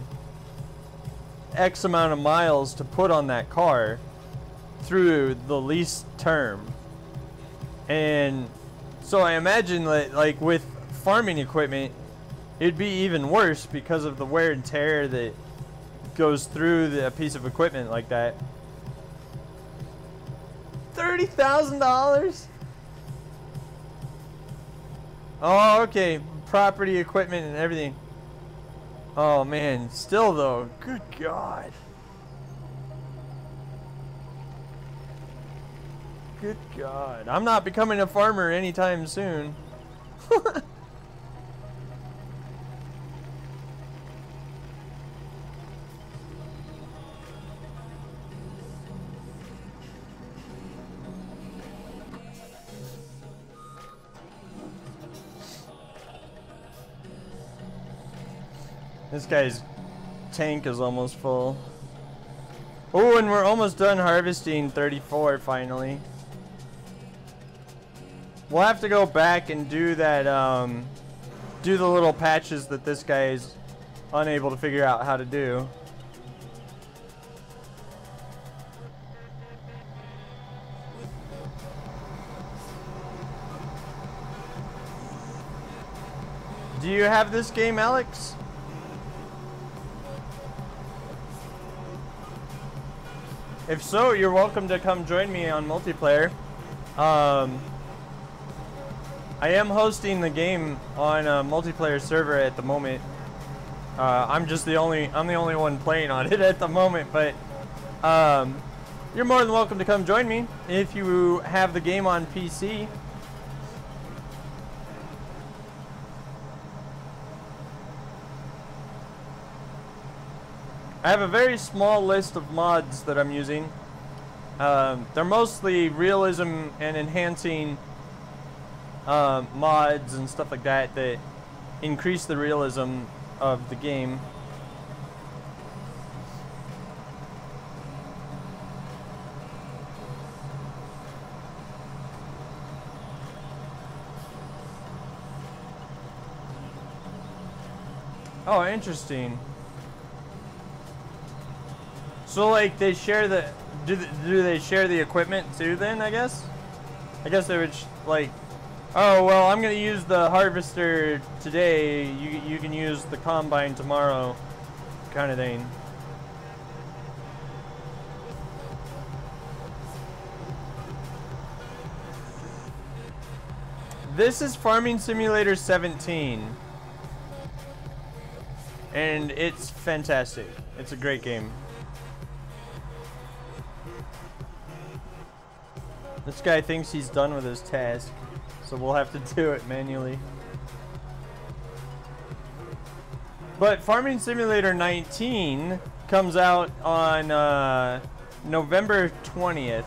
X amount of miles to put on that car through the lease term. And so I imagine that like with farming equipment, it'd be even worse because of the wear and tear that goes through a piece of equipment like that. $30,000? Oh, okay. Property, equipment, and everything. Oh man, still though, good God. Good God. I'm not becoming a farmer anytime soon. This guy's tank is almost full. Oh, and we're almost done harvesting 34 finally. We'll have to go back and do that, do the little patches that this guy is unable to figure out how to do. Do you have this game, Alex? If so, you're welcome to come join me on multiplayer. I am hosting the game on a multiplayer server at the moment. I'm the only one playing on it at the moment, but you're more than welcome to come join me if you have the game on PC. I have a very small list of mods that I'm using. They're mostly realism and enhancing mods and stuff like that that increase the realism of the game. Oh, interesting. So like they share the do they share the equipment too then, I guess? I guess they would like Oh, well, I'm going to use the harvester today. You can use the combine tomorrow, kind of thing. This is Farming Simulator 17. And it's fantastic. It's a great game. This guy thinks he's done with his task, so we'll have to do it manually. But Farming Simulator 19 comes out on November 20th.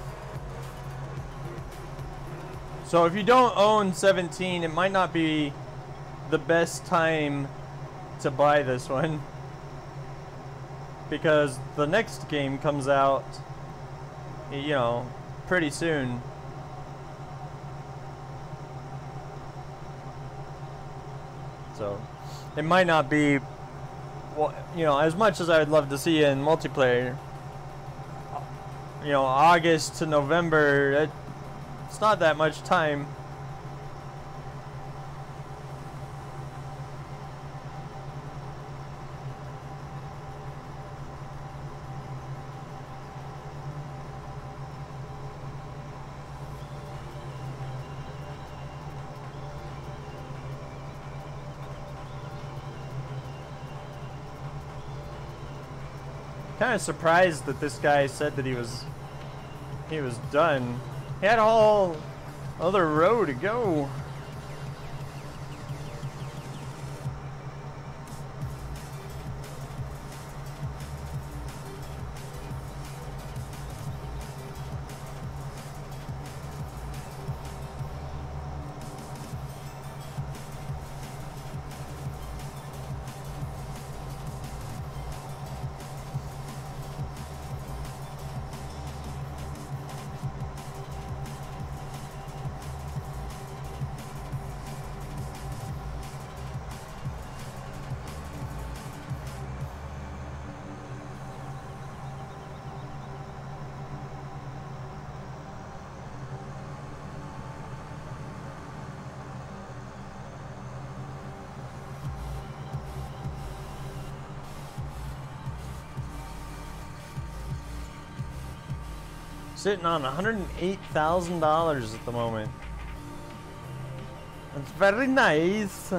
So if you don't own 17, it might not be the best time to buy this one, because the next game comes out, you know, pretty soon. So it might not be, well, you know, as much as I would love to see it in multiplayer. You know, August to November, it's not that much time. Kind of surprised that this guy said that he was done. He had a whole other row to go. Sitting on $108,000 at the moment. That's very nice.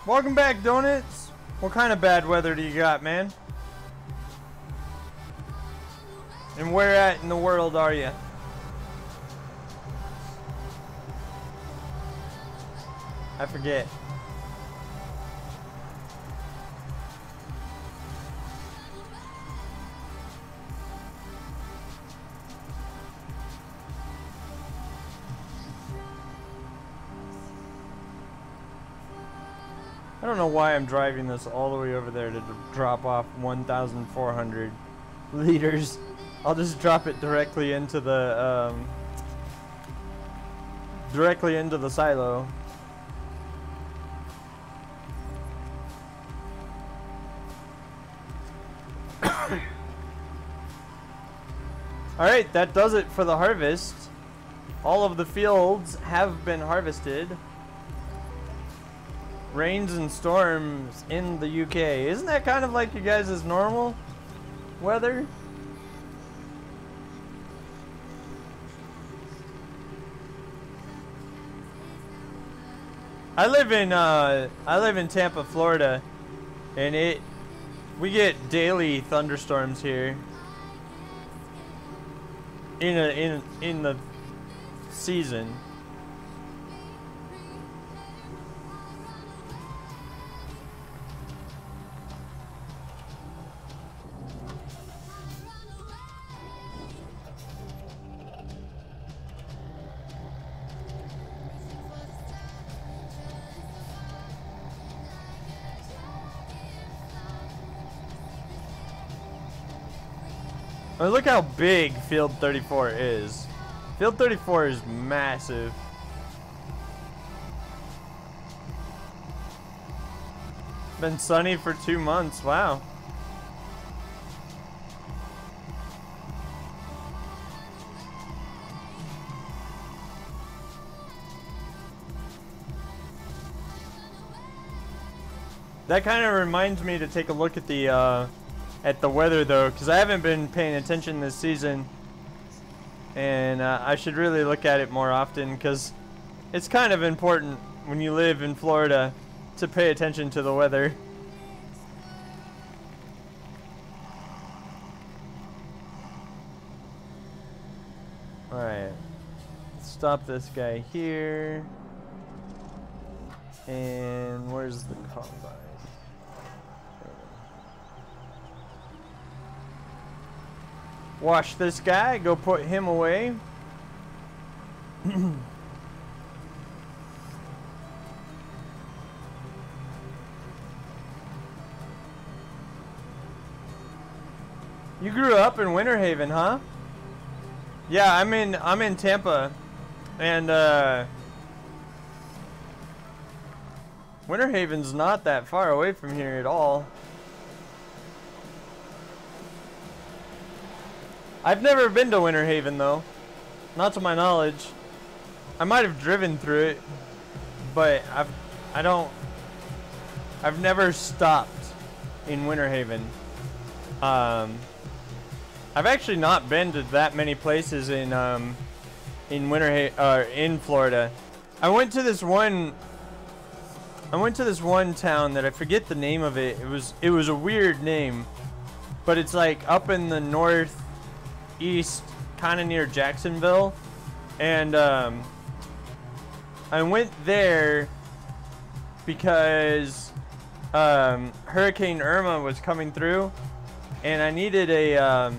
Welcome back, Donuts. What kind of bad weather do you got, man? And where at in the world are you? I forget. I don't know why I'm driving this all the way over there to drop off 1,400 liters. I'll just drop it directly into the silo. Alright, that does it for the harvest. All of the fields have been harvested. Rains and storms in the UK. Isn't that kind of like you guys' normal weather? I live in Tampa, Florida, and we get daily thunderstorms here in the season. Oh, look how big Field 34 is. Field 34 is massive. Been sunny for 2 months. Wow. That kind of reminds me to take a look at the weather though, because I haven't been paying attention this season, and I should really look at it more often, because it's kind of important when you live in Florida to pay attention to the weather. Alright, stop this guy here, and where's the combine? Wash this guy, go put him away. You grew up in Winter Haven, huh? Yeah, I'm in Tampa, and Winter Haven's not that far away from here at all. I've never been to Winter Haven though, not to my knowledge. I might have driven through it, but I've never stopped in Winter Haven. I've actually not been to that many places in Florida. I went to this one town that I forget the name of it. It was a weird name, but it's like up in the northeast, kind of near Jacksonville, and I went there because Hurricane Irma was coming through, and I needed a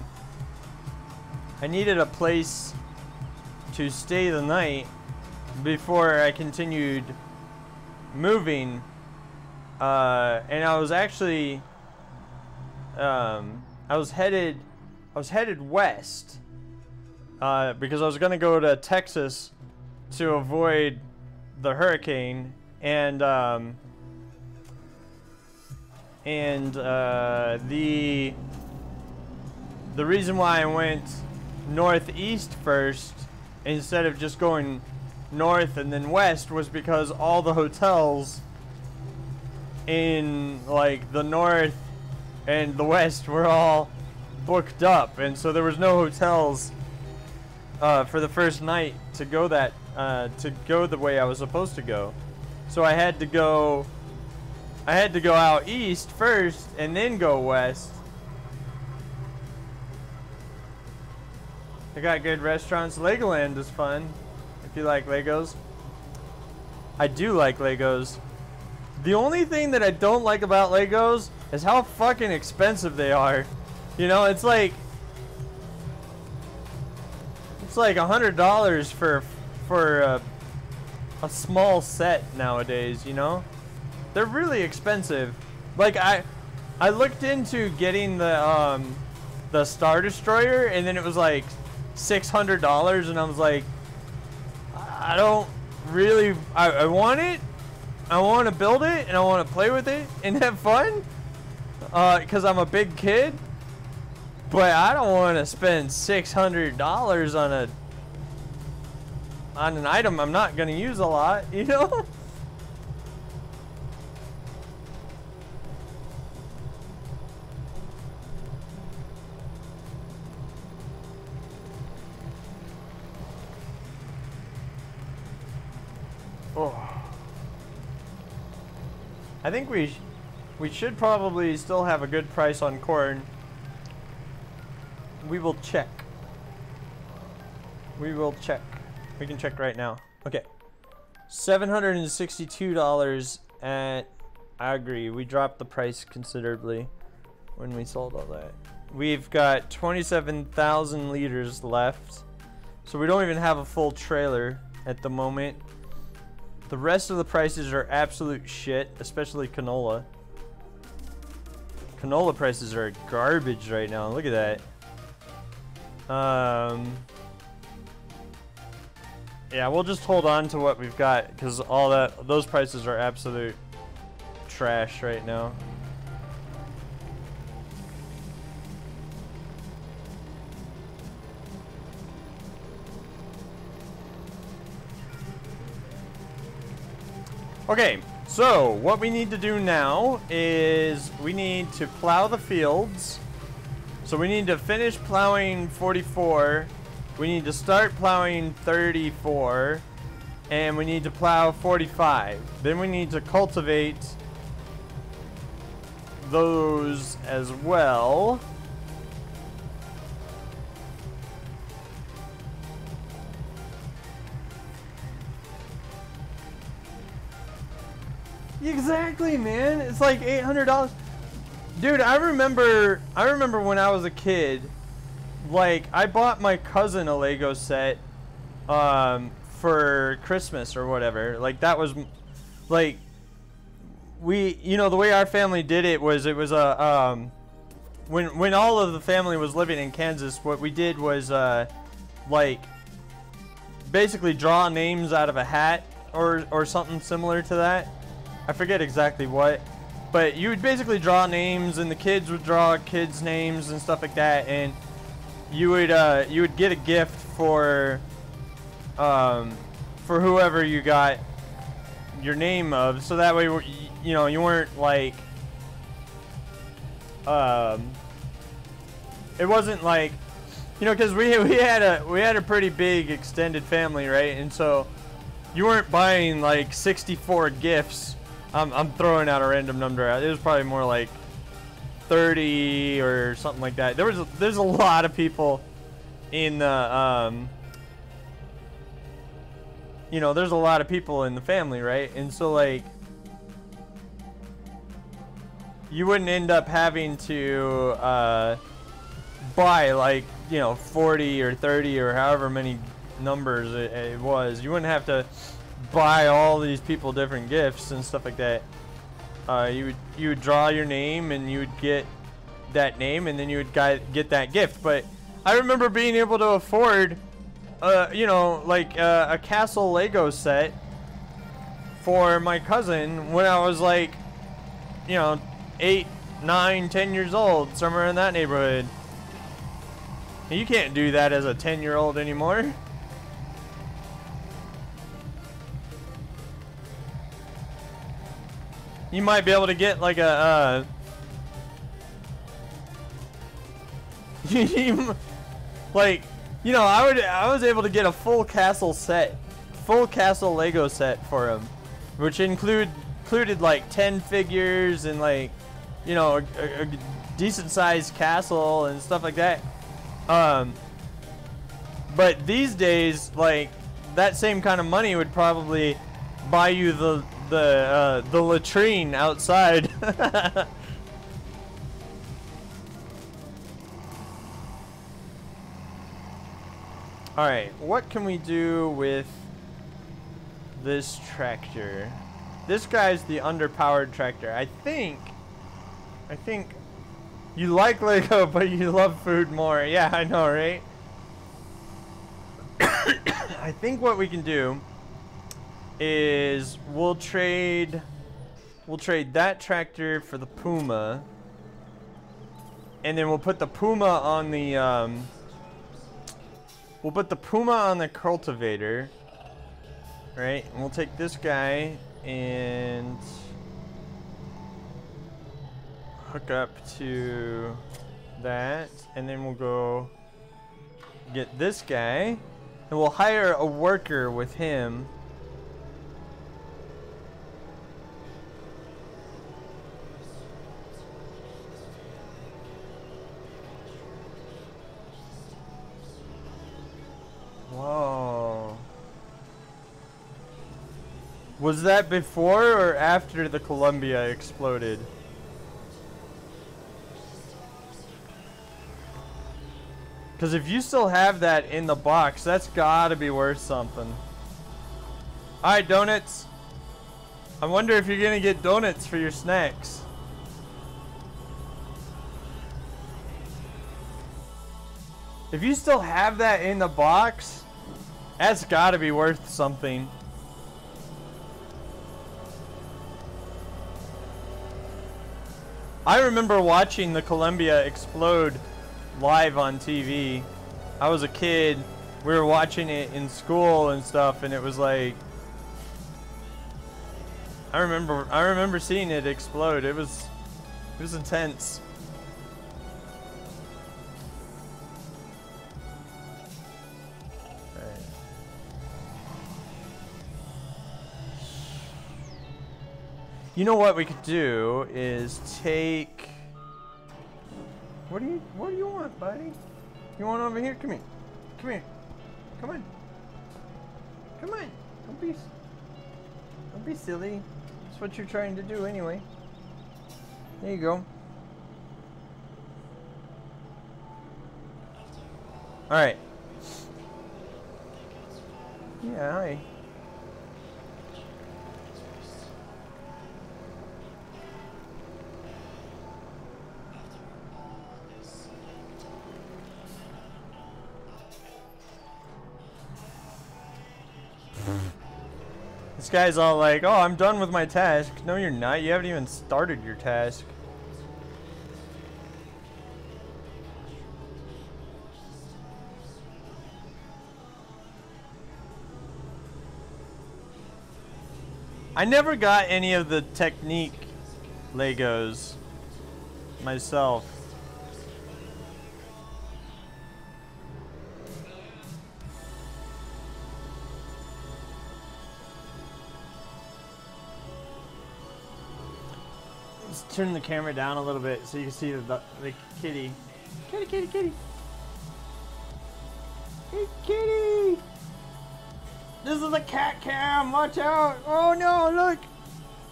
place to stay the night before I continued moving, and I was actually I was headed west because I was gonna go to Texas to avoid the hurricane, and the reason why I went northeast first instead of just going north and then west was because all the hotels in like the north and the west were all booked up, and so there was no hotels for the first night to go the way I was supposed to go. So I had to go out east first and then go west. They got good restaurants. Legoland is fun if you like Legos. I do like Legos. The only thing that I don't like about Legos is how fucking expensive they are. You know, it's like $100 for a small set nowadays, you know? They're really expensive. Like I looked into getting the Star Destroyer, and then it was like $600, and I was like, I don't really, I want it, I want to build it, and I want to play with it and have fun, because I'm a big kid, But I don't want to spend $600 on an item I'm not going to use a lot, you know? Oh. I think we should probably still have a good price on corn. We will check. We will check. We can check right now. Okay. $762 at... I agree. We dropped the price considerably when we sold all that. We've got 27,000 liters left. So we don't even have a full trailer at the moment. The rest of the prices are absolute shit, especially canola. Canola prices are garbage right now. Look at that. Yeah, we'll just hold on to what we've got because those prices are absolute trash right now. Okay, so what we need to do now is we need to plow the fields. So we need to finish plowing 44. We need to start plowing 34. And we need to plow 45. Then we need to cultivate those as well. Exactly, man. It's like $800. Dude, I remember when I was a kid, like I bought my cousin a Lego set for Christmas or whatever. Like that was like the way our family did it was when all of the family was living in Kansas, what we did was like basically draw names out of a hat or something similar to that. I forget exactly what, but you would basically draw names, and the kids would draw kids' names and stuff like that, and you would get a gift for whoever you got your name of, so that way you weren't like it wasn't like because we had a pretty big extended family, right? And so you weren't buying like 64 gifts. I'm throwing out a random number. It was probably more like 30 or something like that. There's a lot of people in the there's a lot of people in the family, right? And so like you wouldn't end up having to buy like 40 or 30 or however many numbers it was. You wouldn't have to buy all these people different gifts and stuff like that. You would draw your name and you would get that name, and then you would get that gift. But I remember being able to afford a castle Lego set for my cousin when I was like 8, 9, 10 years old, somewhere in that neighborhood. And you can't do that as a 10-year-old anymore. You might be able to get like a I was able to get a full castle Lego set for him, which included like 10 figures and like a decent sized castle and stuff like that. But these days, like that same kind of money would probably buy you the latrine outside. Alright, what can we do with this tractor? This guy's the underpowered tractor. I think you like Lego, but you love food more. Yeah, I know, right? I think what we can do is we'll trade that tractor for the Puma, and then we'll put the Puma on the cultivator, right? And we'll take this guy and hook up to that, and then we'll go get this guy, and we'll hire a worker with him. Whoa. Was that before or after the Columbia exploded? Because if you still have that in the box, that's gotta be worth something. Alright, donuts. I wonder if you're gonna get donuts for your snacks. If you still have that in the box, that's gotta be worth something. I remember watching the Columbia explode live on TV. I was a kid. We were watching it in school and stuff, and it was like, I remember seeing it explode. It was intense. All right. You know what we could do is take. What do you want, buddy? You want over here? Come here. Come here. Come on. Come on. Don't be silly. That's what you're trying to do anyway. There you go. Alright. Yeah, hi. This guy's all like, oh, I'm done with my task. No, you're not. You haven't even started your task. I never got any of the Technique Legos myself. Let's turn the camera down a little bit so you can see the kitty. Kitty, kitty, kitty. Hey, kitty! This is a cat cam. Watch out! Oh no! Look.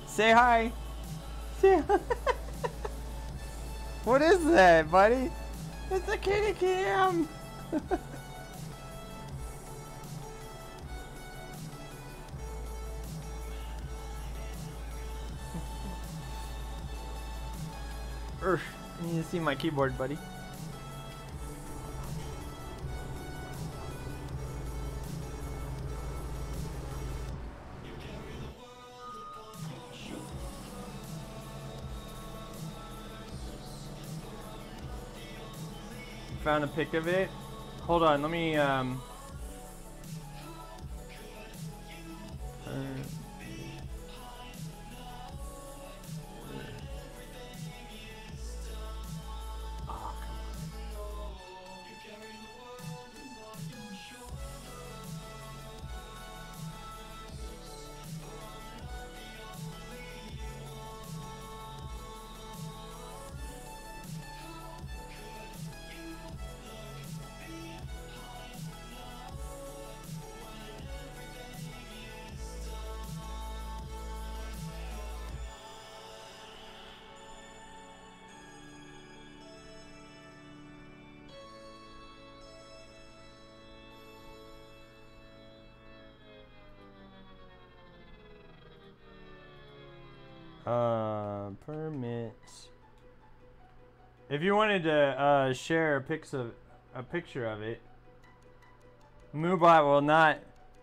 Say hi. Say hi. What is that, buddy? It's a kitty cam. You need to see my keyboard, buddy. Found a pic of it. Hold on, let me permits. If you wanted to share a picture of it, Moobot will not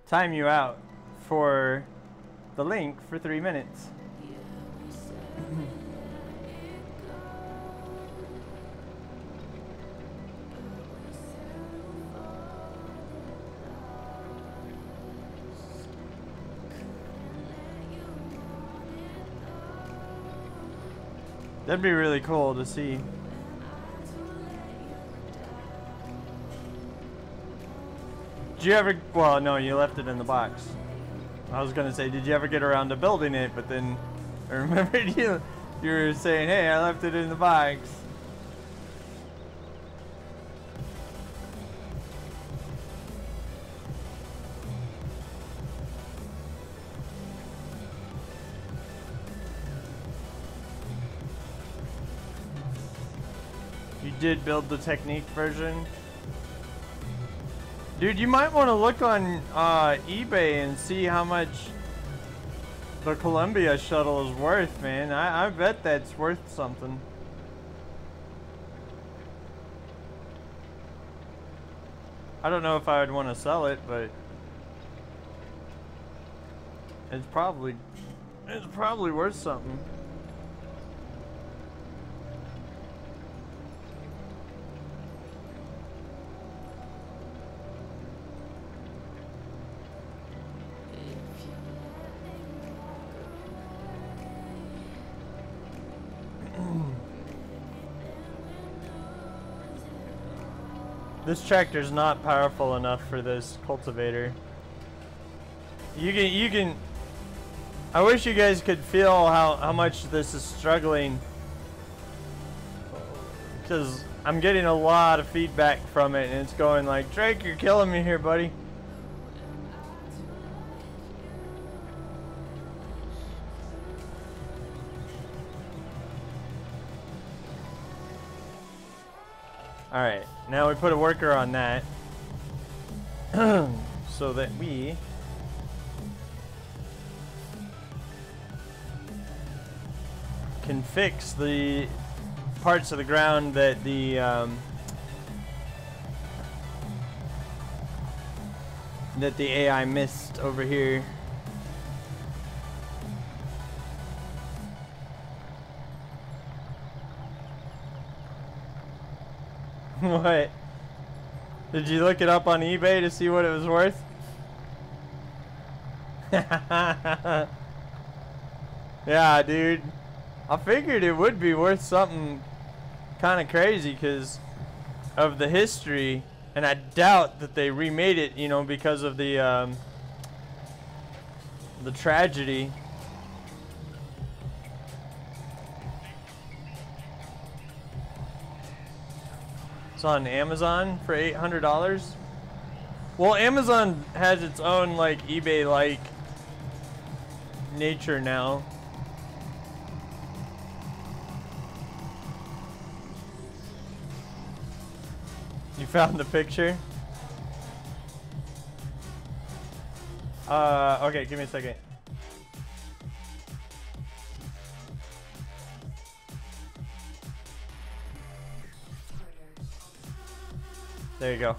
time you out for the link for 3 minutes. That'd be really cool to see. Did you ever, well, no, you left it in the box. I was gonna say, did you ever get around to building it? But then I remembered you were saying, hey, I left it in the box. You did build the Technique version? Dude, you might want to look on eBay and see how much the Columbia shuttle is worth, man. I bet that's worth something. I don't know if I would want to sell it, but it's probably worth something. This tractor's not powerful enough for this cultivator. You can I wish you guys could feel how much this is struggling, because I'm getting a lot of feedback from it and it's going like, Drake, you're killing me here, buddy. Alright, now we put a worker on that so that we can fix the parts of the ground that the AI missed over here. What? Did you look it up on eBay to see what it was worth? Yeah, dude. I figured it would be worth something kind of crazy because of the history, and I doubt that they remade it, you know, because of the tragedy. It's on Amazon for $800. Well, Amazon has its own like eBay-like nature now. You found the picture? Okay, give me a second. There you go.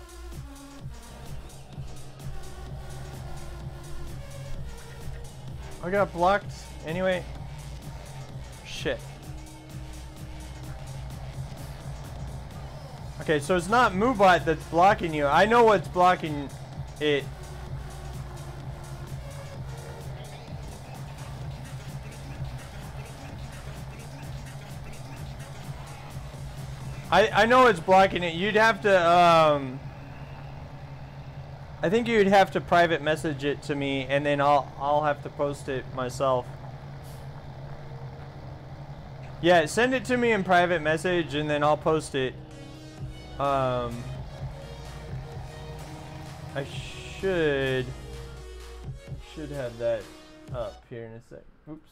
I got blocked anyway. Shit. Okay, so it's not MooBot that's blocking you. I know what's blocking it. I know it's blocking it. You'd have to I think you'd have to private message it to me, and then I'll have to post it myself. Yeah, send it to me in private message and then I'll post it. I should have that up here in a sec. Oops.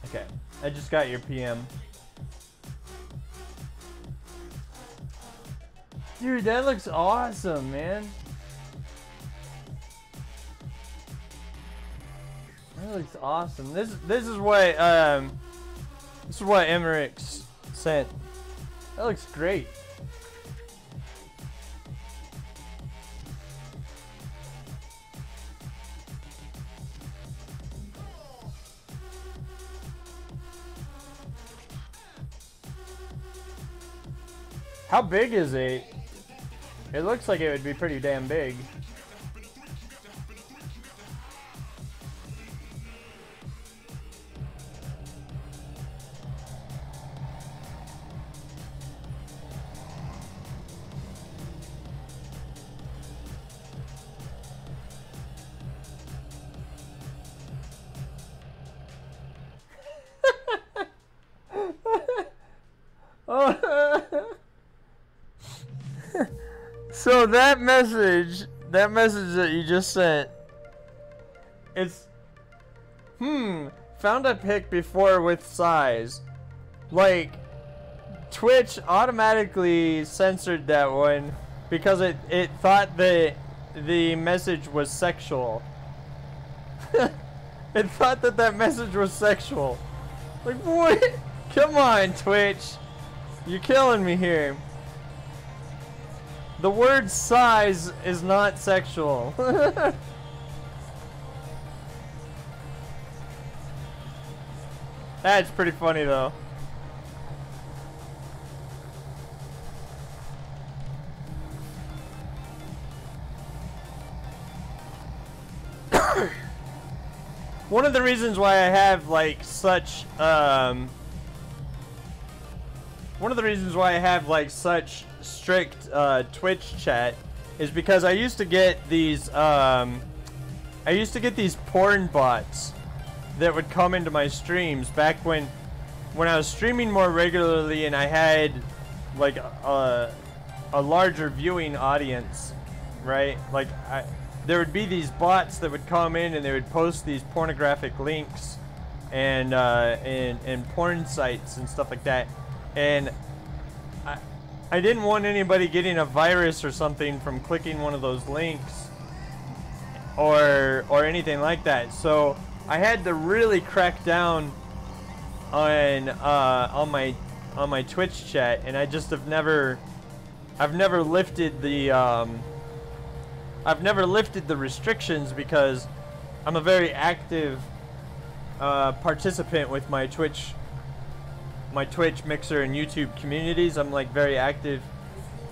Okay, I just got your PM. Dude, that looks awesome, man. That looks awesome. This is what Emmerich's sent. That looks great. How big is it? It looks like it would be pretty damn big. So that message that you just sent, it's, found a pic before with size. Like, Twitch automatically censored that one because it thought that the message was sexual. It thought that message was sexual. Like, what? Come on, Twitch. You're killing me here. The word size is not sexual. That's pretty funny though. One of the reasons why I have like such strict Twitch chat is because I used to get these porn bots that would come into my streams back when I was streaming more regularly and I had like a larger viewing audience, right? Like there would be these bots that would come in and they would post these pornographic links and porn sites and stuff like that, and I didn't want anybody getting a virus or something from clicking one of those links or anything like that. So I had to really crack down on my Twitch chat, and I just I've never lifted the restrictions because I'm a very active participant with my Twitch, Mixer, and YouTube communities. I'm like very active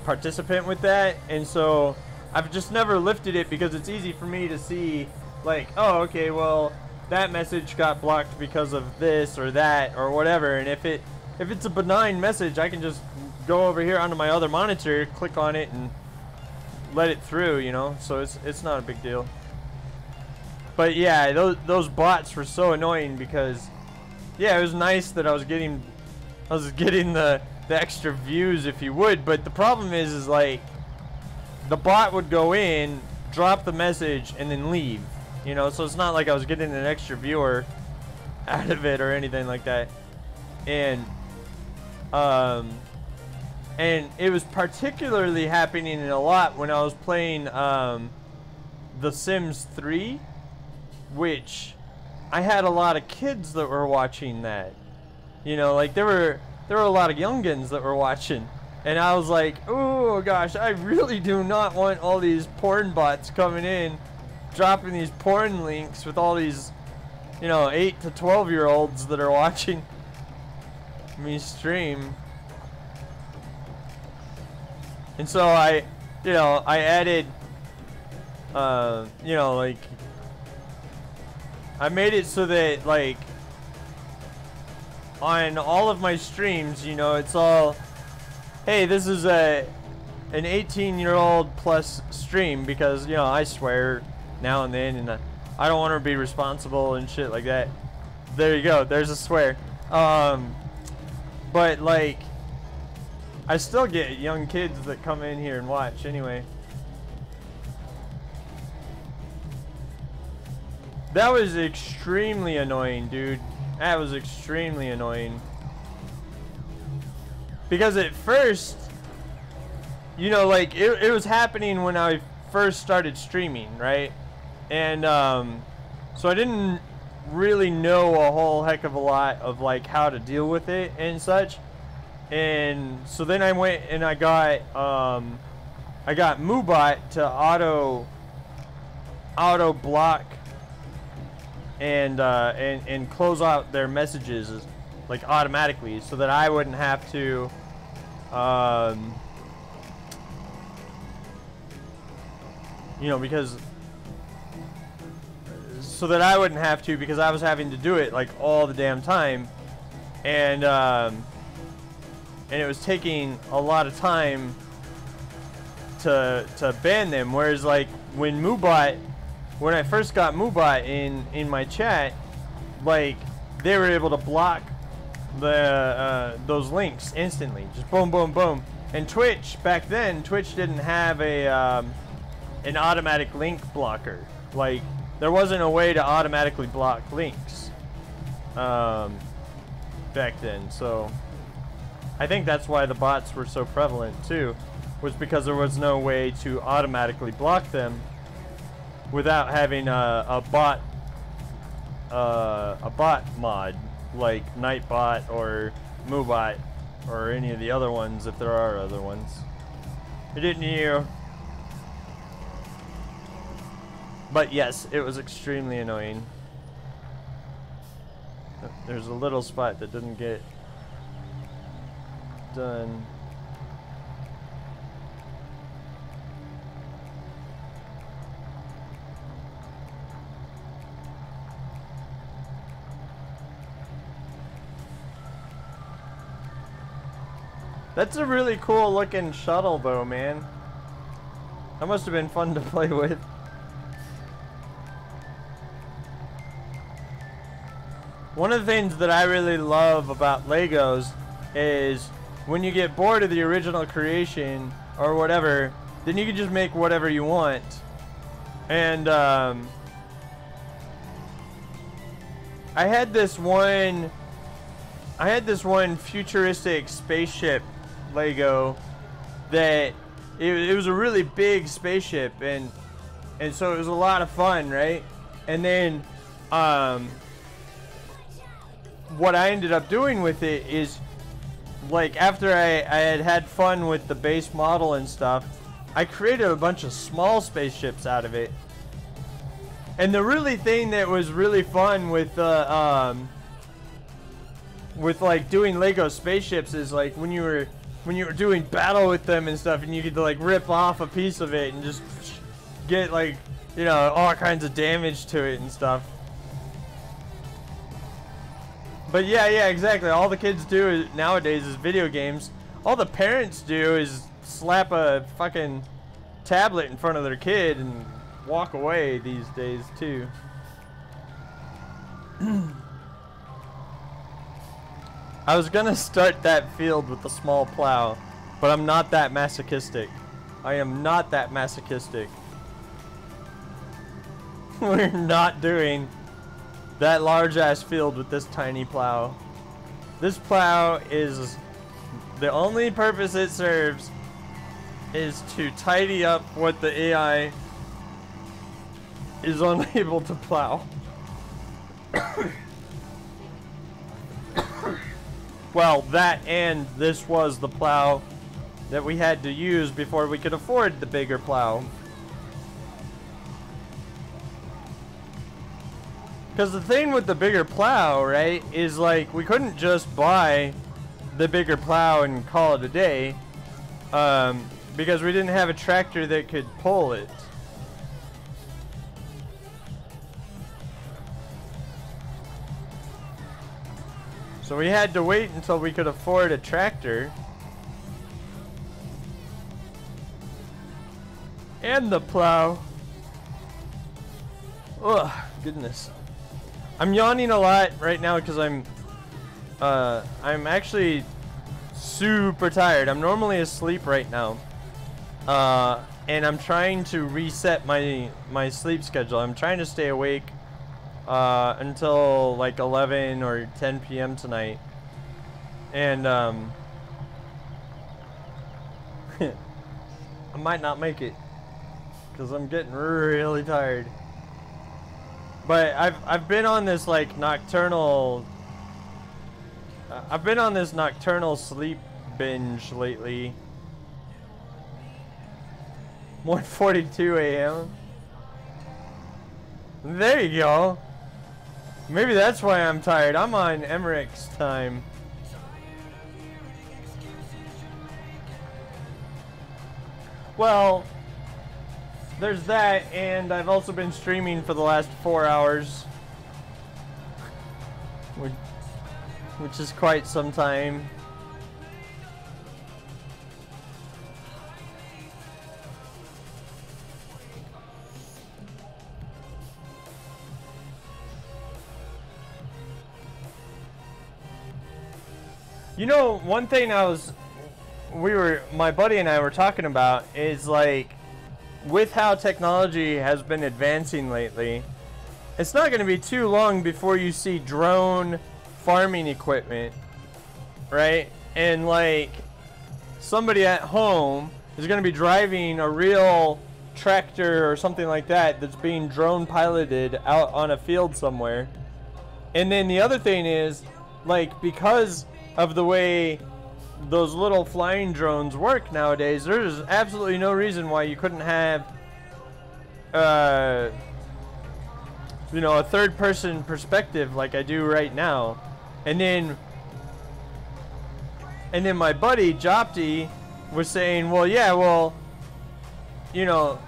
participant with that, and so I've just never lifted it because it's easy for me to see like, oh, okay, well, that message got blocked because of this or that or whatever, and if it's a benign message, I can just go over here onto my other monitor, click on it, and let it through, you know. So it's not a big deal. But yeah, those bots were so annoying because, yeah, it was nice that I was getting the extra views, if you would, but the problem is like the bot would go in, drop the message, and then leave, you know. So it's not like I was getting an extra viewer out of it or anything like that. And it was particularly happening a lot when I was playing The Sims 3, which I had a lot of kids that were watching that. You know, like there were a lot of youngins that were watching, and I was like, oh gosh, I really do not want all these porn bots coming in, dropping these porn links with all these, you know, 8 to 12-year-olds that are watching me stream. And so I added, you know, like, I made it so that, like, on all of my streams, you know, it's all, hey, this is an 18-year-old plus stream, because, you know, I swear now and then, and I don't want to be responsible and shit like that. There you go, there's a swear. But, like, I still get young kids that come in here and watch anyway. That was extremely annoying, dude. That was extremely annoying. Because at first, you know, like, it was happening when I first started streaming, right? And, so I didn't really know a whole heck of a lot of, like, how to deal with it and such. And so then I went and I got Moobot to auto block and close out their messages like automatically, so that I wouldn't have to you know, because so that I wouldn't have to, because I was having to do it like all the damn time, and it was taking a lot of time to ban them. Whereas like when I first got Moobot in my chat, like they were able to block the those links instantly, just boom, boom, boom. And Twitch back then, Twitch didn't have a an automatic link blocker. Like there wasn't a way to automatically block links back then. So I think that's why the bots were so prevalent too, was because there was no way to automatically block them without having a bot mod like Nightbot or Moobot or any of the other ones, if there are other ones. Didn't you? But yes, it was extremely annoying. There's a little spot that didn't get done. That's a really cool looking shuttle though, man. That must have been fun to play with. One of the things that I really love about Legos is when you get bored of the original creation or whatever, then you can just make whatever you want. And I had this one futuristic spaceship Lego that it was a really big spaceship, and so it was a lot of fun, right? And then what I ended up doing with it is, like, after I had fun with the base model and stuff, I created a bunch of small spaceships out of it. And the really thing that was really fun with like doing Lego spaceships is like when you were doing battle with them and stuff, and you could like rip off a piece of it and just get, like, you know, all kinds of damage to it and stuff. But yeah, exactly. All the kids do nowadays is video games. All the parents do is slap a fucking tablet in front of their kid and walk away these days too. I was gonna start that field with the small plow, but I'm not that masochistic. I am not that masochistic. We're not doing that large ass field with this tiny plow. This plow is, the only purpose it serves is to tidy up what the AI is unable to plow. Well, that, and this was the plow that we had to use before we could afford the bigger plow. Because the thing with the bigger plow, right, is like we couldn't just buy the bigger plow and call it a day, because we didn't have a tractor that could pull it. So we had to wait until we could afford a tractor. And the plow. Ugh, goodness. I'm yawning a lot right now because I'm actually super tired. I'm normally asleep right now. And I'm trying to reset my sleep schedule. I'm trying to stay awake until like 11 or 10 p.m. tonight. And I might not make it because I'm getting really tired. But I've been on this like nocturnal sleep binge lately. 1:42 a.m. There you go. Maybe that's why I'm tired. I'm on Emmerich's time. Well, there's that, and I've also been streaming for the last 4 hours, which is quite some time. You know, one thing my buddy and I were talking about is like, with how technology has been advancing lately, it's not going to be too long before you see drone farming equipment, right? And like, somebody at home is going to be driving a real tractor or something like that that's being drone piloted out on a field somewhere. And then the other thing is, like, because of the way those little flying drones work nowadays, there's absolutely no reason why you couldn't have you know, a third person perspective like I do right now. And then my buddy Jopti was saying, well, yeah, well, you know,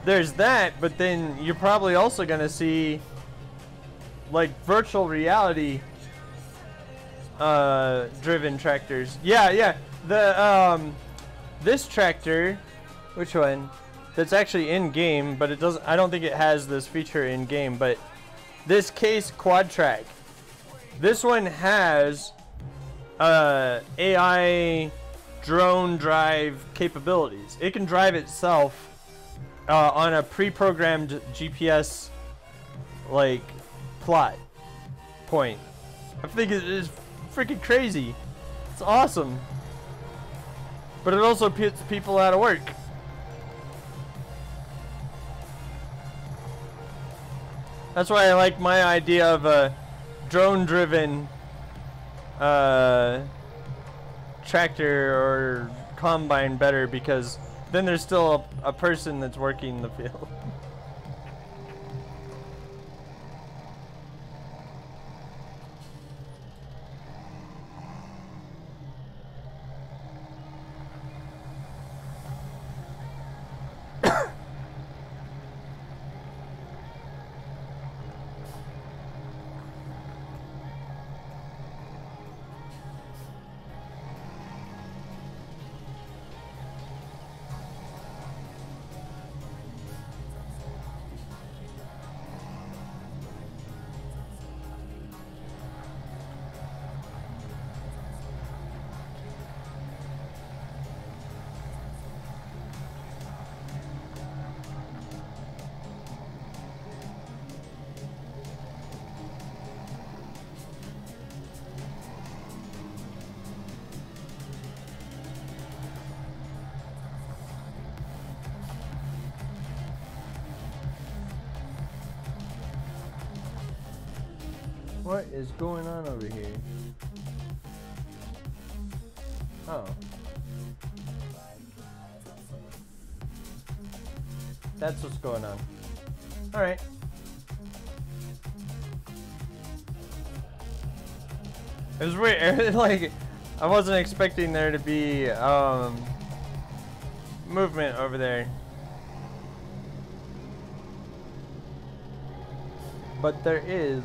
there's that, but then you're probably also gonna see like virtual reality driven tractors. Yeah. The this tractor, which one? That's actually in game, but it doesn't. I don't think it has this feature in game. But this Case Quad Track, this one has AI drone drive capabilities. It can drive itself on a pre-programmed GPS like plot point. I think it is freaking crazy. It's awesome. But it also puts people out of work. That's why I like my idea of a drone-driven tractor or combine better, because then there's still a person that's working the field. What is going on over here? Oh. That's what's going on. Alright. It was weird. Like, I wasn't expecting there to be movement over there. But there is.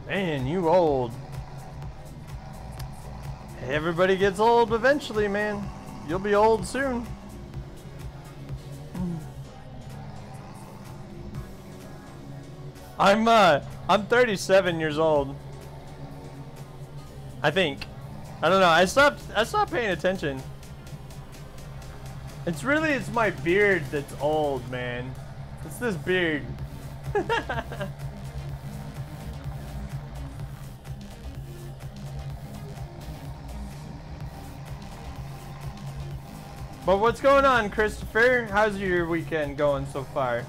Man, you old. Everybody gets old eventually, man. You'll be old soon. I'm 37 years old. I think. I don't know. I stopped paying attention. It's my beard that's old, man. It's this beard. But what's going on, Christopher? How's your weekend going so far?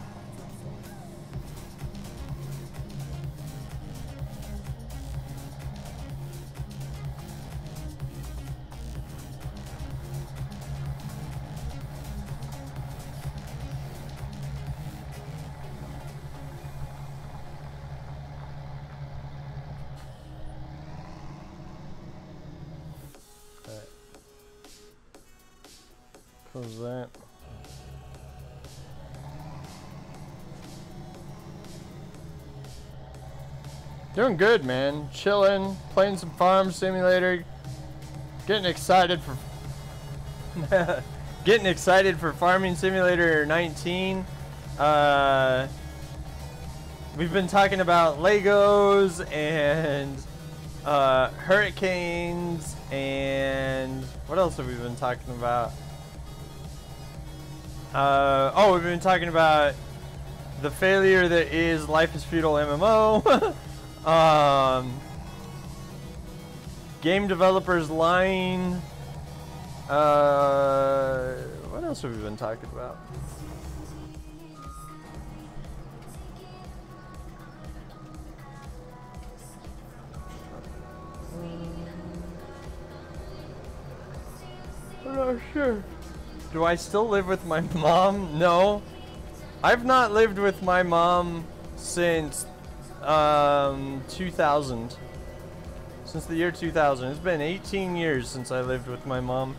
Close that. Doing good, man. Chilling, playing some Farm Simulator, getting excited for getting excited for Farming Simulator 19. We've been talking about Legos and hurricanes, and what else have we been talking about? Oh, we've been talking about the failure that is Life is Feudal MMO. Game developers lying. What else have we been talking about? I'm not sure. Do I still live with my mom? No. I've not lived with my mom since 2000. Since the year 2000. It's been 18 years since I lived with my mom.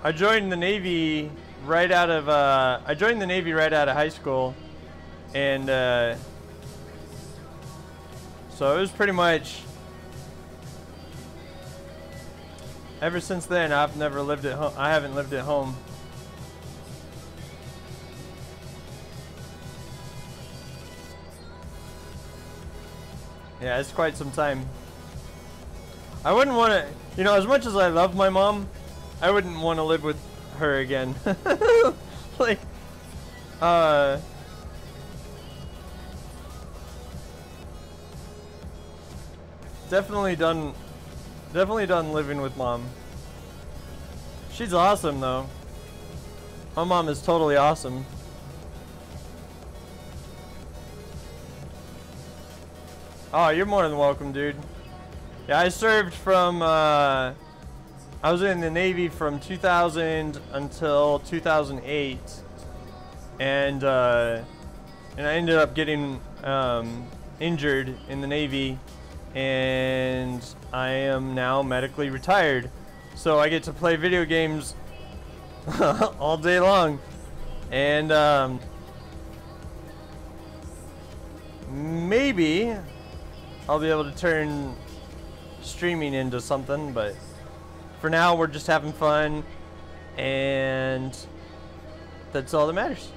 I joined the Navy right out of high school, and so it was pretty much ever since then. I've never lived at home. I haven't lived at home. Yeah, it's quite some time. I wouldn't want to, you know, as much as I love my mom, I wouldn't want to live with her again. Like, definitely done living with mom. She's awesome though. My mom is totally awesome. Oh, you're more than welcome, dude. Yeah, I served from I was in the Navy from 2000 until 2008, and I ended up getting injured in the Navy, and I am now medically retired. So I get to play video games all day long, and maybe I'll be able to turn streaming into something, but for now, we're just having fun, and that's all that matters.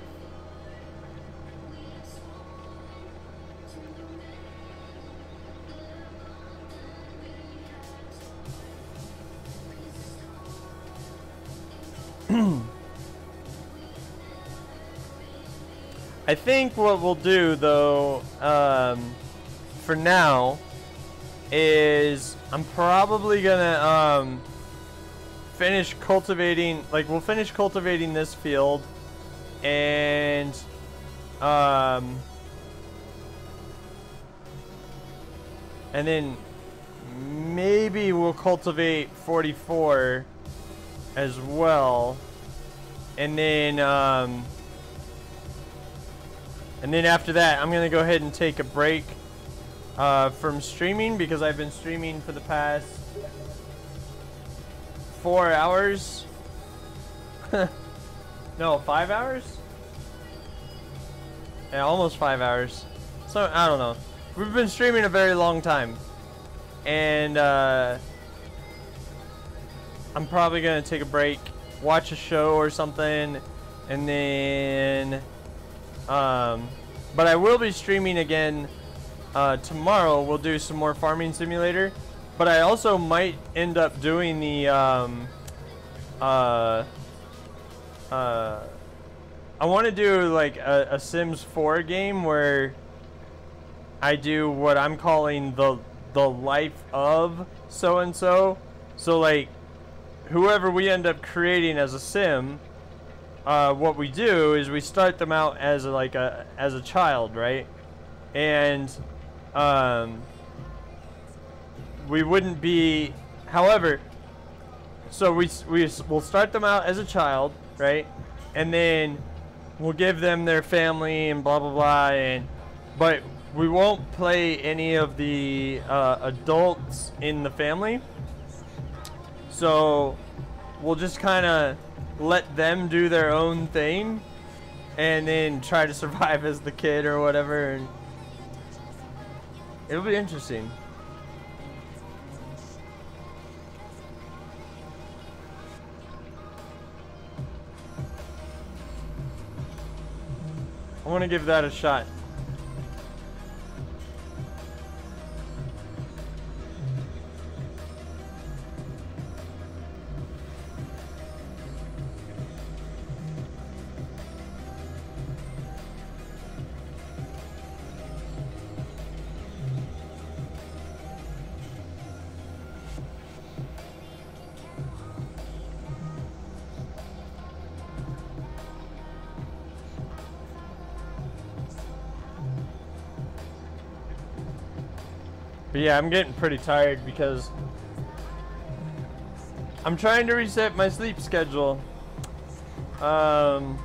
I think what we'll do, though, for now, is I'm probably gonna finish cultivating, like we'll finish cultivating this field, and then maybe we'll cultivate 44 as well, and then after that I'm gonna go ahead and take a break from streaming, because I've been streaming for the past 4 hours. No, 5 hours? Yeah, almost 5 hours. So, I don't know. We've been streaming a very long time. And, I'm probably gonna take a break, watch a show or something, and then, but I will be streaming again, tomorrow. We'll do some more Farming Simulator. But I also might end up doing the, I want to do like a Sims 4 game where I do what I'm calling the life of so-and-so. So like, whoever we end up creating as a sim, what we do is we start them out as as a child, right? And, we wouldn't be, however, so we'll start them out as a child, right? And then we'll give them their family and blah blah blah, and but we won't play any of the adults in the family. So we'll just kind of let them do their own thing, and then try to survive as the kid or whatever. And it'll be interesting. I want to give that a shot. But yeah, I'm getting pretty tired because I'm trying to reset my sleep schedule. And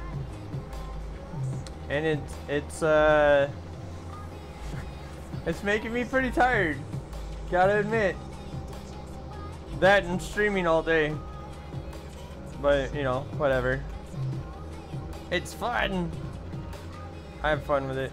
it's making me pretty tired. Gotta admit. That and streaming all day. But, you know, whatever. It's fun. I have fun with it.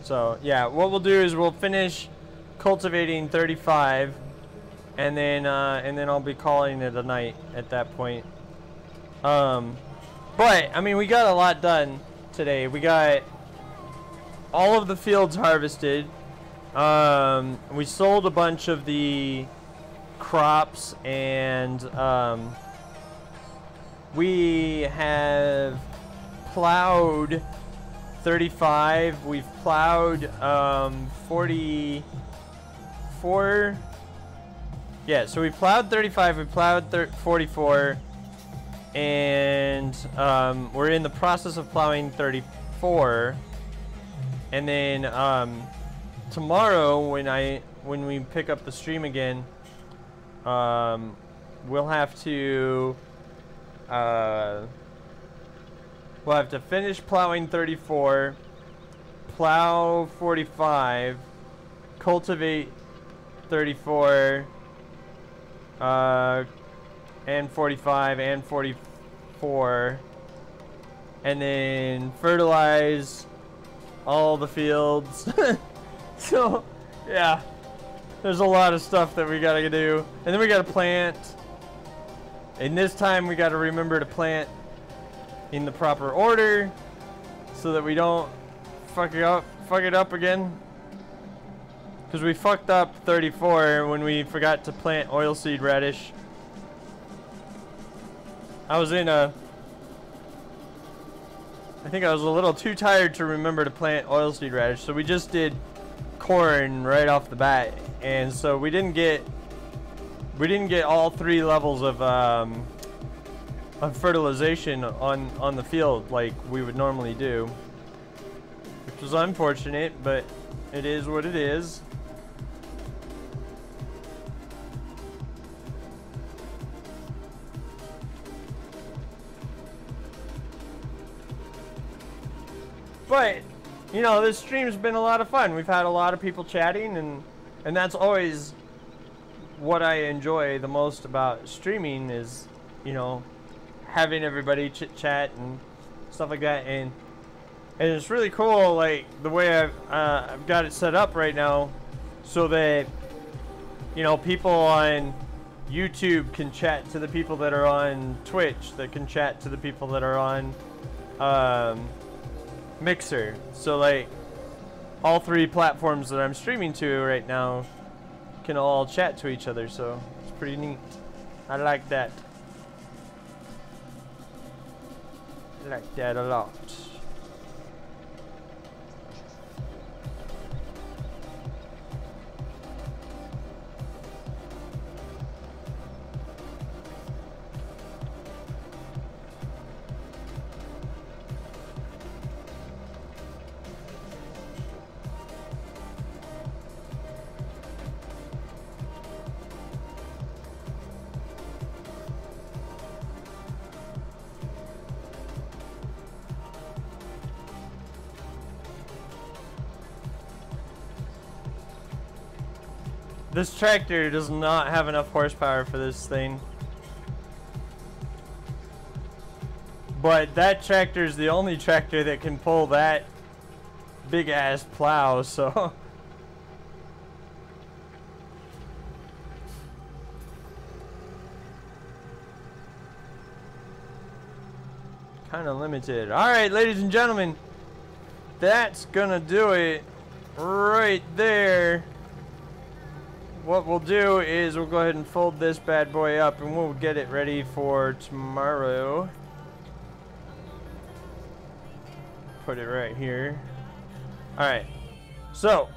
So yeah, what we'll do is we'll finish cultivating 35, and then I'll be calling it a night at that point. But I mean, we got a lot done today. We got all of the fields harvested. We sold a bunch of the crops, and we have plowed 35. We've plowed 44. Yeah, so we plowed 35, we plowed 44, and we're in the process of plowing 34. And then tomorrow when we pick up the stream again, we'll have to finish plowing 34, plow 45, cultivate 34, and 45 and 44, and then fertilize all the fields. So yeah, there's a lot of stuff that we gotta do, and then we gotta plant, and this time we gotta remember to plant in the proper order so that we don't fuck it up again, because we fucked up 34 when we forgot to plant oilseed radish. I think I was a little too tired to remember to plant oilseed radish, so we just did corn right off the bat, and so we didn't get all 3 levels of fertilization on the field like we would normally do, which was unfortunate, but it is what it is. But you know, this stream's been a lot of fun. We've had a lot of people chatting, and that's always what I enjoy the most about streaming, is, you know, having everybody chit chat and stuff like that, and it's really cool, like the way I've got it set up right now, so that, you know, people on YouTube can chat to the people that are on Twitch, that can chat to the people that are on Mixer. So like all 3 platforms that I'm streaming to right now can all chat to each other, so it's pretty neat. I like that. I like that a lot. This tractor does not have enough horsepower for this thing. But that tractor is the only tractor that can pull that big ass plow, so. Kind of limited. Alright, ladies and gentlemen. That's gonna do it right there. What we'll do is we'll go ahead and fold this bad boy up and we'll get it ready for tomorrow. Put it right here. Alright, so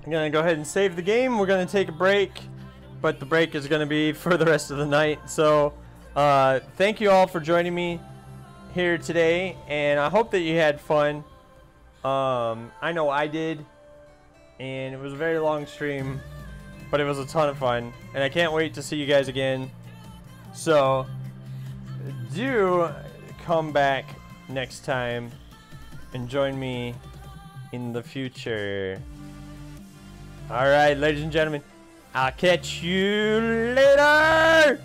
I'm gonna go ahead and save the game. We're gonna take a break, but the break is gonna be for the rest of the night. So thank you all for joining me here today, and I hope that you had fun. I know I did, and it was a very long stream, but it was a ton of fun, and I can't wait to see you guys again. So do come back next time and join me in the future. Alright, ladies and gentlemen, I'll catch you later!